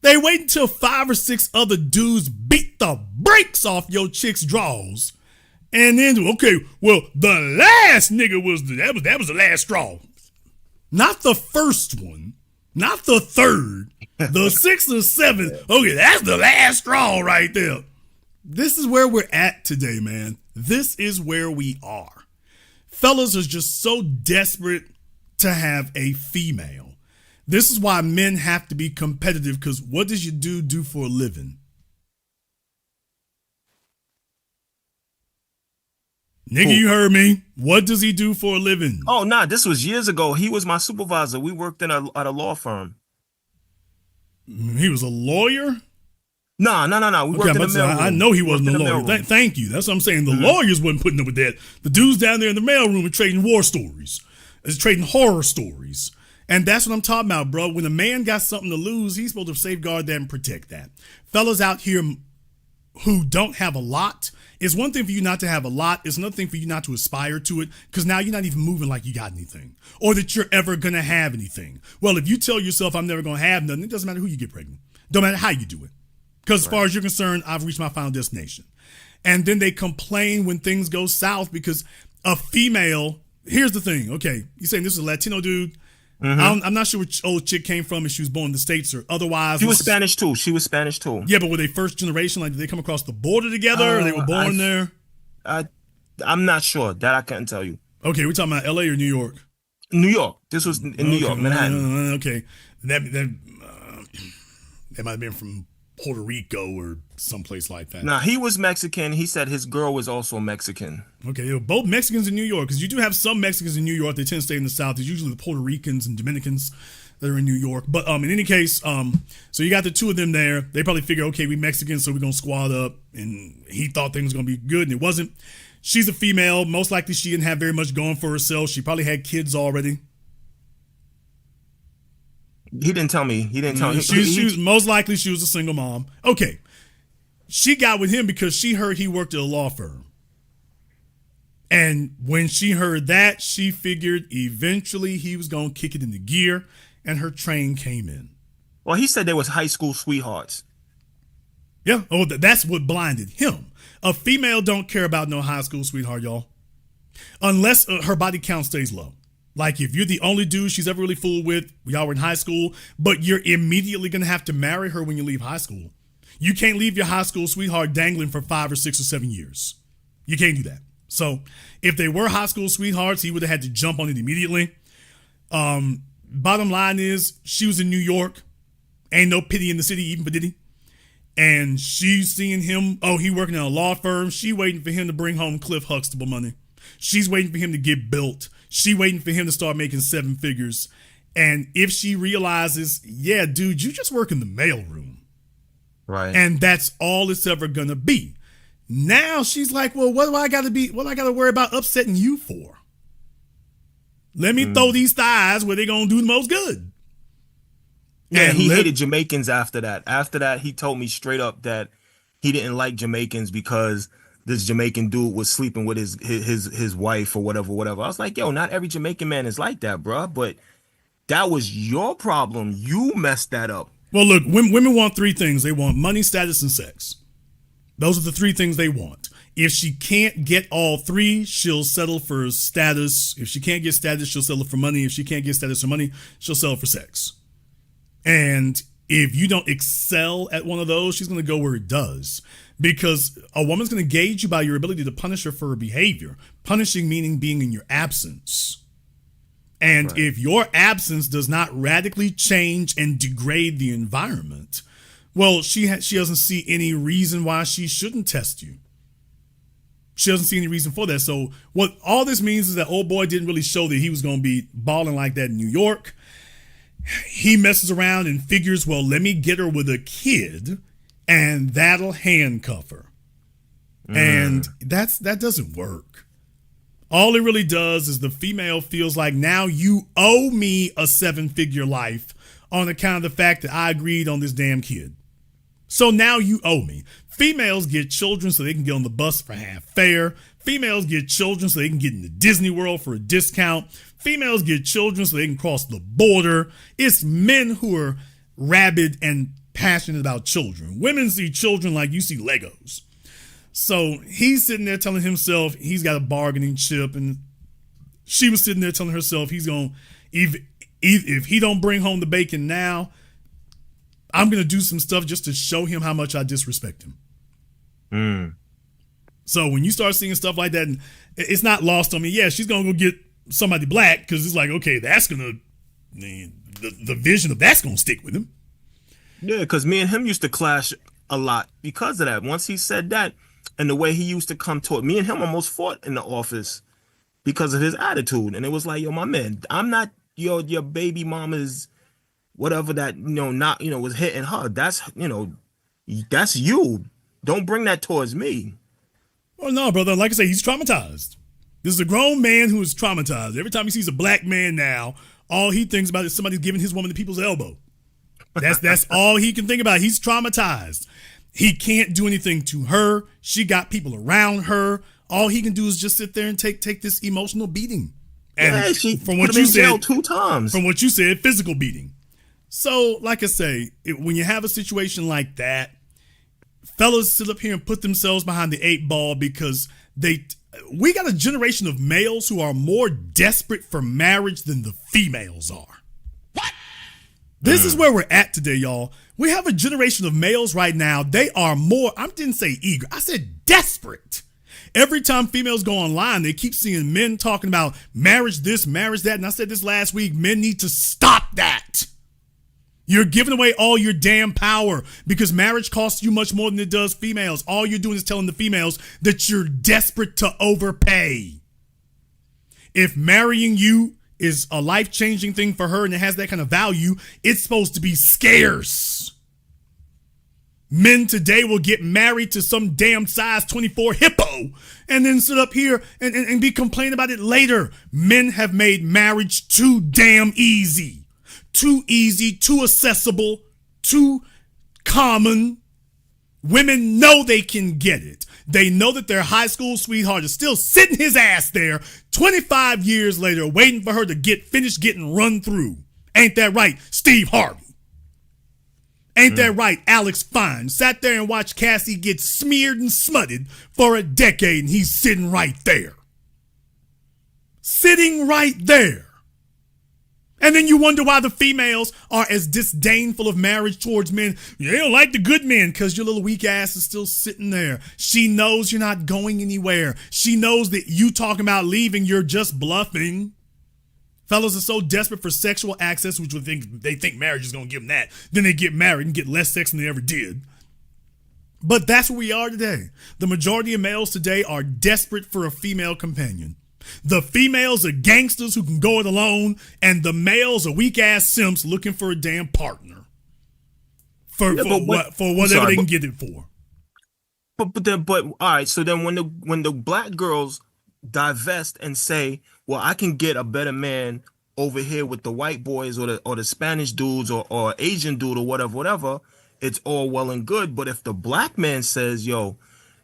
They wait until 5 or 6 other dudes beat the brakes off your chick's drawers, and then okay, well, the last nigga that was the last straw, not the first one, not the third, the 6th or 7th. Okay, that's the last straw right there. This is where we're at today, man. This is where we are. Fellas are just so desperate to have a female. This is why men have to be competitive, because what does your dude do for a living? Nigga, you heard me. What does he do for a living? Oh, nah, this was years ago. He was my supervisor. We worked at a law firm. He was a lawyer? No. We worked in the mailroom. I know he wasn't a lawyer. Thank you. That's what I'm saying. The lawyers wasn't putting up with that. The dudes down there in the mailroom are trading war stories. It's trading horror stories. And that's what I'm talking about, bro. When a man got something to lose, he's supposed to safeguard that and protect that. Fellas out here who don't have a lot, it's one thing for you not to have a lot. It's another thing for you not to aspire to it, because now you're not even moving like you got anything or that you're ever going to have anything. Well, if you tell yourself I'm never going to have nothing, it doesn't matter who you get pregnant. Don't matter how you do it. Because as far as you're concerned, I've reached my final destination. And then they complain when things go south because a female, here's the thing. Okay, you're saying this is a Latino dude. I'm not sure which old chick came from, if she was born in the States or otherwise. She was Spanish too. Yeah, but were they first generation? Like, did they come across the border together or they were born there? I'm not sure. That I can't tell you. Okay, we're talking about LA or New York? New York. This was in New York, Manhattan. Okay. That might have been from Puerto Rico or someplace like that. Nah, he was Mexican. He said his girl was also Mexican. Okay, they were both Mexicans in New York, because you do have some Mexicans in New York. They tend to stay in the South. It's usually the Puerto Ricans and Dominicans that are in New York. But in any case, so you got the two of them there. They probably figure, okay, we Mexicans, so we're going to squad up. And he thought things were going to be good, and it wasn't. She's a female. Most likely she didn't have very much going for herself. She probably had kids already. He didn't tell me. She was most likely she was a single mom. Okay. She got with him because she heard he worked at a law firm. And when she heard that, she figured eventually he was going to kick it into gear, and her train came in. Well, he said they was high school sweethearts. Yeah. Oh, that's what blinded him. A female don't care about no high school sweetheart, y'all. Unless her body count stays low. Like, if you're the only dude she's ever really fooled with, y'all were in high school, but you're immediately going to have to marry her when you leave high school. You can't leave your high school sweetheart dangling for 5 or 6 or 7 years. You can't do that. So if they were high school sweethearts, he would have had to jump on it immediately. Bottom line is, she was in New York. Ain't no pity in the city, even for Diddy. And she's seeing him, he working at a law firm. She waiting for him to bring home Cliff Huxtable money. She's waiting for him to get built. She waiting for him to start making 7 figures. And if she realizes, yeah, dude, you just work in the mailroom. Right. And that's all it's ever going to be. Now she's like, well, what do I got to worry about upsetting you for? Let me throw these thighs where they're going to do the most good. Yeah, and he hated Jamaicans after that. After that, he told me straight up that he didn't like Jamaicans because this Jamaican dude was sleeping with his wife or whatever. I was like, yo, not every Jamaican man is like that, bro. But that was your problem. You messed that up. Well, look, women want 3 things. They want money, status, and sex. Those are the 3 things they want. If she can't get all 3, she'll settle for status. If she can't get status, she'll settle for money. If she can't get status or money, she'll settle for sex. And if you don't excel at one of those, she's going to go where it does. because a woman's going to gauge you by your ability to punish her for her behavior. Punishing meaning being in your absence. And Right. if your absence does not radically change and degrade the environment, well, she doesn't see any reason why she shouldn't test you. She doesn't see any reason for that. So what all this means is that old boy didn't really show that he was going to be balling like that in New York. He messes around and figures, well, let me get her with a kid and that'll handcuff her. And that doesn't work. All it really does is the female feels like now you owe me a 7-figure life on account of the fact that I agreed on this damn kid. So now you owe me. Females get children so they can get on the bus for half fare. Females get children so they can get into Disney World for a discount. Females get children so they can cross the border. It's men who are rabid and passionate about children. Women see children like you see Legos. So he's sitting there telling himself he's got a bargaining chip, and she was sitting there telling herself he's going to, if he don't bring home the bacon now, I'm going to do some stuff just to show him how much I disrespect him. So when you start seeing stuff like that, and it's not lost on me. Yeah, she's going to go get somebody black because it's like, okay, that's going to, the vision of that's going to stick with him. Yeah, because me and him used to clash a lot because of that. Once he said that, and the way he used to come toward me and him almost fought in the office because of his attitude. And it was like, yo, my man, I'm not your baby mama's whatever that, not, was hitting her. That's, that's you. Don't bring that towards me. Well, no, brother. Like I say, he's traumatized. This is a grown man who is traumatized. Every time he sees a black man now, all he thinks about is somebody giving his woman the people's elbow. That's all he can think about. He's traumatized. He can't do anything to her. She got people around her. All he can do is just sit there and take this emotional beating. And yeah, she from what put him you in jail said, 2 times. From what you said, physical beating. So, like I say, when you have a situation like that, fellas sit up here and put themselves behind the 8 ball because we got a generation of males who are more desperate for marriage than the females are. This is where we're at today, y'all. We have a generation of males right now. They are more, I didn't say eager, I said desperate. Every time females go online, they keep seeing men talking about marriage this, marriage that. And I said this last week, men need to stop that. You're giving away all your damn power because marriage costs you much more than it does females. All you're doing is telling the females that you're desperate to overpay. If marrying you is a life-changing thing for her and it has that kind of value, it's supposed to be scarce. Men today will get married to some damn size 24 hippo and then sit up here and be complaining about it later. Men have made marriage too damn easy. Too easy, too accessible, too common. Women know they can get it. They know that their high school sweetheart is still sitting his ass there 25 years later waiting for her to finish getting run through. Ain't that right, Steve Harvey? Ain't that right, Alex Fine? Sat there and watched Cassie get smeared and smutted for a decade and he's sitting right there. Sitting right there. And then you wonder why the females are as disdainful of marriage towards men. You don't like the good men because your little weak ass is still sitting there. She knows you're not going anywhere. She knows that you talking about leaving, you're just bluffing. Fellas are so desperate for sexual access, which they think marriage is going to give them that. Then they get married and get less sex than they ever did. But that's where we are today. The majority of males today are desperate for a female companion. The females are gangsters who can go it alone, and the males are weak-ass simps looking for a damn partner for whatever they can get it for. But all right. So then when the black girls divest and say, well, I can get a better man over here with the white boys or the Spanish dudes or Asian dude or whatever, it's all well and good. But if the black man says, yo,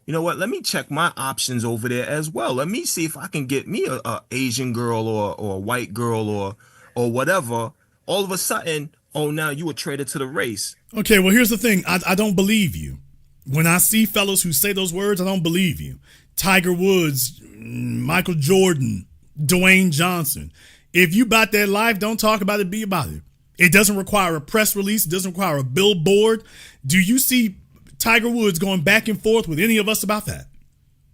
you know what, let me check my options over there as well. Let me see if I can get me a Asian girl or a white girl or whatever. All of a sudden, oh, now you a traitor to the race. Okay, well, here's the thing. I don't believe you. When I see fellas who say those words, I don't believe you. Tiger Woods, Michael Jordan, Dwayne Johnson. If you about that life, don't talk about it, be about it. It doesn't require a press release. It doesn't require a billboard. Do you see Tiger Woods going back and forth with any of us about that.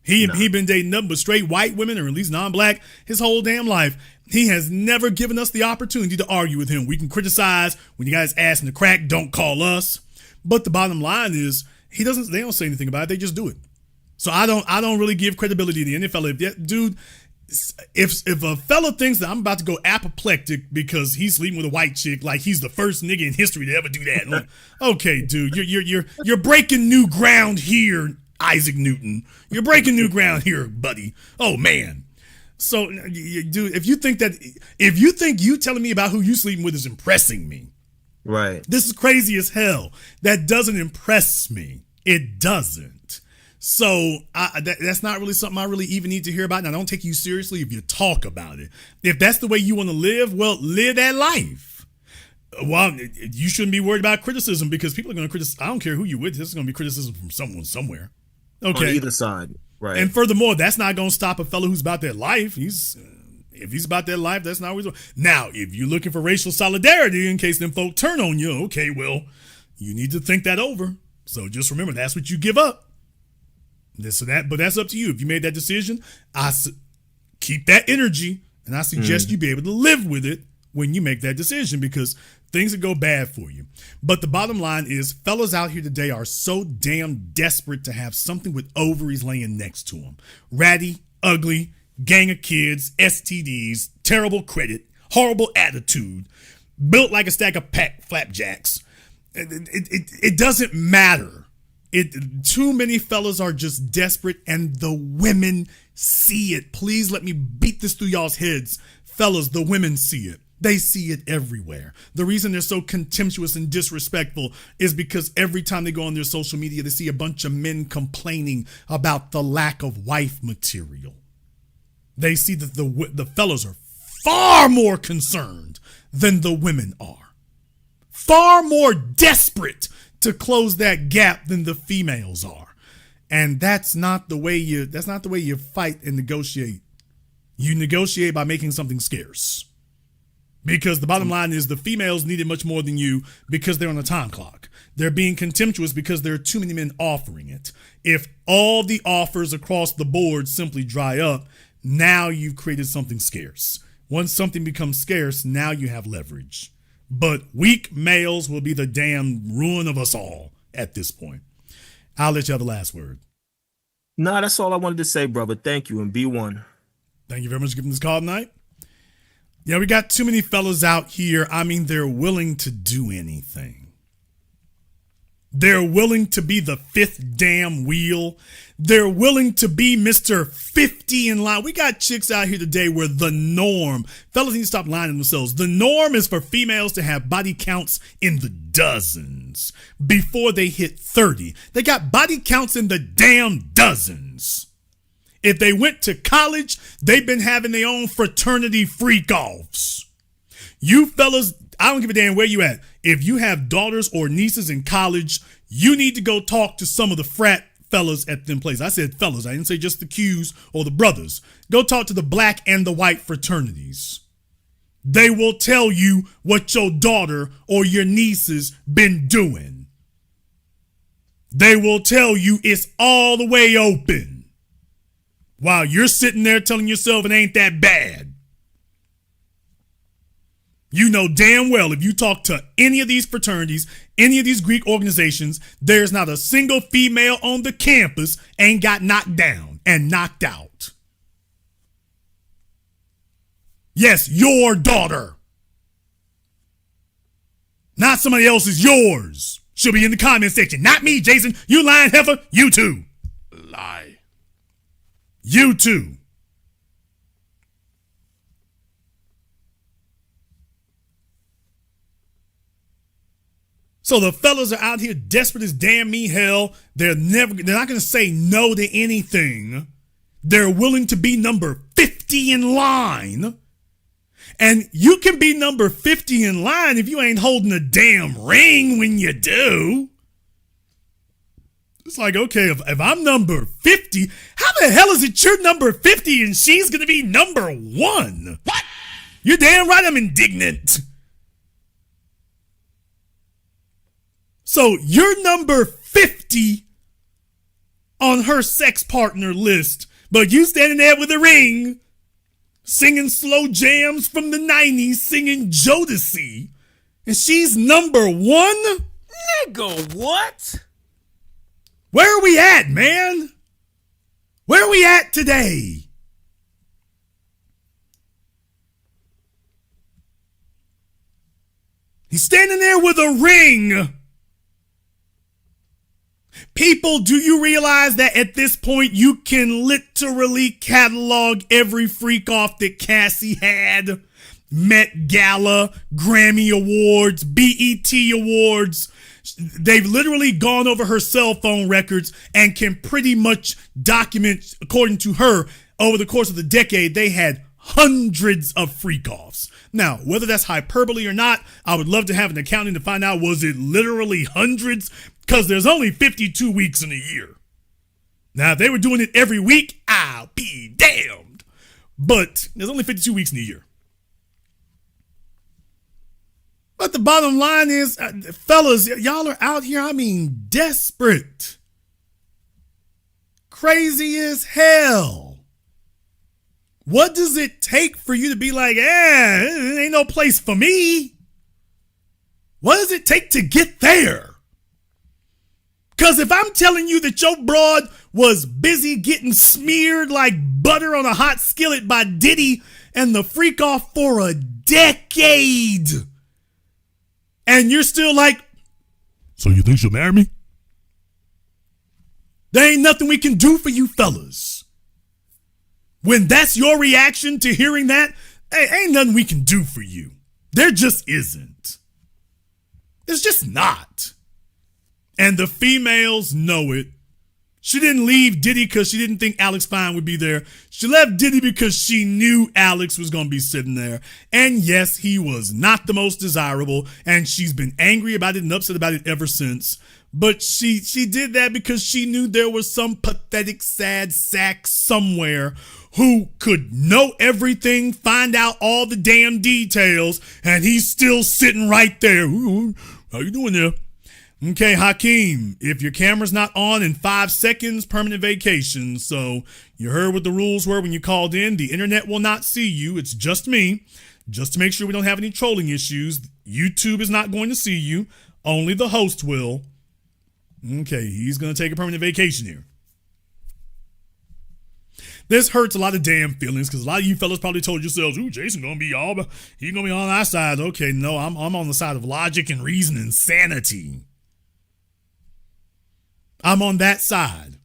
He been dating nothing but straight white women, or at least non-black, his whole damn life. He has never given us the opportunity to argue with him. We can criticize when you guys ask him to crack, don't call us. But the bottom line is they don't say anything about it, they just do it. So I don't really give credibility to any fella. If a fella thinks that I'm about to go apoplectic because he's sleeping with a white chick, like he's the first nigga in history to ever do that. Okay, dude, you're breaking new ground here, Isaac Newton. You're breaking new ground here, buddy. Oh man. So, dude, if you think you telling me about who you sleeping with is impressing me, right? This is crazy as hell. That doesn't impress me. It doesn't. So that's not really something I really even need to hear about. And I don't take you seriously if you talk about it. If that's the way you want to live, well, live that life. Well, you shouldn't be worried about criticism, because people are going to criticize. I don't care who you're with. This is going to be criticism from someone somewhere. Okay. On either side. Right. And furthermore, that's not going to stop a fellow who's about that life. If he's about that life, that's not what he's doing. Now, if you're looking for racial solidarity in case them folk turn on you, okay, well, you need to think that over. So just remember, that's what you give up. But that's up to you. If you made that decision, keep that energy, and I suggest you be able to live with it when you make that decision, because things will go bad for you. But the bottom line is, fellas out here today are so damn desperate to have something with ovaries laying next to them. Ratty, ugly, gang of kids, STDs, terrible credit, horrible attitude, built like a stack of flapjacks. It doesn't matter. Too many fellas are just desperate, and the women see it. Please let me beat this through y'all's heads. Fellas, the women see it. They see it everywhere. The reason they're so contemptuous and disrespectful is because every time they go on their social media, they see a bunch of men complaining about the lack of wife material. They see that the fellas are far more concerned than the women are. Far more desperate to close that gap than the females are. And that's not the way you fight and negotiate. You negotiate by making something scarce. Because the bottom line is, the females need it much more than you, because they're on a time clock. They're being contemptuous because there are too many men offering it. If all the offers across the board simply dry up, now you've created something scarce. Once something becomes scarce, now you have leverage. But weak males will be the damn ruin of us all at this point. I'll let you have the last word. Nah, that's all I wanted to say, brother. Thank you, and be one. Thank you very much for giving this call tonight. Yeah, we got too many fellas out here. I mean, they're willing to do anything. They're willing to be the fifth damn wheel. They're willing to be Mr. 50 in line. We got chicks out here today where the norm, fellas need to stop lying to themselves. The norm is for females to have body counts in the dozens before they hit 30. They got body counts in the damn dozens. If they went to college, they've been having their own fraternity freak-offs. You fellas, I don't give a damn where you at. If you have daughters or nieces in college, you need to go talk to some of the frat fellas at them places. I said fellas. I didn't say just the Qs or the brothers. Go talk to the black and the white fraternities. They will tell you what your daughter or your nieces been doing. They will tell you it's all the way open, while you're sitting there telling yourself it ain't that bad. You know damn well, if you talk to any of these fraternities, any of these Greek organizations, there's not a single female on the campus ain't got knocked down and knocked out. Yes, your daughter. Not somebody else's, yours. She'll be in the comment section. Not me, Jason. You lying heifer. You too. Lie. You too. So the fellas are out here desperate as damn me hell. They're not going to say no to anything. They're willing to be number 50 in line. And you can be number 50 in line if you ain't holding a damn ring when you do. It's like, okay, if I'm number 50, how the hell is it you're number 50 and she's going to be number 1? What? You're damn right I'm indignant. So you're number 50 on her sex partner list, but you standing there with a ring, singing slow jams from the 90s, singing Jodeci, and she's number one? Nigga, what? Where are we at, man? Where are we at today? He's standing there with a ring. People, do you realize that at this point you can literally catalog every freak off that Cassie had? Met Gala, Grammy Awards, BET Awards. They've literally gone over her cell phone records and can pretty much document, according to her, over the course of the decade, they had hundreds of freak offs. Now, whether that's hyperbole or not, I would love to have an accounting to find out, was it literally hundreds? Because there's only 52 weeks in a year. Now, if they were doing it every week, I'll be damned. But there's only 52 weeks in a year. But the bottom line is, fellas, y'all are out here, I mean, desperate. Crazy as hell. What does it take for you to be like, it ain't no place for me? What does it take to get there? Because if I'm telling you that your broad was busy getting smeared like butter on a hot skillet by Diddy and the freak off for a decade, and you're still like, so you think she'll marry me? There ain't nothing we can do for you fellas. When that's your reaction to hearing that, ain't nothing we can do for you. There just isn't. There's just not. And the females know it. She didn't leave Diddy because she didn't think Alex Fine would be there. She left Diddy because she knew Alex was going to be sitting there. And yes, he was not the most desirable. And she's been angry about it and upset about it ever since. But she did that because she knew there was some pathetic, sad sack somewhere who could know everything, find out all the damn details, and he's still sitting right there. Ooh, how you doing there? Okay, Hakeem, if your camera's not on in 5 seconds, permanent vacation. So you heard what the rules were when you called in. The internet will not see you. It's just me. Just to make sure we don't have any trolling issues. YouTube is not going to see you. Only the host will. Okay, he's going to take a permanent vacation here. This hurts a lot of damn feelings because a lot of you fellas probably told yourselves, ooh, Jason gonna be he's gonna be on our side. Okay, no, I'm on the side of logic and reason and sanity. I'm on that side.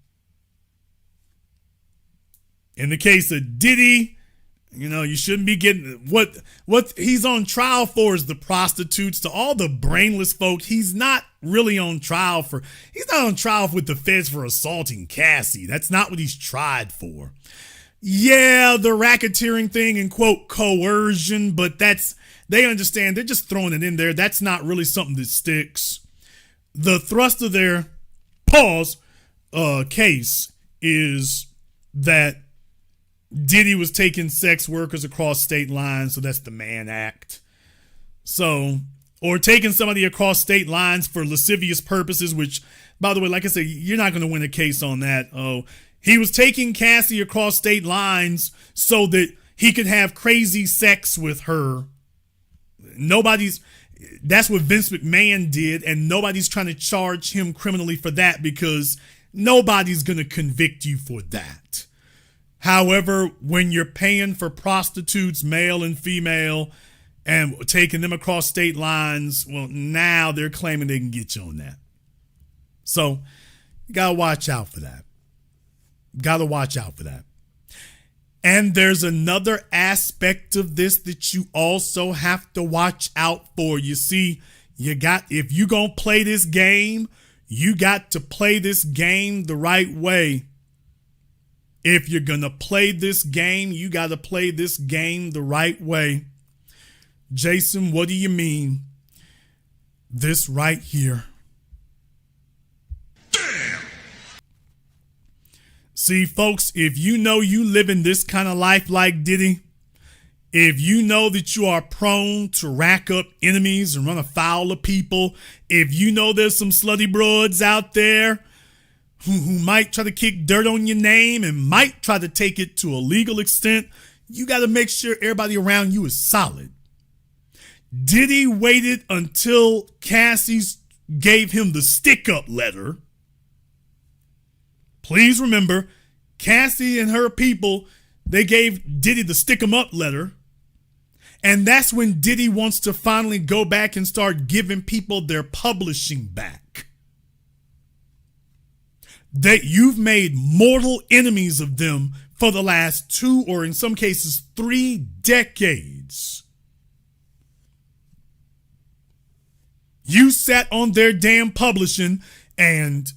In the case of Diddy, you shouldn't be getting what he's on trial for is the prostitutes. To all the brainless folk, he's not really on trial with the feds for assaulting Cassie. That's not what he's tried for. Yeah, the racketeering thing and quote coercion, but they understand, they're just throwing it in there. That's not really something that sticks. The thrust of their case is that Diddy was taking sex workers across state lines, so that's the Mann Act. So, or taking somebody across state lines for lascivious purposes, which, by the way, like I said, you're not going to win a case on that. Oh, he was taking Cassie across state lines so that he could have crazy sex with her. That's what Vince McMahon did, and nobody's trying to charge him criminally for that because nobody's going to convict you for that. However, when you're paying for prostitutes, male and female, and taking them across state lines, well, now they're claiming they can get you on that. So, you got to watch out for that. And there's another aspect of this that you also have to watch out for. You see, if you're going to play this game, you got to play this game the right way. If you're going to play this game, you got to play this game the right way. Jason, what do you mean? This right here. Damn! See, folks, if you know you living this kind of life like Diddy, if you know that you are prone to rack up enemies and run afoul of people, if you know there's some slutty broads out there who might try to kick dirt on your name and might try to take it to a legal extent, you got to make sure everybody around you is solid. Diddy waited until Cassie gave him the stick-up letter. Please remember, Cassie and her people, they gave Diddy the stick-em-up letter. And that's when Diddy wants to finally go back and start giving people their publishing back. That you've made mortal enemies of them for the last 2 or in some cases 3 decades. You sat on their damn publishing and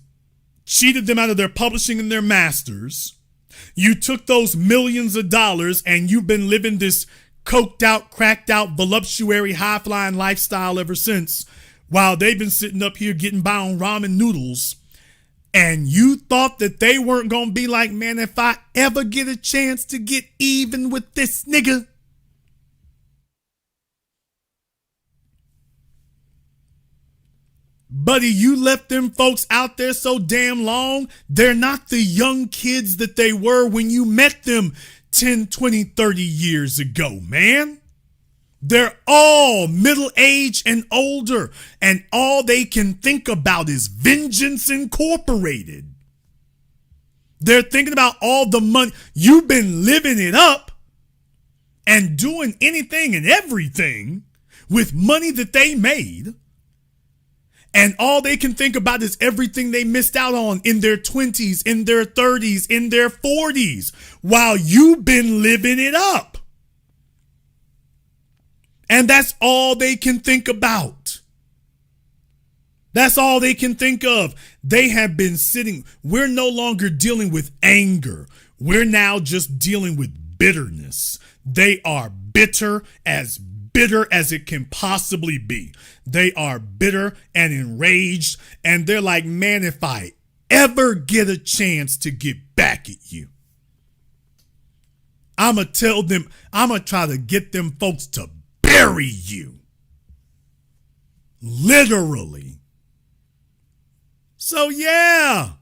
cheated them out of their publishing and their masters. You took those millions of dollars and you've been living this coked out, cracked out, voluptuary, high-flying lifestyle ever since, while they've been sitting up here getting by on ramen noodles. And you thought that they weren't going to be like, man, if I ever get a chance to get even with this nigga. Buddy, you left them folks out there so damn long. They're not the young kids that they were when you met them 10, 20, 30 years ago, man. They're all middle-aged and older, and all they can think about is Vengeance Incorporated. They're thinking about all the money. You've been living it up and doing anything and everything with money that they made. And all they can think about is everything they missed out on in their 20s, in their 30s, in their 40s, while you've been living it up. And that's all they can think about. That's all they can think of. They have been sitting. We're no longer dealing with anger. We're now just dealing with bitterness. They are bitter as it can possibly be. They are bitter and enraged, and they're like, man, if I ever get a chance to get back at you, I'm going to try to get them folks to bury you. Literally. So, yeah.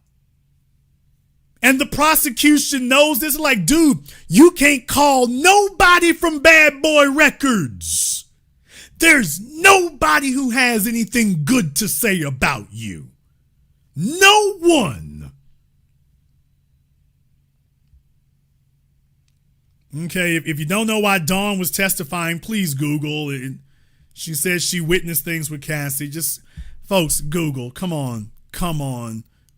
And the prosecution knows this. Like, dude, you can't call nobody from Bad Boy Records. There's nobody who has anything good to say about you. No one. Okay, if you don't know why Dawn was testifying, please Google it. She says she witnessed things with Cassie. Just, folks, Google. Come on.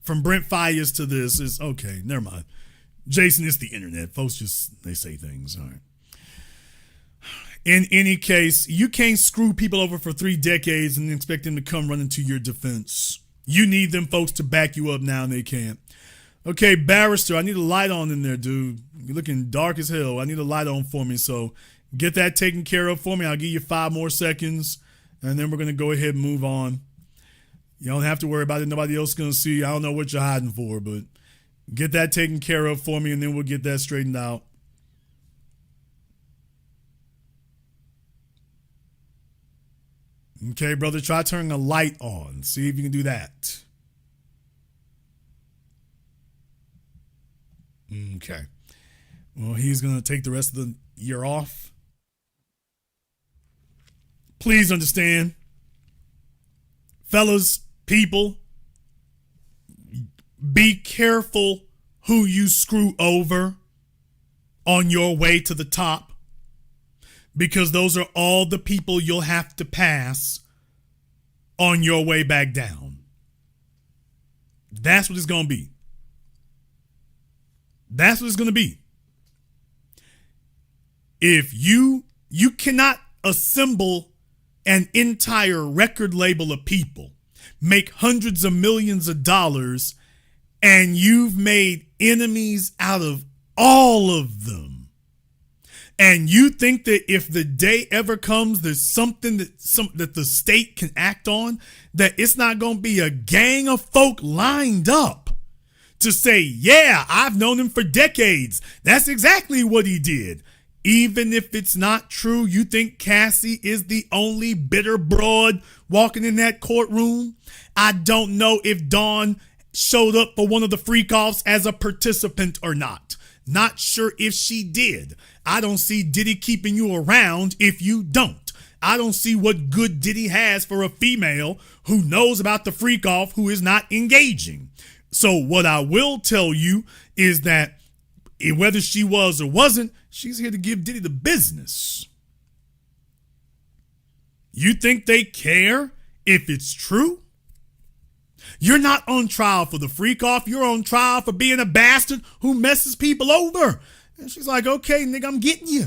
From Brent Fires to this is okay. Never mind. Jason, it's the internet. Folks they say things. All right. In any case, you can't screw people over for 3 decades and expect them to come running to your defense. You need them folks to back you up now, and they can't. Okay, Barrister, I need a light on in there, dude. You're looking dark as hell. I need a light on for me, so get that taken care of for me. I'll give you 5 more seconds, and then we're going to go ahead and move on. You don't have to worry about it. Nobody else is going to see. I don't know what you're hiding for, but get that taken care of for me, and then we'll get that straightened out. Okay, brother, try turning a light on. See if you can do that. Okay. Well, he's going to take the rest of the year off. Please understand, fellas, people, be careful who you screw over on your way to the top, because those are all the people you'll have to pass on your way back down. That's what it's going to be. That's what it's going to be. If you cannot assemble an entire record label of people, make hundreds of millions of dollars, and you've made enemies out of all of them. And you think that if the day ever comes, there's something that the state can act on, that it's not going to be a gang of folk lined up to say, yeah, I've known him for decades. That's exactly what he did. Even if it's not true, you think Cassie is the only bitter broad walking in that courtroom? I don't know if Dawn showed up for one of the freak-offs as a participant or not. Not sure if she did. I don't see Diddy keeping you around if you don't. I don't see what good Diddy has for a female who knows about the freak-off who is not engaging. So what I will tell you is that whether she was or wasn't, she's here to give Diddy the business. You think they care if it's true? You're not on trial for the freak off. You're on trial for being a bastard who messes people over. And she's like, okay, nigga, I'm getting you.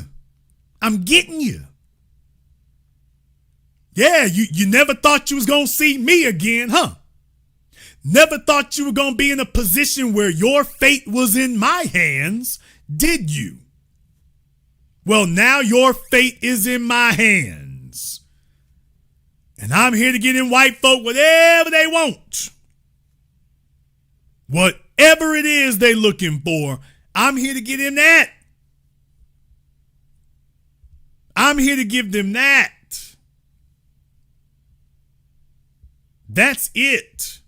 I'm getting you. Yeah, you never thought you was going to see me again, huh? Never thought you were going to be in a position where your fate was in my hands, did you? Well, now your fate is in my hands. And I'm here to get in white folk whatever they want. Whatever it is they looking for, I'm here to get him that. I'm here to give them that. That's it.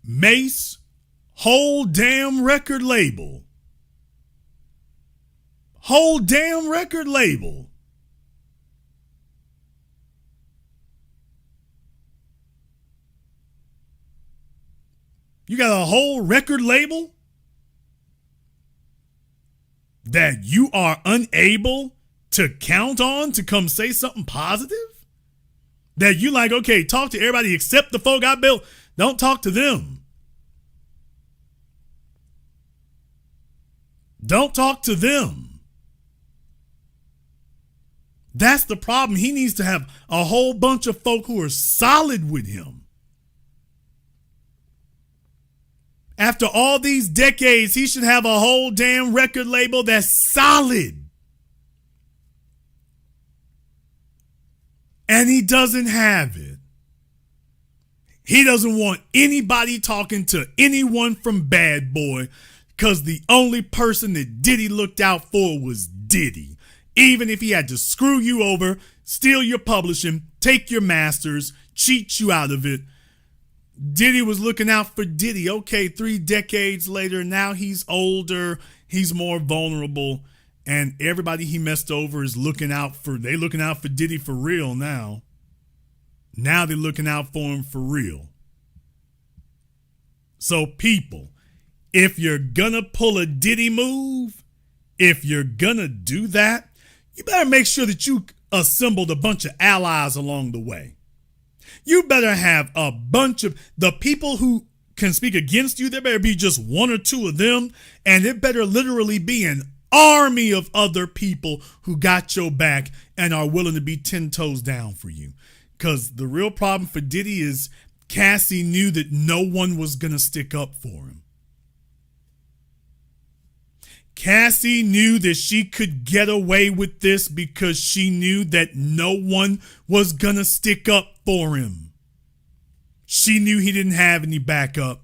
Mace, whole damn record label. Whole damn record label. You got a whole record label that you are unable to count on to come say something positive? That you like, okay, talk to everybody except the folk I built. Don't talk to them. Don't talk to them. That's the problem. He needs to have a whole bunch of folk who are solid with him. After all these decades, he should have a whole damn record label that's solid. And he doesn't have it. He doesn't want anybody talking to anyone from Bad Boy because the only person that Diddy looked out for was Diddy. Even if he had to screw you over, steal your publishing, take your masters, cheat you out of it, Diddy was looking out for Diddy. Okay, 3 decades later, now he's older, he's more vulnerable, and everybody he messed over is looking out for Diddy for real now. Now they're looking out for him for real. So people, if you're gonna pull a Diddy move, if you're gonna do that, you better make sure that you assembled a bunch of allies along the way. You better have a bunch of the people who can speak against you. There better be just 1 or 2 of them, and it better literally be an army of other people who got your back and are willing to be 10 toes down for you. Because the real problem for Diddy is Cassie knew that no one was going to stick up for him. Cassie knew that she could get away with this because she knew that no one was going to stick up for him. She knew he didn't have any backup.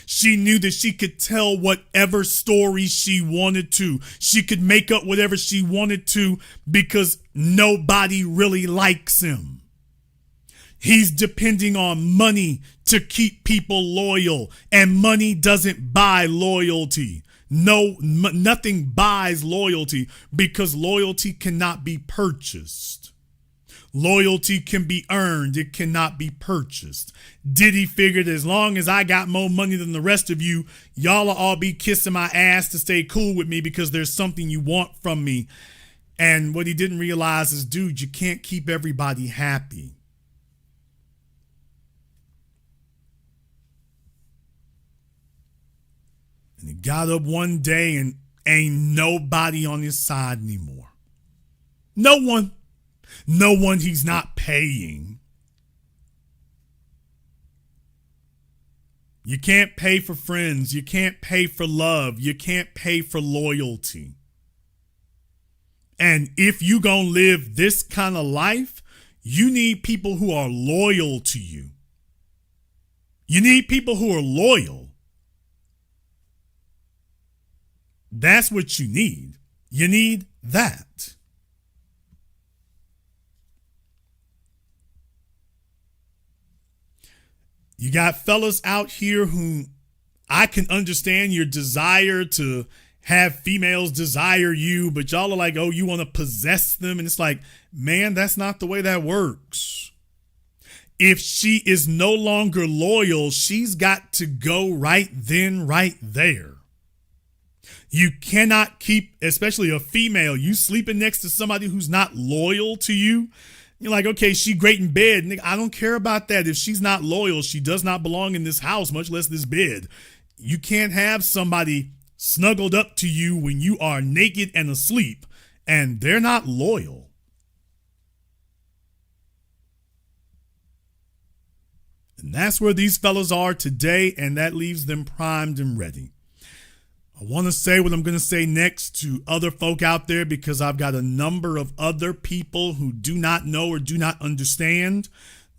She knew that she could tell whatever story she wanted to. She could make up whatever she wanted to because nobody really likes him. He's depending on money to keep people loyal, and money doesn't buy loyalty. Nothing buys loyalty because loyalty cannot be purchased. Loyalty can be earned. It cannot be purchased. Diddy figured as long as I got more money than the rest of you, y'all will all be kissing my ass to stay cool with me because there's something you want from me. And what he didn't realize is, dude, you can't keep everybody happy. And he got up one day and ain't nobody on his side anymore. No one. No one he's not paying. You can't pay for friends. You can't pay for love. You can't pay for loyalty. And if you gonna live this kind of life, you need people who are loyal to you. You need people who are loyal. That's what you need. You need that. You got fellas out here who I can understand your desire to have females desire you, but y'all are like, oh, you want to possess them. And it's like, man, that's not the way that works. If she is no longer loyal, she's got to go right then, right there. You cannot keep, especially a female, you sleeping next to somebody who's not loyal to you. You're like, okay, she great in bed. Nigga, I don't care about that. If she's not loyal, she does not belong in this house, much less this bed. You can't have somebody snuggled up to you when you are naked and asleep and they're not loyal. And that's where these fellas are today, and that leaves them primed and ready. I want to say what I'm going to say next to other folk out there because I've got a number of other people who do not know or do not understand.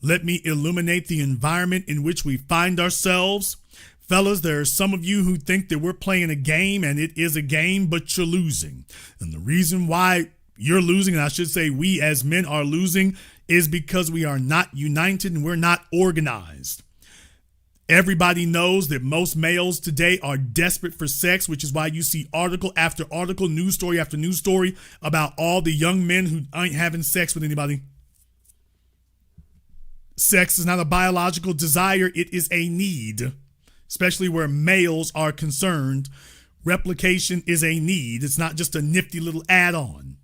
Let me illuminate the environment in which we find ourselves. Fellas, there are some of you who think that we're playing a game, and it is a game, but you're losing. And the reason why you're losing, and I should say we as men are losing, is because we are not united and we're not organized. Everybody knows that most males today are desperate for sex, which is why you see article after article, news story after news story about all the young men who ain't having sex with anybody. Sex is not a biological desire, it is a need, especially where males are concerned. Replication is a need. It's not just a nifty little add-on.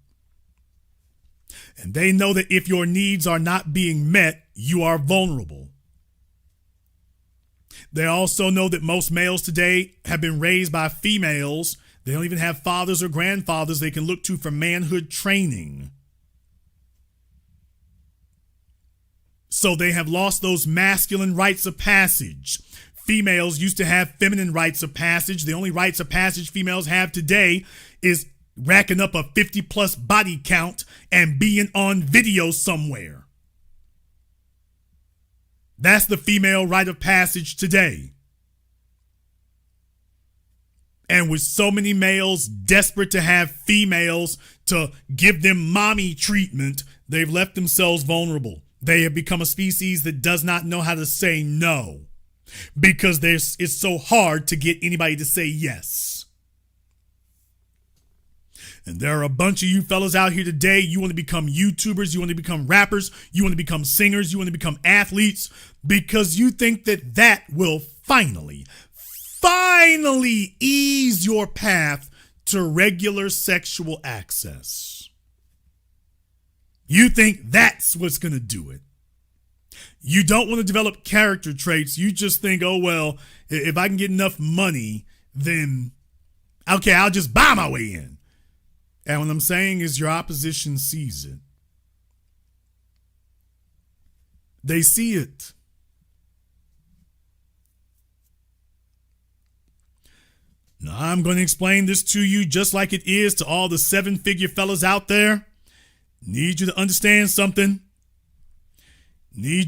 And they know that if your needs are not being met, you are vulnerable. They also know that most males today have been raised by females. They don't even have fathers or grandfathers they can look to for manhood training. So they have lost those masculine rites of passage. Females used to have feminine rites of passage. The only rites of passage females have today is racking up a 50+ body count and being on video somewhere. That's the female rite of passage today. And with so many males desperate to have females to give them mommy treatment, they've left themselves vulnerable. They have become a species that does not know how to say no because it's so hard to get anybody to say yes. And there are a bunch of you fellas out here today. You want to become YouTubers. You want to become rappers. You want to become singers. You want to become athletes because you think that that will finally ease your path to regular sexual access. You think that's what's going to do it. You don't want to develop character traits. You just think, oh, well, if I can get enough money, then, okay, I'll just buy my way in. And what I'm saying is your opposition sees it. They see it. Now, I'm going to explain this to you just like it is to all the 7-figure fellas out there. Need you to understand something. You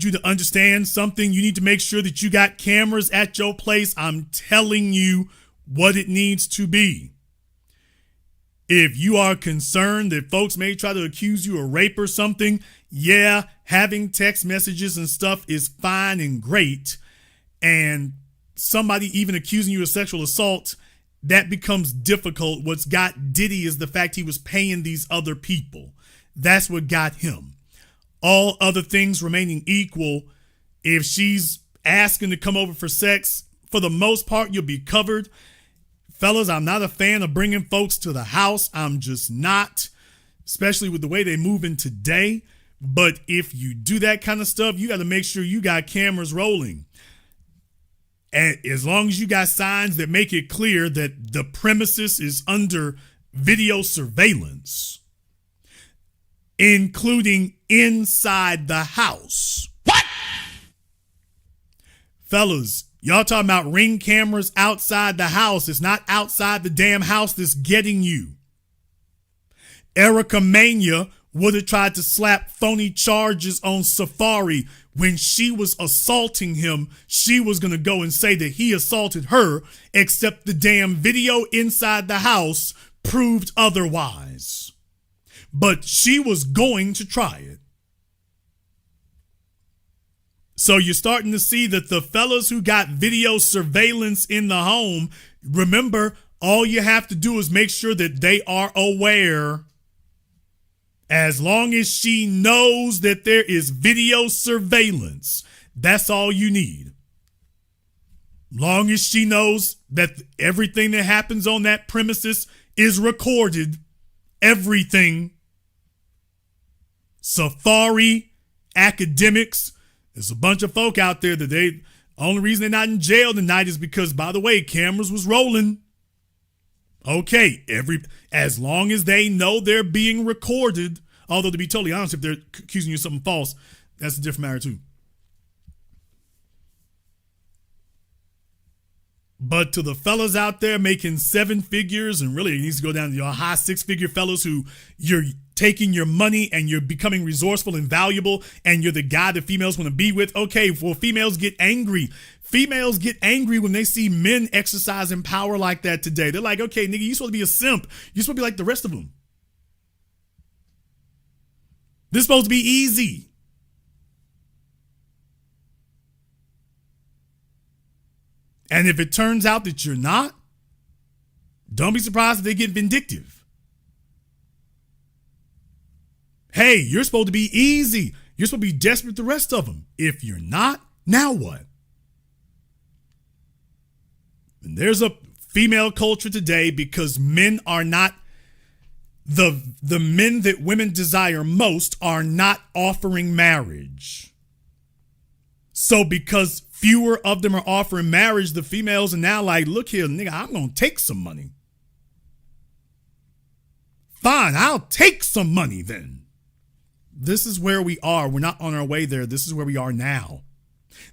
need to make sure that you got cameras at your place. I'm telling you what it needs to be. If you are concerned that folks may try to accuse you of rape or something, yeah, having text messages and stuff is fine and great. And somebody even accusing you of sexual assault, that becomes difficult. What's got Diddy is the fact he was paying these other people. That's what got him. All other things remaining equal, if she's asking to come over for sex, for the most part, you'll be covered. Fellas, I'm not a fan of bringing folks to the house. I'm just not, especially with the way they're moving today. But if you do that kind of stuff, you got to make sure you got cameras rolling. And as long as you got signs that make it clear that the premises is under video surveillance, including inside the house. What? Fellas, y'all talking about Ring cameras outside the house. It's not outside the damn house that's getting you. Erica Mania would have tried to slap phony charges on Safari when she was assaulting him. She was going to go and say that he assaulted her, except the damn video inside the house proved otherwise. But she was going to try it. So you're starting to see that the fellas who got video surveillance in the home, remember, all you have to do is make sure that they are aware. As long as she knows that there is video surveillance, that's all you need. Long as she knows that everything that happens on that premises is recorded, everything. Safari, academics, there's a bunch of folk out there that only reason they're not in jail tonight is because, by the way, cameras was rolling. Okay, as long as they know they're being recorded, although to be totally honest, if they're accusing you of something false, that's a different matter too. But to the fellas out there making 7 figures, and really it needs to go down to your high 6-figure fellas who you're taking your money and you're becoming resourceful and valuable and you're the guy that females want to be with. Okay, well, females get angry. Females get angry when they see men exercising power like that today. They're like, okay, nigga, you're supposed to be a simp. You're supposed to be like the rest of them. This is supposed to be easy. And if it turns out that you're not, don't be surprised if they get vindictive. Hey, you're supposed to be easy. You're supposed to be desperate the rest of them. If you're not, now what? And there's a female culture today because men are not, the men that women desire most are not offering marriage. So because fewer of them are offering marriage, the females are now like, look here, nigga, I'm going to take some money. Fine, I'll take some money then. This is where we are. We're not on our way there. This is where we are now.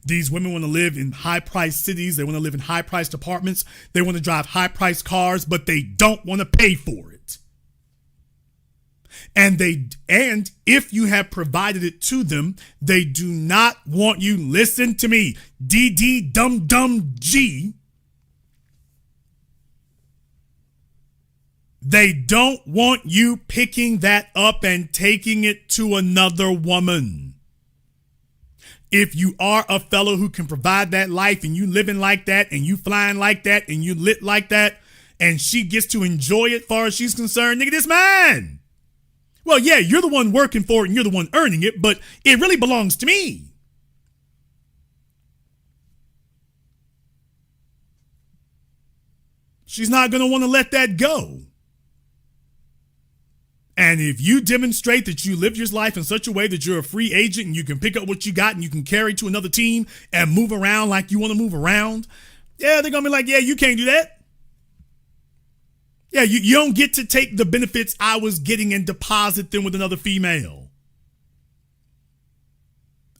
These women want to live in high-priced cities. They want to live in high-priced apartments. They want to drive high-priced cars, but they don't want to pay for it. And if you have provided it to them, they do not want you. Listen to me, DD Dum Dum G. They don't want you picking that up and taking it to another woman. If you are a fellow who can provide that life and you living like that and you flying like that and you lit like that and she gets to enjoy it far as she's concerned, nigga, this mine. Well, yeah, you're the one working for it and you're the one earning it, but it really belongs to me. She's not going to want to let that go. And if you demonstrate that you live your life in such a way that you're a free agent and you can pick up what you got and you can carry to another team and move around like you want to move around, yeah, they're going to be like, yeah, you can't do that. Yeah, you don't get to take the benefits I was getting and deposit them with another female.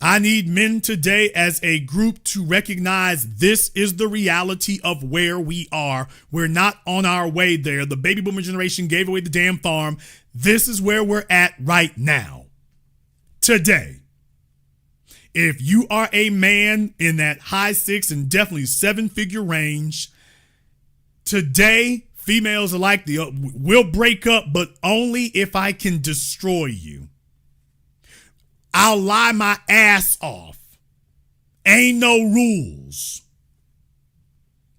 I need men today as a group to recognize this is the reality of where we are. We're not on our way there. The baby boomer generation gave away the damn farm. This is where we're at right now. Today. If you are a man in that high 6 and definitely 7-figure range, today, females are like, we'll break up, but only if I can destroy you. I'll lie my ass off. Ain't no rules.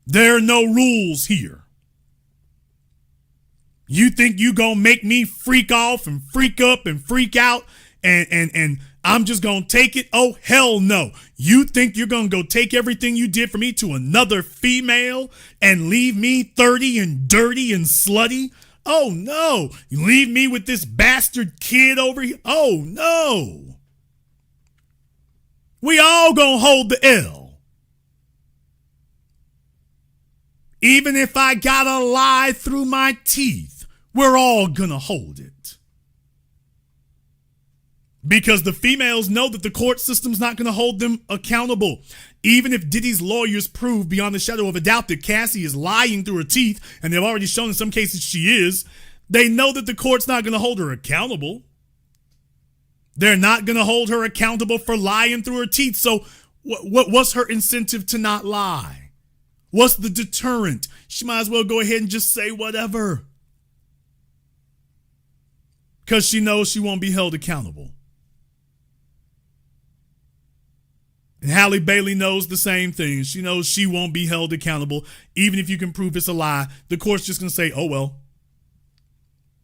There are no rules here. You think you gonna make me freak off and freak up and freak out and I'm just gonna take it? Oh, hell no. You think you're gonna go take everything you did for me to another female and leave me 30 and dirty and slutty? Oh no. You leave me with this bastard kid over here? Oh no. We all gonna hold the L. Even if I gotta lie through my teeth, we're all gonna hold it. Because the females know that the court system's not gonna hold them accountable. Even if Diddy's lawyers prove beyond the shadow of a doubt that Cassie is lying through her teeth, and they've already shown in some cases she is, they know that the court's not gonna hold her accountable. They're not going to hold her accountable for lying through her teeth. So what's her incentive to not lie? What's the deterrent? She might as well go ahead and just say whatever, because she knows she won't be held accountable. And Halle Bailey knows the same thing. She knows she won't be held accountable. Even if you can prove it's a lie, the court's just going to say, oh, well.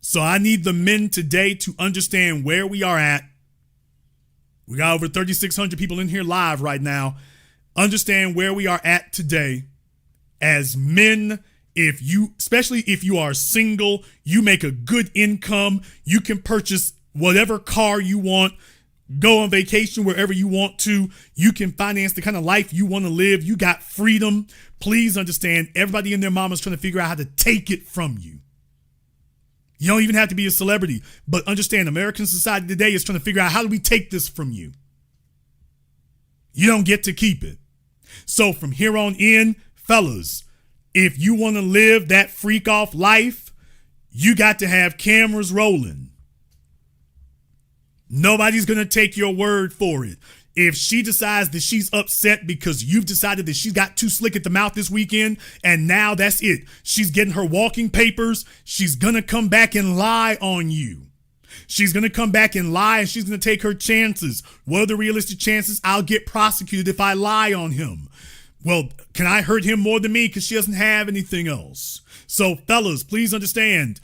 So I need the men today to understand where we are at. We got over 3,600 people in here live right now. Understand where we are at today. As men, especially if you are single, you make a good income, you can purchase whatever car you want, go on vacation wherever you want to, you can finance the kind of life you want to live, you got freedom. Please understand, everybody and their mama's trying to figure out how to take it from you. You don't even have to be a celebrity, but understand, American society today is trying to figure out, how do we take this from you? You don't get to keep it. So from here on in, fellas, if you want to live that freak off life, you got to have cameras rolling. Nobody's going to take your word for it. If she decides that she's upset because you've decided that she's got too slick at the mouth this weekend, and now that's it, she's getting her walking papers, she's going to come back and lie on you. She's going to come back and lie, and she's going to take her chances. What are the realistic chances? I'll get prosecuted if I lie on him. Well, can I hurt him more than me because she doesn't have anything else? So, fellas, please understand,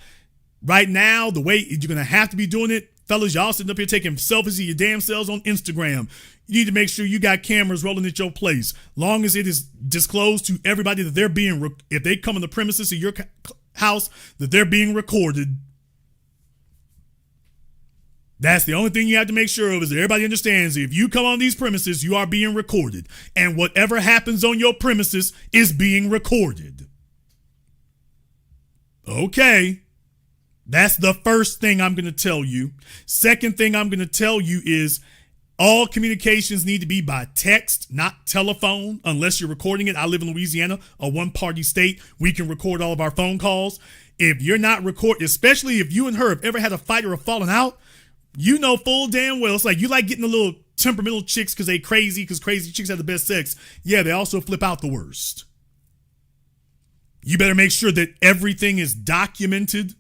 right now, the way you're going to have to be doing it, fellas, y'all sitting up here taking selfies of your damn selves on Instagram. You need to make sure you got cameras rolling at your place. Long as it is disclosed to everybody that they're being, if they come on the premises of your house, that they're being recorded. That's the only thing you have to make sure of, is that everybody understands if you come on these premises, you are being recorded. And whatever happens on your premises is being recorded. Okay. That's the first thing I'm going to tell you. Second thing I'm going to tell you is all communications need to be by text, not telephone, unless you're recording it. I live in Louisiana, a one-party state. We can record all of our phone calls. If you're not recording, especially if you and her have ever had a fight or a falling out, you know full damn well, it's like you like getting a little temperamental chicks because they crazy, because crazy chicks have the best sex. Yeah, they also flip out the worst. You better make sure that everything is documented.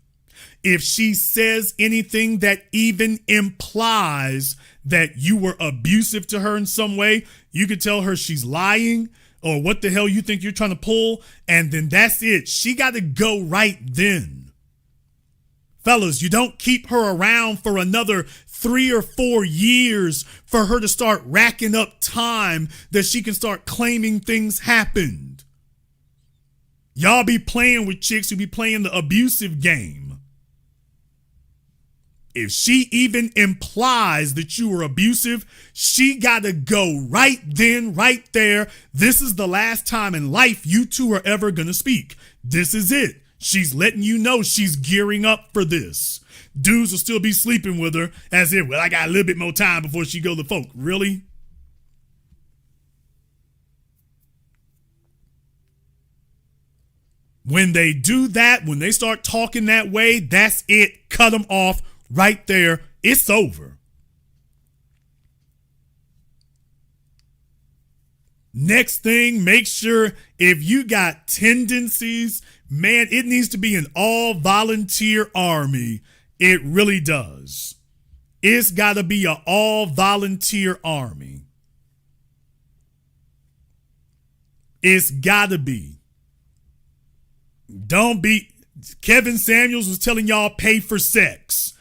If she says anything that even implies that you were abusive to her in some way, you could tell her she's lying or what the hell you think you're trying to pull, and then that's it. She got to go right then. Fellas, you don't keep her around for another 3 or 4 years for her to start racking up time that she can start claiming things happened. Y'all be playing with chicks who be playing the abusive game. If she even implies that you were abusive, she got to go right then, right there. This is the last time in life you two are ever going to speak. This is it. She's letting you know she's gearing up for this. Dudes will still be sleeping with her as if, well, I got a little bit more time before she go to folk. Really? When they do that, when they start talking that way, that's it. Cut them off right there. It's over. Next thing, make sure if you got tendencies, man, it needs to be an all-volunteer army. It really does. It's got to be an all-volunteer army. It's got to be. Don't be. Kevin Samuels was telling y'all pay for sex.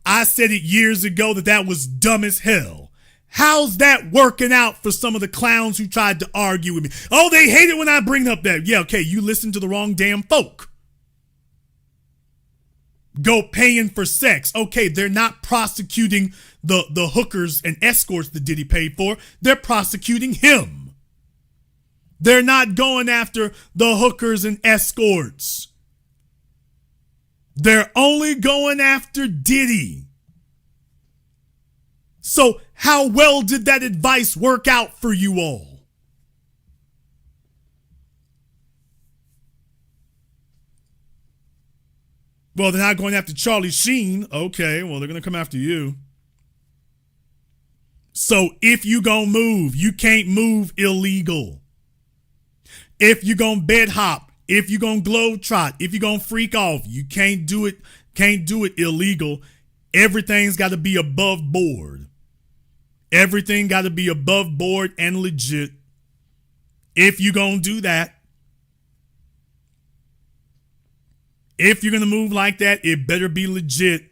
I said it years ago that was dumb as hell. How's that working out for some of the clowns who tried to argue with me? Oh, they hate it when I bring up that. Yeah, okay, you listen to the wrong damn folk. Go paying for sex. Okay, they're not prosecuting the hookers and escorts that Diddy paid for. They're prosecuting him. They're not going after the hookers and escorts. They're only going after Diddy. So how well did that advice work out for you all? Well, they're not going after Charlie Sheen. Okay, well, they're going to come after you. So if you gonna move, you can't move illegal. If you gonna bed hop, if you gonna globe trot, if you gonna freak off, you can't do it illegal. Everything's got to be above board. Everything got to be above board and legit. If you gonna do that, if you're gonna move like that, it better be legit.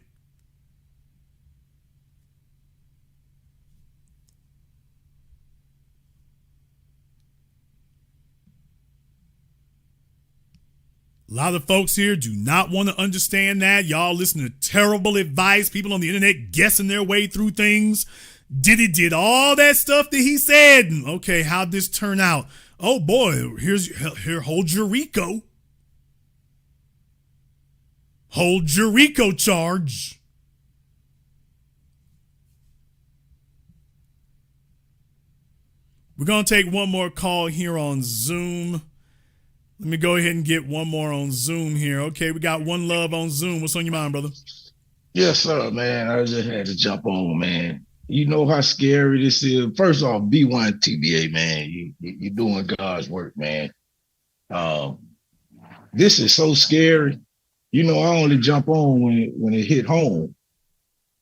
A lot of folks here do not want to understand that. Y'all listen to terrible advice. People on the internet guessing their way through things. Diddy did all that stuff that he said. Okay, how'd this turn out? Oh boy, here, hold your RICO. Hold your RICO charge. We're going to take one more call here on Zoom. Let me go ahead and get one more on Zoom here. Okay, we got One Love on Zoom. What's on your mind, brother? Yes, sir, man. I just had to jump on, man. You know how scary this is. First off, B1 TBA, man. You're doing God's work, man. This is so scary. You know, I only jump on when it hit home.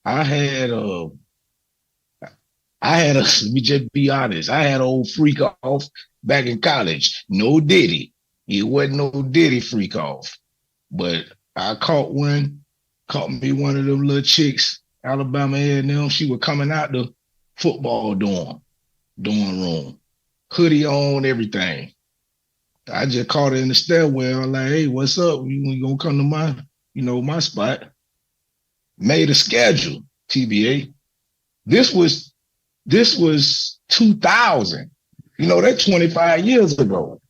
I had let me just be honest. I had an old freak off back in college. No Diddy. It wasn't no Diddy freak off. But I caught me one of them little chicks, Alabama A&M. She was coming out the football dorm room. Hoodie on, everything. I just caught her in the stairwell. I'm like, hey, what's up? You gonna come to my spot? Made a schedule, TBA. This was 2000. That's 25 years ago.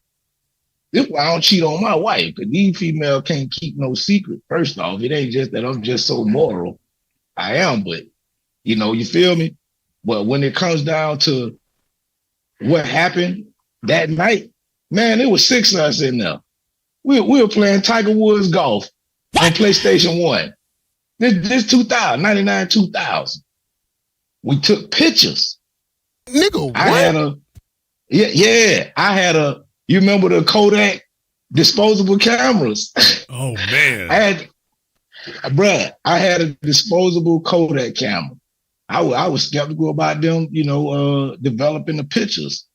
This is why I don't cheat on my wife, because these females can't keep no secret. First off, it ain't just that I'm just so moral. I am, but you feel me? But when it comes down to what happened that night, man, it was 6 of us in there. We were playing Tiger Woods golf on PlayStation 1. This 2000, 99, 2000. We took pictures. Nigga, what? I had a, you remember the Kodak disposable cameras? Oh, man. I had a disposable Kodak camera. I was skeptical about them, developing the pictures.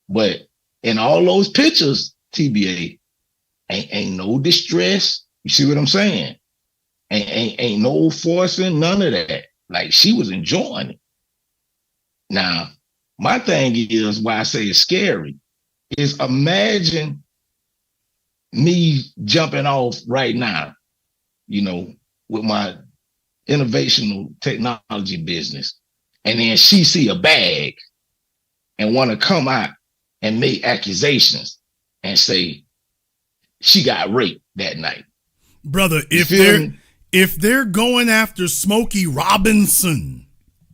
But in all those pictures, TBA, ain't no distress. You see what I'm saying? Ain't no forcing, none of that. Like, she was enjoying it. Now, my thing is why I say it's scary is imagine me jumping off right now, with my innovational technology business, and then she see a bag and want to come out and make accusations and say she got raped that night. Brother, if they're going after Smokey Robinson,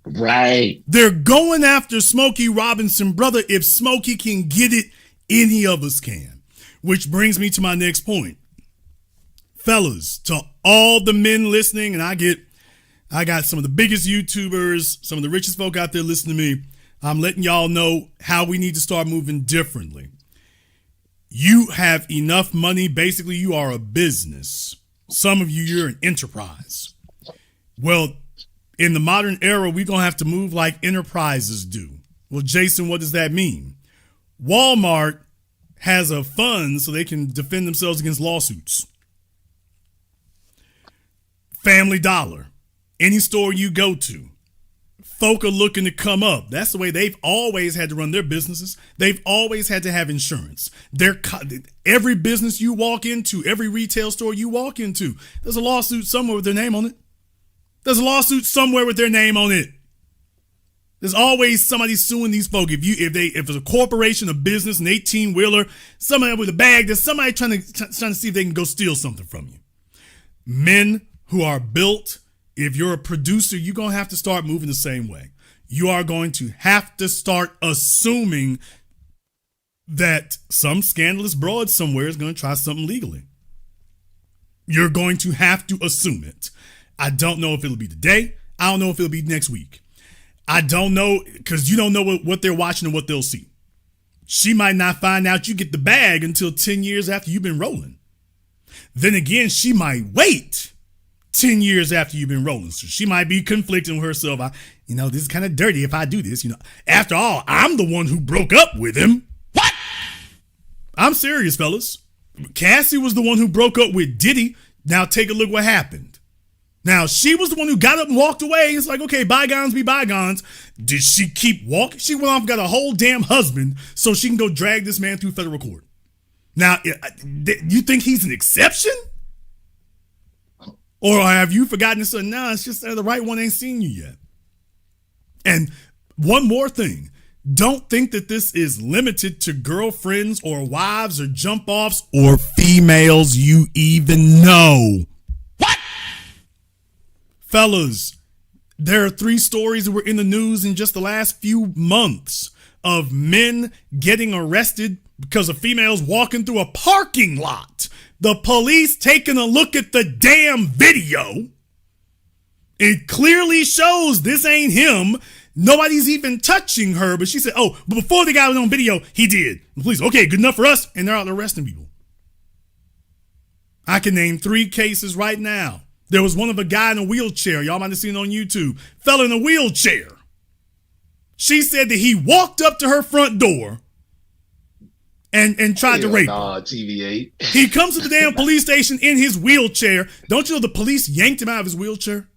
right? They're going after Smokey Robinson, brother. If Smokey can get it, any of us can. Which brings me to my next point. Fellas, to all the men listening, and I got some of the biggest YouTubers, some of the richest folk out there listening to me. I'm letting y'all know how we need to start moving differently. You have enough money. Basically, you are a business. Some of you, you're an enterprise. Well, in the modern era, we're going to have to move like enterprises do. Well, Jason, what does that mean? Walmart has a fund so they can defend themselves against lawsuits. Family Dollar, any store you go to, folk are looking to come up. That's the way they've always had to run their businesses. They've always had to have insurance. Every business you walk into, every retail store you walk into, there's a lawsuit somewhere with their name on it. There's a lawsuit somewhere with their name on it. There's always somebody suing these folk. If it's a corporation, a business, an 18-wheeler, somebody with a bag, there's somebody trying to see if they can go steal something from you. Men who are built, if you're a producer, you're going to have to start moving the same way. You are going to have to start assuming that some scandalous broad somewhere is going to try something legally. You're going to have to assume it. I don't know if it'll be today. I don't know if it'll be next week. I don't know, because you don't know what they're watching and what they'll see. She might not find out you get the bag until 10 years after you've been rolling. Then again, she might wait 10 years after you've been rolling. So she might be conflicting with herself. This is kind of dirty if I do this. After all, I'm the one who broke up with him. What? I'm serious, fellas. Cassie was the one who broke up with Diddy. Now take a look what happened. Now, she was the one who got up and walked away. It's like, okay, bygones be bygones. Did she keep walking? She went off and got a whole damn husband so she can go drag this man through federal court. Now, you think he's an exception? Or have you forgotten this? No, it's just the right one ain't seen you yet. And one more thing. Don't think that this is limited to girlfriends or wives or jump-offs or females you even know. Fellas, there are 3 stories that were in the news in just the last few months of men getting arrested because of females walking through a parking lot. The police taking a look at the damn video. It clearly shows this ain't him. Nobody's even touching her, but she said, but before they got it on video, he did. The police, okay, good enough for us, and they're out arresting people. I can name 3 cases right now. There was one of a guy in a wheelchair. Y'all might have seen it on YouTube. Fell in a wheelchair. She said that he walked up to her front door and tried to rape her. TV8. He comes to the damn police station in his wheelchair. Don't you know the police yanked him out of his wheelchair?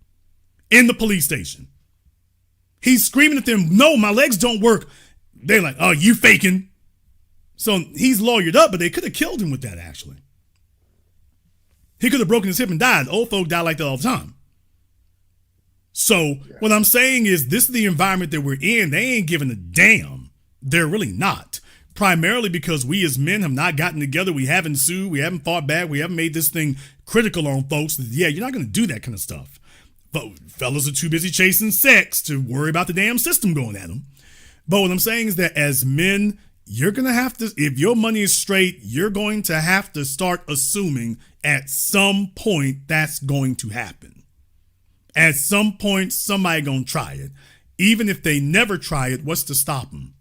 In the police station. He's screaming at them, no, my legs don't work. They're like, oh, you faking. So he's lawyered up, but they could have killed him with that, actually. He could have broken his hip and died. Old folk die like that all the time. So what I'm saying is this is the environment that we're in. They ain't giving a damn. They're really not. Primarily because we as men have not gotten together. We haven't sued. We haven't fought back. We haven't made this thing critical on folks. That, you're not going to do that kind of stuff. But fellas are too busy chasing sex to worry about the damn system going at them. But what I'm saying is that as men, you're going to have to, if your money is straight, you're going to have to start assuming at some point that's going to happen. At some point, somebody going to try it. Even if they never try it, what's to stop them?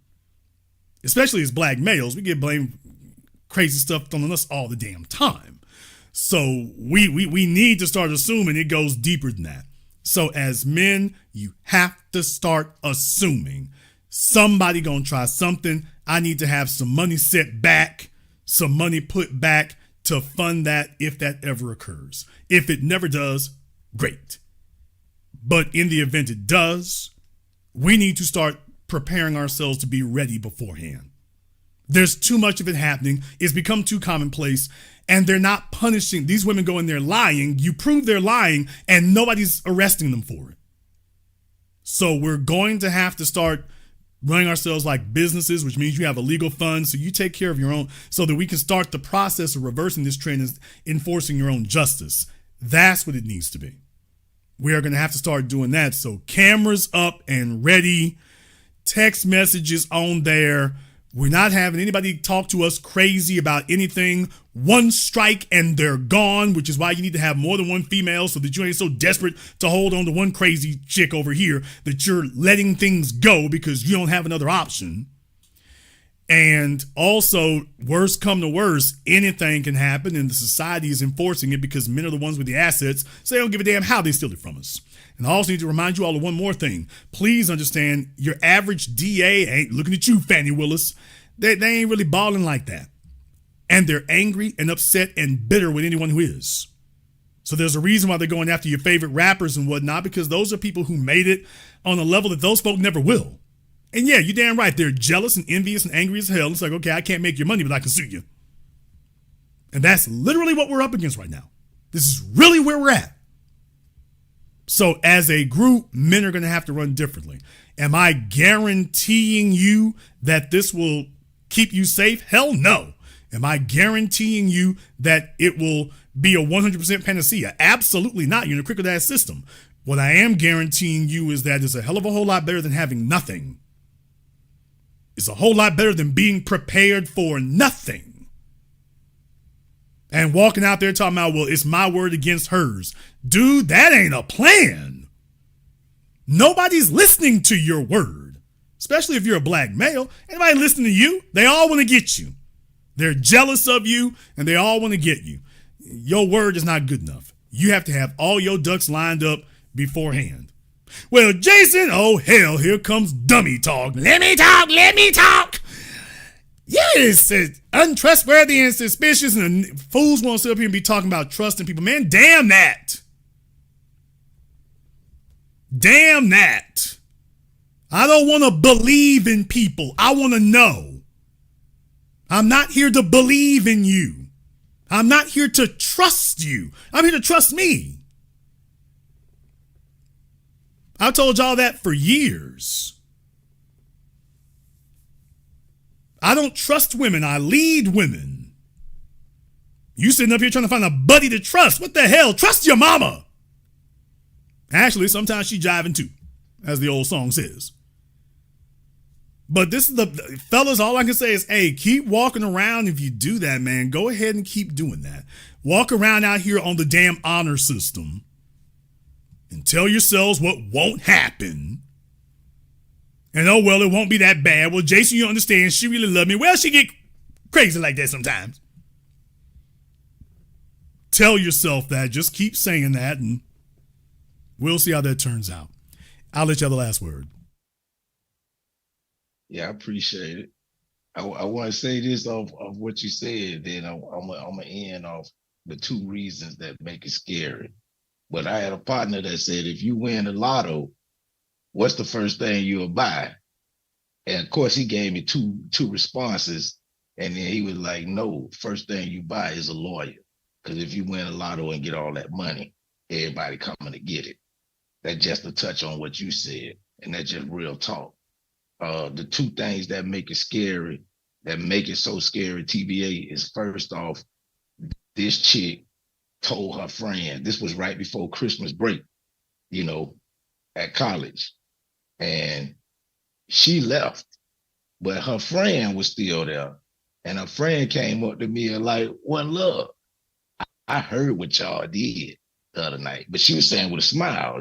Especially as black males, we get blamed crazy stuff on us all the damn time. So we need to start assuming it goes deeper than that. So as men, you have to start assuming somebody going to try something. I need to have some money set back, some money put back to fund that if that ever occurs. If it never does, great. But in the event it does, we need to start preparing ourselves to be ready beforehand. There's too much of it happening. It's become too commonplace, and they're not punishing. These women go in there lying. You prove they're lying, and nobody's arresting them for it. So we're going to have to start running ourselves like businesses, which means you have a legal fund, so you take care of your own, so that we can start the process of reversing this trend and enforcing your own justice. That's what it needs to be. We are going to have to start doing that. So cameras up and ready, text messages on there. We're not having anybody talk to us crazy about anything. One strike and they're gone, which is why you need to have more than one female so that you ain't so desperate to hold on to one crazy chick over here that you're letting things go because you don't have another option. And also, worst come to worst, anything can happen, and the society is enforcing it because men are the ones with the assets, so they don't give a damn how they steal it from us. And I also need to remind you all of one more thing. Please understand, your average DA ain't looking at you, Fannie Willis. They ain't really balling like that. And they're angry and upset and bitter with anyone who is. So there's a reason why they're going after your favorite rappers and whatnot, because those are people who made it on a level that those folk never will. And yeah, you're damn right. They're jealous and envious and angry as hell. It's like, okay, I can't make your money, but I can sue you. And that's literally what we're up against right now. This is really where we're at. So as a group, men are going to have to run differently. Am I guaranteeing you that this will keep you safe? Hell no. Am I guaranteeing you that it will be a 100% panacea? Absolutely not. You're in a cricket ass system. What I am guaranteeing you is that it's a hell of a whole lot better than having nothing. It's a whole lot better than being prepared for nothing. And walking out there talking about, well, it's my word against hers. Dude, that ain't a plan. Nobody's listening to your word, especially if you're a black male. Anybody listening to you, they all want to get you. They're jealous of you, and they all want to get you. Your word is not good enough. You have to have all your ducks lined up beforehand. Well, Jason, oh hell, here comes dummy talk. Let me talk. Yes, it's untrustworthy and suspicious, and fools want to sit up here and be talking about trusting people. Man, damn that. Damn that. I don't want to believe in people. I want to know. I'm not here to believe in you. I'm not here to trust you. I'm here to trust me. I told y'all that for years. I don't trust women. I lead women. You sitting up here trying to find a buddy to trust. What the hell? Trust your mama. Actually, sometimes she jiving too, as the old song says. But this is the fellas, all I can say is, hey, keep walking around. If you do that, man, go ahead and keep doing that. Walk around out here on the damn honor system and tell yourselves what won't happen. And oh, well, it won't be that bad. Well, Jason, you understand, she really loved me. Well, she get crazy like that sometimes. Tell yourself that. Just keep saying that, and we'll see how that turns out. I'll let you have the last word. Yeah, I appreciate it. I want to say this of what you said, then I'm going to end off the two reasons that make it scary. But I had a partner that said, if you win the lotto, what's the first thing you'll buy? And of course, he gave me two responses. And then he was like, no, first thing you buy is a lawyer. Because if you win a lotto and get all that money, everybody coming to get it. That's just a touch on what you said. And that's just real talk. The two things that make it scary, that make it so scary, TBA, is first off, this chick told her friend, this was right before Christmas break, at college. And she left, but her friend was still there. And her friend came up to me and like, well, look, I heard what y'all did the other night. But she was saying with a smile,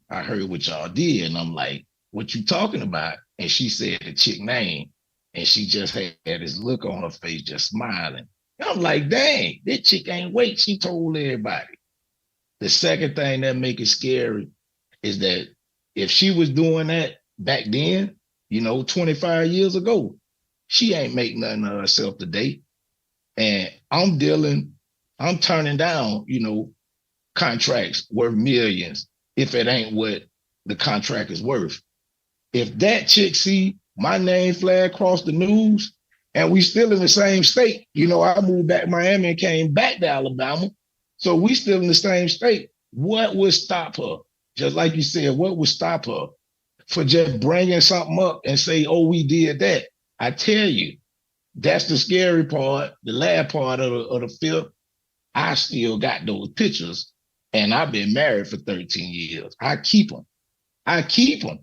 I heard what y'all did. And I'm like, what you talking about? And she said the chick name. And she just had this look on her face, just smiling. And I'm like, dang, that chick ain't wait. She told everybody. The second thing that make it scary is that if she was doing that back then, 25 years ago, she ain't make nothing of herself today. And I'm turning down, contracts worth millions if it ain't what the contract is worth. If that chick see my name flag across the news and we still in the same state, I moved back to Miami and came back to Alabama. So we still in the same state. What would stop her? Just like you said, what would stop her for just bringing something up and say, oh, we did that? I tell you, that's the scary part. The last part of the film, I still got those pictures and I've been married for 13 years. I keep them.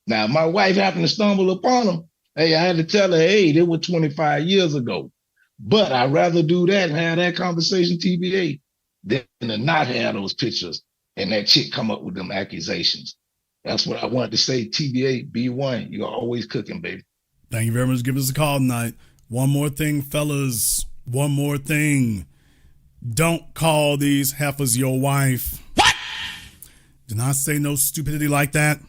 Now, my wife happened to stumble upon them. Hey, I had to tell her, hey, they were 25 years ago. But I'd rather do that and have that conversation, TBA, than to not have those pictures and that chick come up with them accusations. That's what I wanted to say, TBA, B1. You're always cooking, baby. Thank you very much for giving us a call tonight. One more thing, fellas. One more thing. Don't call these heifers your wife. What? Do not say no stupidity like that.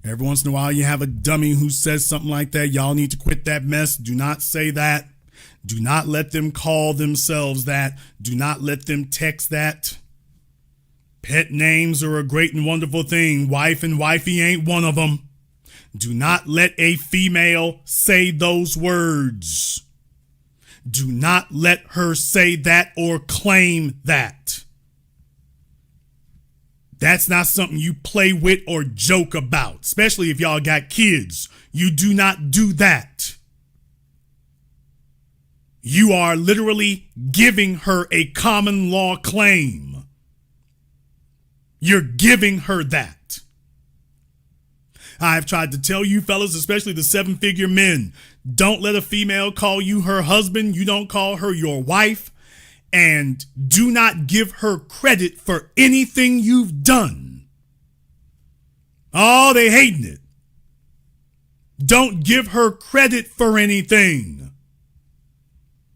Every once in a while, you have a dummy who says something like that. Y'all need to quit that mess. Do not say that. Do not let them call themselves that. Do not let them text that. Pet names are a great and wonderful thing. Wife and wifey ain't one of them. Do not let a female say those words. Do not let her say that or claim that. That's not something you play with or joke about, especially if y'all got kids. You do not do that. You are literally giving her a common law claim. You're giving her that. I've tried to tell you fellas, especially the 7-figure men, don't let a female call you her husband. You don't call her your wife. And do not give her credit for anything you've done. Oh, they hating it. Don't give her credit for anything.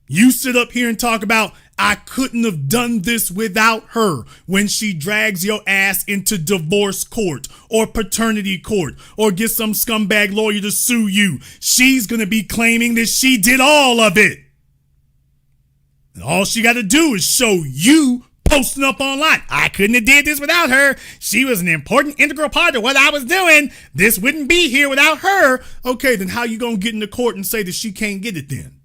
You sit up here and talk about, I couldn't have done this without her, when she drags your ass into divorce court or paternity court or get some scumbag lawyer to sue you. She's going to be claiming that she did all of it. And all she got to do is show you posting up online. I couldn't have did this without her. She was an important integral part of what I was doing. This wouldn't be here without her. Okay, then how you going to get into court and say that she can't get it then?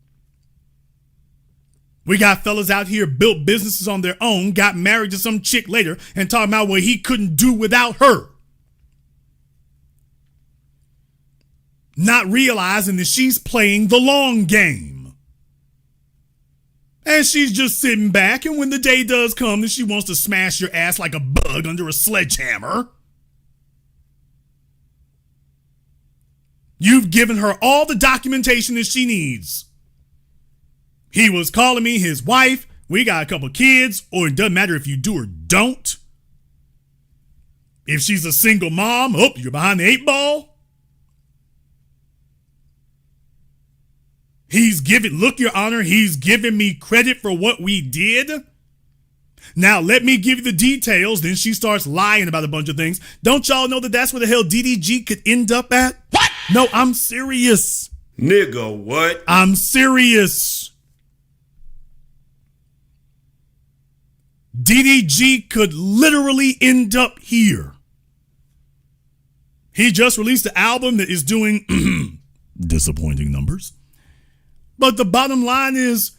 We got fellas out here built businesses on their own, got married to some chick later, and talking about what he couldn't do without her. Not realizing that she's playing the long game. And she's just sitting back, and when the day does come that she wants to smash your ass like a bug under a sledgehammer, you've given her all the documentation that she needs. He was calling me his wife. We got a couple kids, or it doesn't matter if you do or don't. If she's a single mom, oh, you're behind the 8 ball. Look, Your Honor, he's giving me credit for what we did. Now, let me give you the details. Then she starts lying about a bunch of things. Don't y'all know that that's where the hell DDG could end up at? What? No, I'm serious. Nigga, what? I'm serious. DDG could literally end up here. He just released an album that is doing disappointing numbers. But the bottom line is,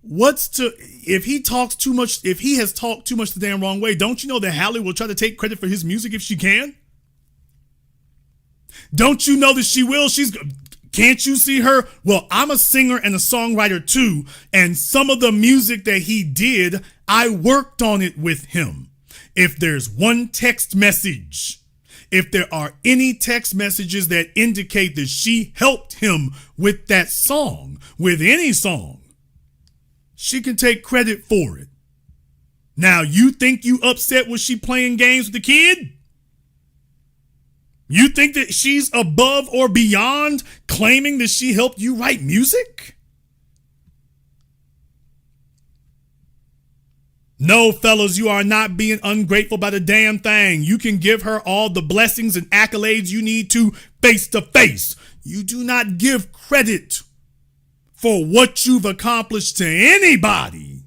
if he has talked too much the damn wrong way, don't you know that Halle will try to take credit for his music if she can? Don't you know that she will? Can't you see her? Well, I'm a singer and a songwriter too, and some of the music that he did, I worked on it with him. If there's one text message, if there are any text messages that indicate that she helped him with that song, with any song, she can take credit for it. Now, you think you upset with she playing games with the kid? You think that she's above or beyond claiming that she helped you write music? No, fellas, you are not being ungrateful about a damn thing. You can give her all the blessings and accolades you need to face to face. You do not give credit for what you've accomplished to anybody.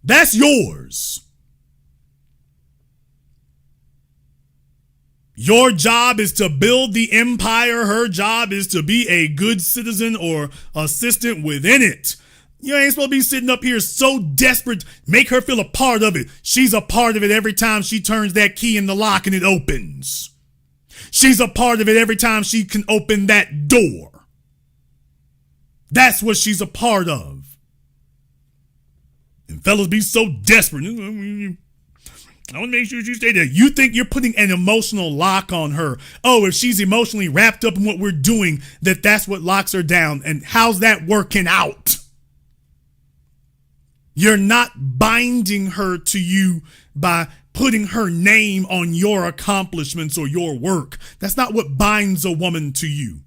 That's yours. Your job is to build the empire. Her job is to be a good citizen or assistant within it. You ain't supposed to be sitting up here so desperate. Make her feel a part of it. She's a part of it every time she turns that key in the lock and it opens. She's a part of it every time she can open that door. That's what she's a part of. And fellas be so desperate. I want to make sure you stay there. You think you're putting an emotional lock on her. Oh, if she's emotionally wrapped up in what we're doing, that's what locks her down. And how's that working out? You're not binding her to you by putting her name on your accomplishments or your work. That's not what binds a woman to you.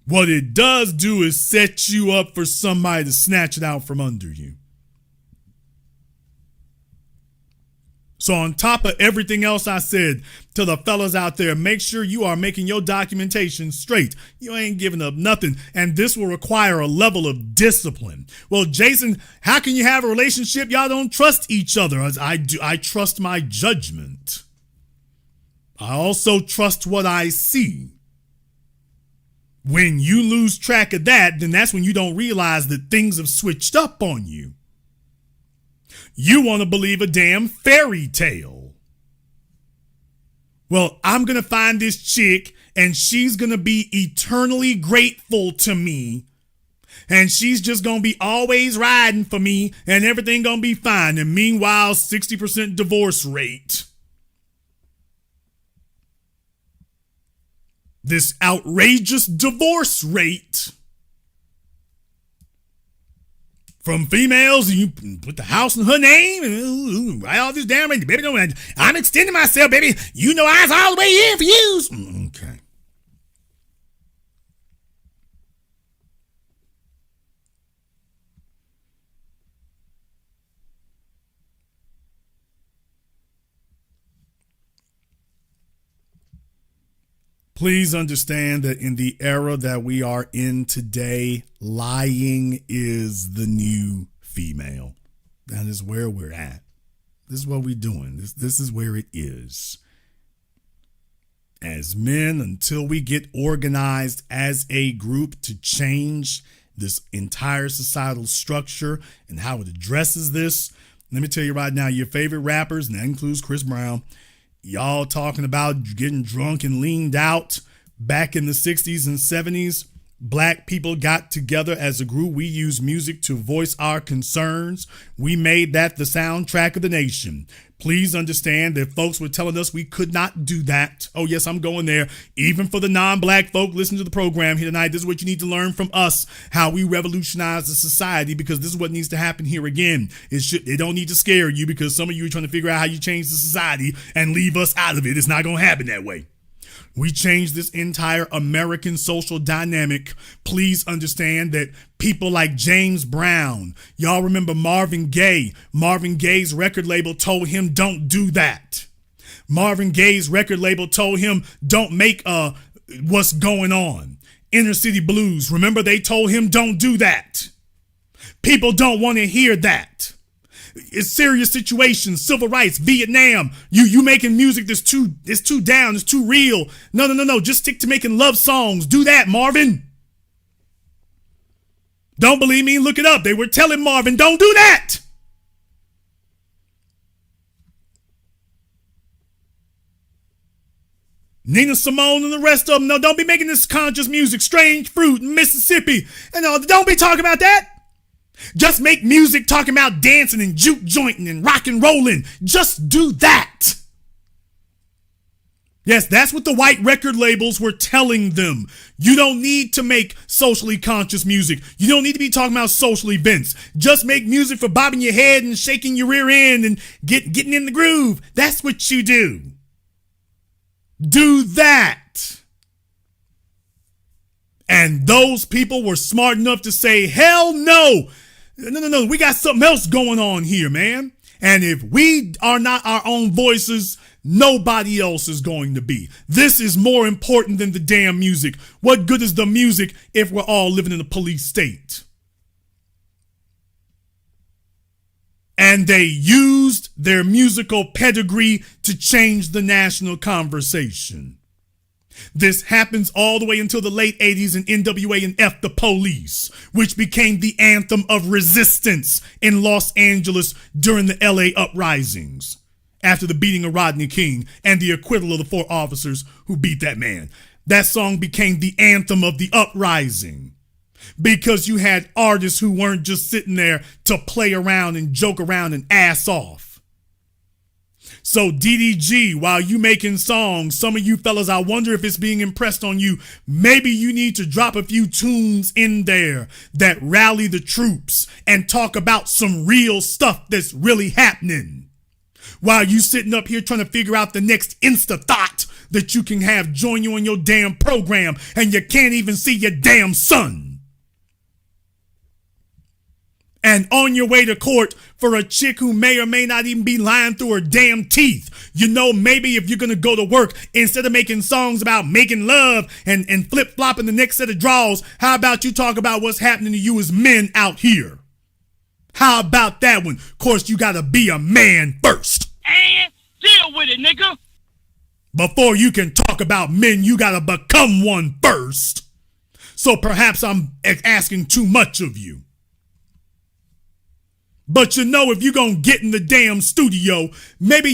What it does do is set you up for somebody to snatch it out from under you. So on top of everything else I said to the fellas out there, make sure you are making your documentation straight. You ain't giving up nothing. And this will require a level of discipline. Well, Jason, how can you have a relationship? Y'all don't trust each other. As I do, I trust my judgment. I also trust what I see. When you lose track of that, then that's when you don't realize that things have switched up on you. You want to believe a damn fairy tale. Well, I'm going to find this chick and she's going to be eternally grateful to me. And she's just going to be always riding for me and everything going to be fine. And meanwhile, 60% divorce rate. This outrageous divorce rate. from females. You put the house in her name and write all this down. Baby, no, I'm extending myself, baby. You know I was all the way in for you. Okay. Please understand that in the era that we are in today, lying is the new female. That is where we're at. This is what we're doing. This is where it is. As men, until we get organized as a group to change this entire societal structure and how it addresses this, let me tell you right now, your favorite rappers, and that includes Chris Brown, y'all talking about getting drunk and leaned out back in the 60s and 70s. Black people got together as a group. We used music to voice our concerns. We made that the soundtrack of the nation. Please understand that folks were telling us we could not do that. Oh, yes, I'm going there. Even for the non-black folk listening to the program here tonight, this is what you need to learn from us, how we revolutionize the society, because this is what needs to happen here again. It don't need to scare you, because some of you are trying to figure out how you change the society and leave us out of it. It's not going to happen that way. We changed this entire American social dynamic. Please understand that people like James Brown, y'all remember Marvin Gaye. Marvin Gaye's record label told him, don't do that. Marvin Gaye's record label told him, don't make What's Going On. Inner City Blues, remember they told him, don't do that. People don't want to hear that. It's serious situations, civil rights, Vietnam. You making music that's too down, it's too real. No. Just stick to making love songs. Do that, Marvin. Don't believe me? Look it up. They were telling Marvin, don't do that. Nina Simone and the rest of them, no, don't be making this conscious music. Strange Fruit in Mississippi. And don't be talking about that. Just make music talking about dancing and juke jointing and rock and rolling. Just do that. Yes, that's what the white record labels were telling them. You don't need to make socially conscious music. You don't need to be talking about social events. Just make music for bobbing your head and shaking your rear end and getting in the groove. That's what you do. Do that. And those people were smart enough to say, hell no. No. We got something else going on here, man. And if we are not our own voices, nobody else is going to be. This is more important than the damn music. What good is the music if we're all living in a police state? And they used their musical pedigree to change the national conversation. This happens all the way until the late 80s in NWA and F the Police, which became the anthem of resistance in Los Angeles during the LA uprisings after the beating of Rodney King and the acquittal of the 4 officers who beat that man. That song became the anthem of the uprising because you had artists who weren't just sitting there to play around and joke around and ass off. So DDG, while you making songs, some of you fellas, I wonder if it's being impressed on you. Maybe you need to drop a few tunes in there that rally the troops and talk about some real stuff that's really happening. While you sitting up here trying to figure out the next Insta thought that you can have join you on your damn program and you can't even see your damn son. And on your way to court for a chick who may or may not even be lying through her damn teeth. You know, maybe if you're going to go to work, instead of making songs about making love and flip-flopping the next set of draws, how about you talk about what's happening to you as men out here? How about that one? Of course, you got to be a man first. And deal with it, nigga. Before you can talk about men, you got to become one first. So perhaps I'm asking too much of you. But you know, if you're going to get in the damn studio, maybe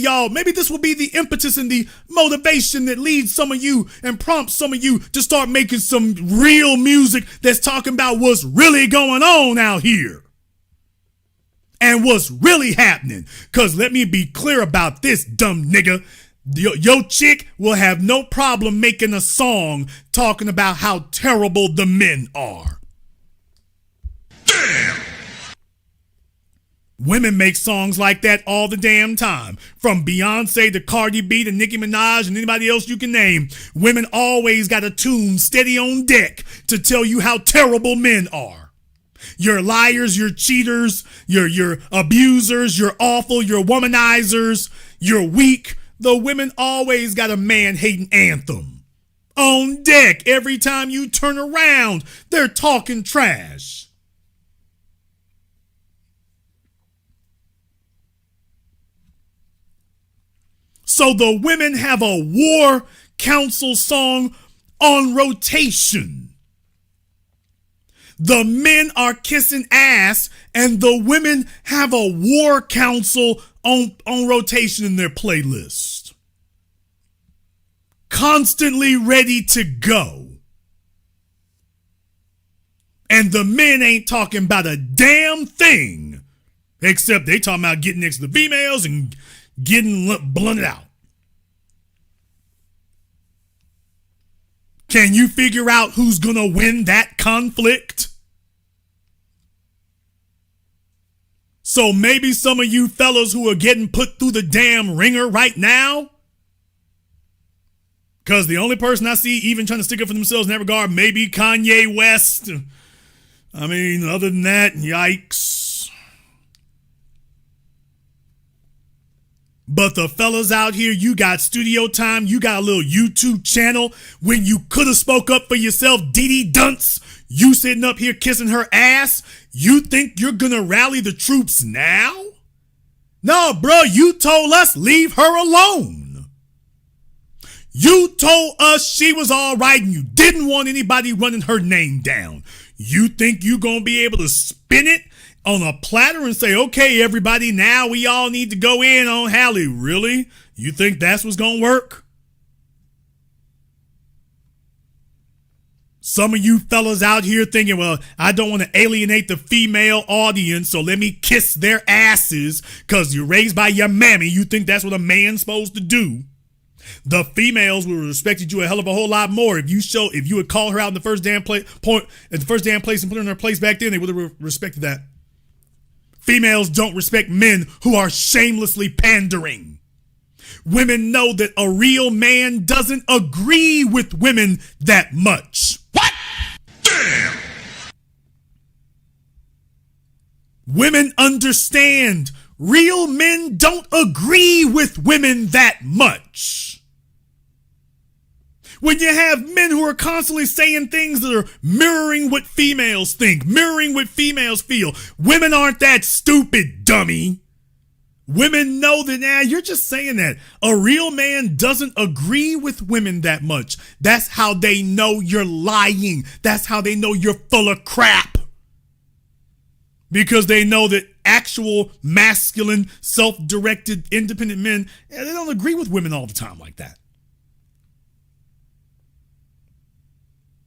this will be the impetus and the motivation that leads some of you and prompts some of you to start making some real music that's talking about what's really going on out here. And what's really happening. Because let me be clear about this, dumb nigga. Your chick will have no problem making a song talking about how terrible the men are. Damn! Women make songs like that all the damn time. From Beyonce to Cardi B to Nicki Minaj and anybody else you can name. Women always got a tune steady on deck to tell you how terrible men are. You're liars, you're cheaters, you're abusers, you're awful, you're womanizers, you're weak. The women always got a man-hating anthem. On deck, every time you turn around, they're talking trash. So the women have a war council song on rotation. The men are kissing ass and the women have a war council on rotation in their playlist. Constantly ready to go. And the men ain't talking about a damn thing. Except they talking about getting next to the females and getting blunted out. Can you figure out who's gonna win that conflict? So maybe some of you fellas who are getting put through the damn ringer right now, because the only person I see even trying to stick up for themselves in that regard may be Kanye West. I mean, other than that, yikes. But the fellas out here, you got studio time, you got a little YouTube channel when you could have spoke up for yourself, Dee Dee Dunce. You sitting up here kissing her ass. You think you're gonna rally the troops now? No, bro, you told us leave her alone. You told us she was all right and you didn't want anybody running her name down. You think you gonna be able to spin it on a platter and say, okay, everybody, now we all need to go in on Halle? Really? You think that's what's gonna work? Some of you fellas out here thinking, well, I don't want to alienate the female audience, so let me kiss their asses because you're raised by your mammy. You think that's what a man's supposed to do? The females would have respected you a hell of a whole lot more if you would call her out in the first damn place and put her in her place back then. They would have respected that. Females don't respect men who are shamelessly pandering. Women know that a real man doesn't agree with women that much. What? Damn! Women understand real men don't agree with women that much. When you have men who are constantly saying things that are mirroring what females think, mirroring what females feel, women aren't that stupid, dummy. Women know that now you're just saying that. A real man doesn't agree with women that much. That's how they know you're lying. That's how they know you're full of crap. Because they know that actual masculine, self-directed, independent men, they don't agree with women all the time like that.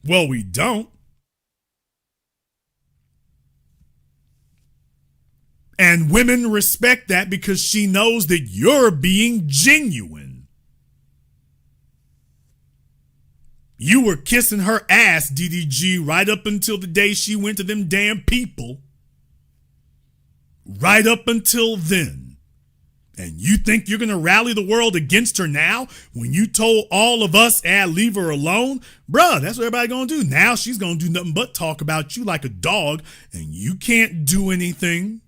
Well, we don't. And women respect that because she knows that you're being genuine. You were kissing her ass, DDG, right up until the day she went to them damn people. Right up until then. And you think you're going to rally the world against her now when you told all of us, leave her alone? Bruh, that's what everybody going to do. Now she's going to do nothing but talk about you like a dog and you can't do anything.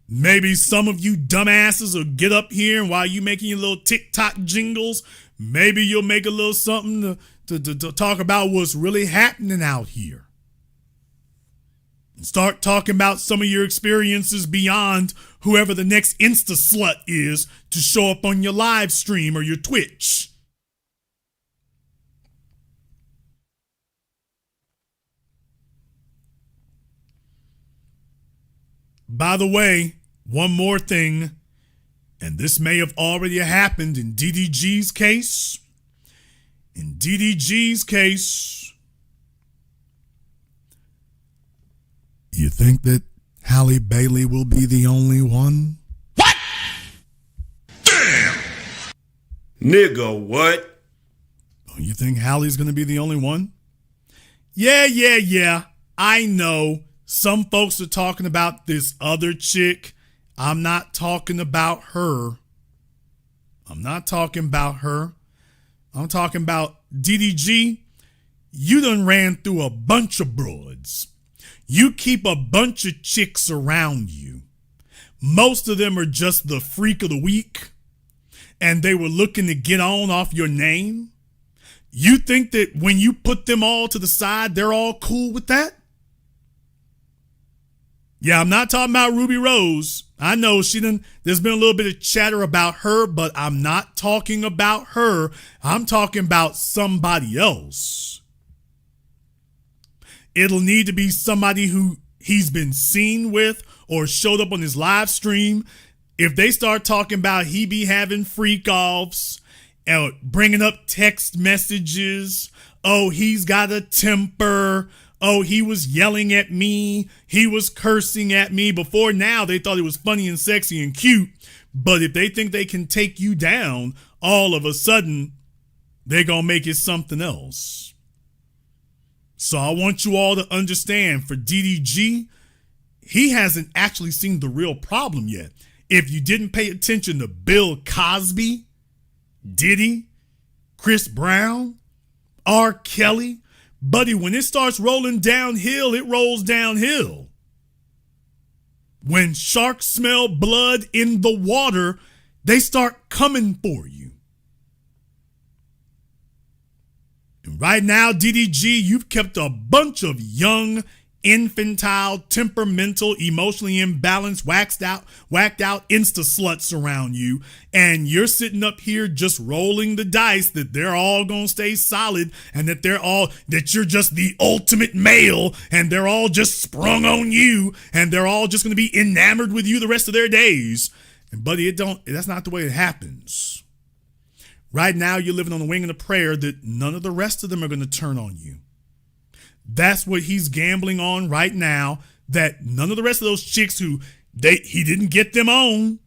Maybe some of you dumbasses will get up here and while you making your little TikTok jingles, maybe you'll make a little something to talk about what's really happening out here. And start talking about some of your experiences beyond whoever the next Insta slut is to show up on your live stream or your Twitch. By the way, one more thing, and this may have already happened in DDG's case. In DDG's case, you think that Halle Bailey will be the only one? What? Damn! Nigga, what? Oh, you think Halle's going to be the only one? Yeah. I know some folks are talking about this other chick. I'm not talking about her. I'm talking about DDG. You done ran through a bunch of broads. You keep a bunch of chicks around you. Most of them are just the freak of the week, and they were looking to get on off your name. You think that when you put them all to the side, they're all cool with that? Yeah, I'm not talking about Ruby Rose. I know there's been a little bit of chatter about her, but I'm not talking about her. I'm talking about somebody else. It'll need to be somebody who he's been seen with or showed up on his live stream. If they start talking about he be having freak offs and bringing up text messages, oh, he's got a temper, oh, he was yelling at me, he was cursing at me. Before now, they thought it was funny and sexy and cute. But if they think they can take you down, all of a sudden, they're going to make it something else. So I want you all to understand, for DDG, he hasn't actually seen the real problem yet. If you didn't pay attention to Bill Cosby, Diddy, Chris Brown, R. Kelly, buddy, when it starts rolling downhill, it rolls downhill. When sharks smell blood in the water, they start coming for you. And right now, DDG, you've kept a bunch of young, infantile, temperamental, emotionally imbalanced, whacked out insta sluts around you, and you're sitting up here just rolling the dice that they're all gonna stay solid, and that you're just the ultimate male, and they're all just sprung on you, and they're all just gonna be enamored with you the rest of their days. And buddy, that's not the way it happens. Right now, you're living on the wing of the prayer that none of the rest of them are gonna turn on you. That's what he's gambling on right now, that none of the rest of those chicks he didn't get them on.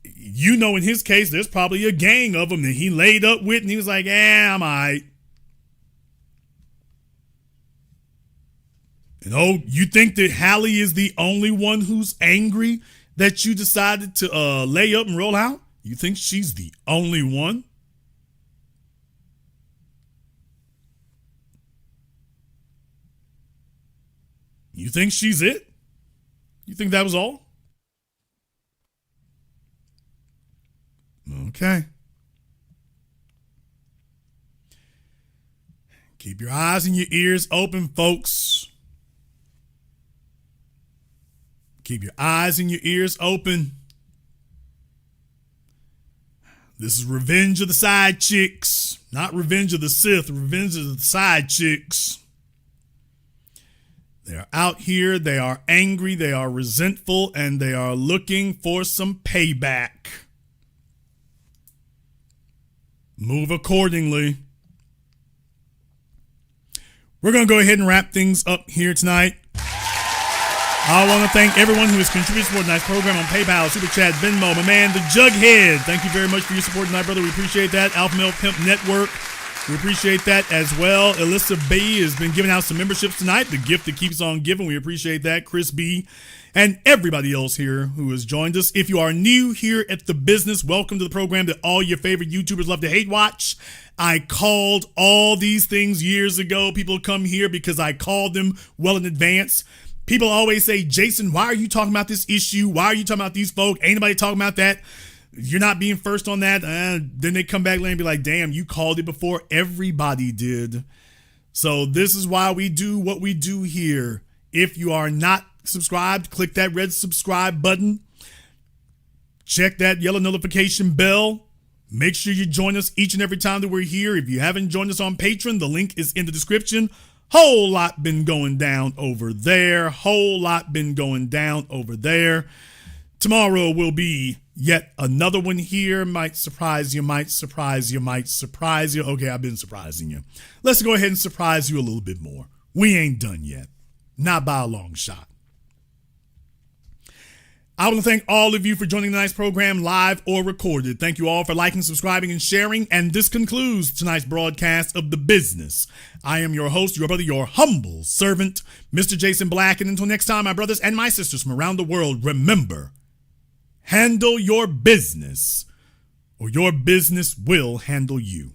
You know, in his case, there's probably a gang of them that he laid up with, and he was like, I'm all right. And oh, you think that Halle is the only one who's angry that you decided to lay up and roll out? You think she's the only one? You think she's it? You think that was all? Okay. Keep your eyes and your ears open, folks. Keep your eyes and your ears open. This is Revenge of the Side Chicks, not Revenge of the Sith, Revenge of the Side Chicks. They are out here, they are angry, they are resentful, and they are looking for some payback. Move accordingly. We're going to go ahead and wrap things up here tonight. I want to thank everyone who has contributed to tonight's program on PayPal, Super Chat, Venmo, my man, the Jughead. Thank you very much for your support tonight, brother. We appreciate that. Alpha Male Pimp Network. We appreciate that as well. Alyssa B has been giving out some memberships tonight. The gift that keeps on giving. We appreciate that. Chris B and everybody else here who has joined us. If you are new here at the business, welcome to the program that all your favorite YouTubers love to hate watch. I called all these things years ago. People come here because I called them well in advance. People always say, Jason, why are you talking about this issue? Why are you talking about these folk? Ain't nobody talking about that. You're not being first on that. Then they come back later and be like, damn, you called it before everybody did. So this is why we do what we do here. If you are not subscribed, click that red subscribe button. Check that yellow notification bell. Make sure you join us each and every time that we're here. If you haven't joined us on Patreon, the link is in the description. Whole lot been going down over there. Whole lot been going down over there. Tomorrow will be yet another one here. Might surprise you, might surprise you, might surprise you. Okay, I've been surprising you. Let's go ahead and surprise you a little bit more. We ain't done yet. Not by a long shot. I want to thank all of you for joining tonight's program, live or recorded. Thank you all for liking, subscribing, and sharing. And this concludes tonight's broadcast of The Business. I am your host, your brother, your humble servant, Mr. Jason Black. And until next time, my brothers and my sisters from around the world, remember, handle your business or your business will handle you.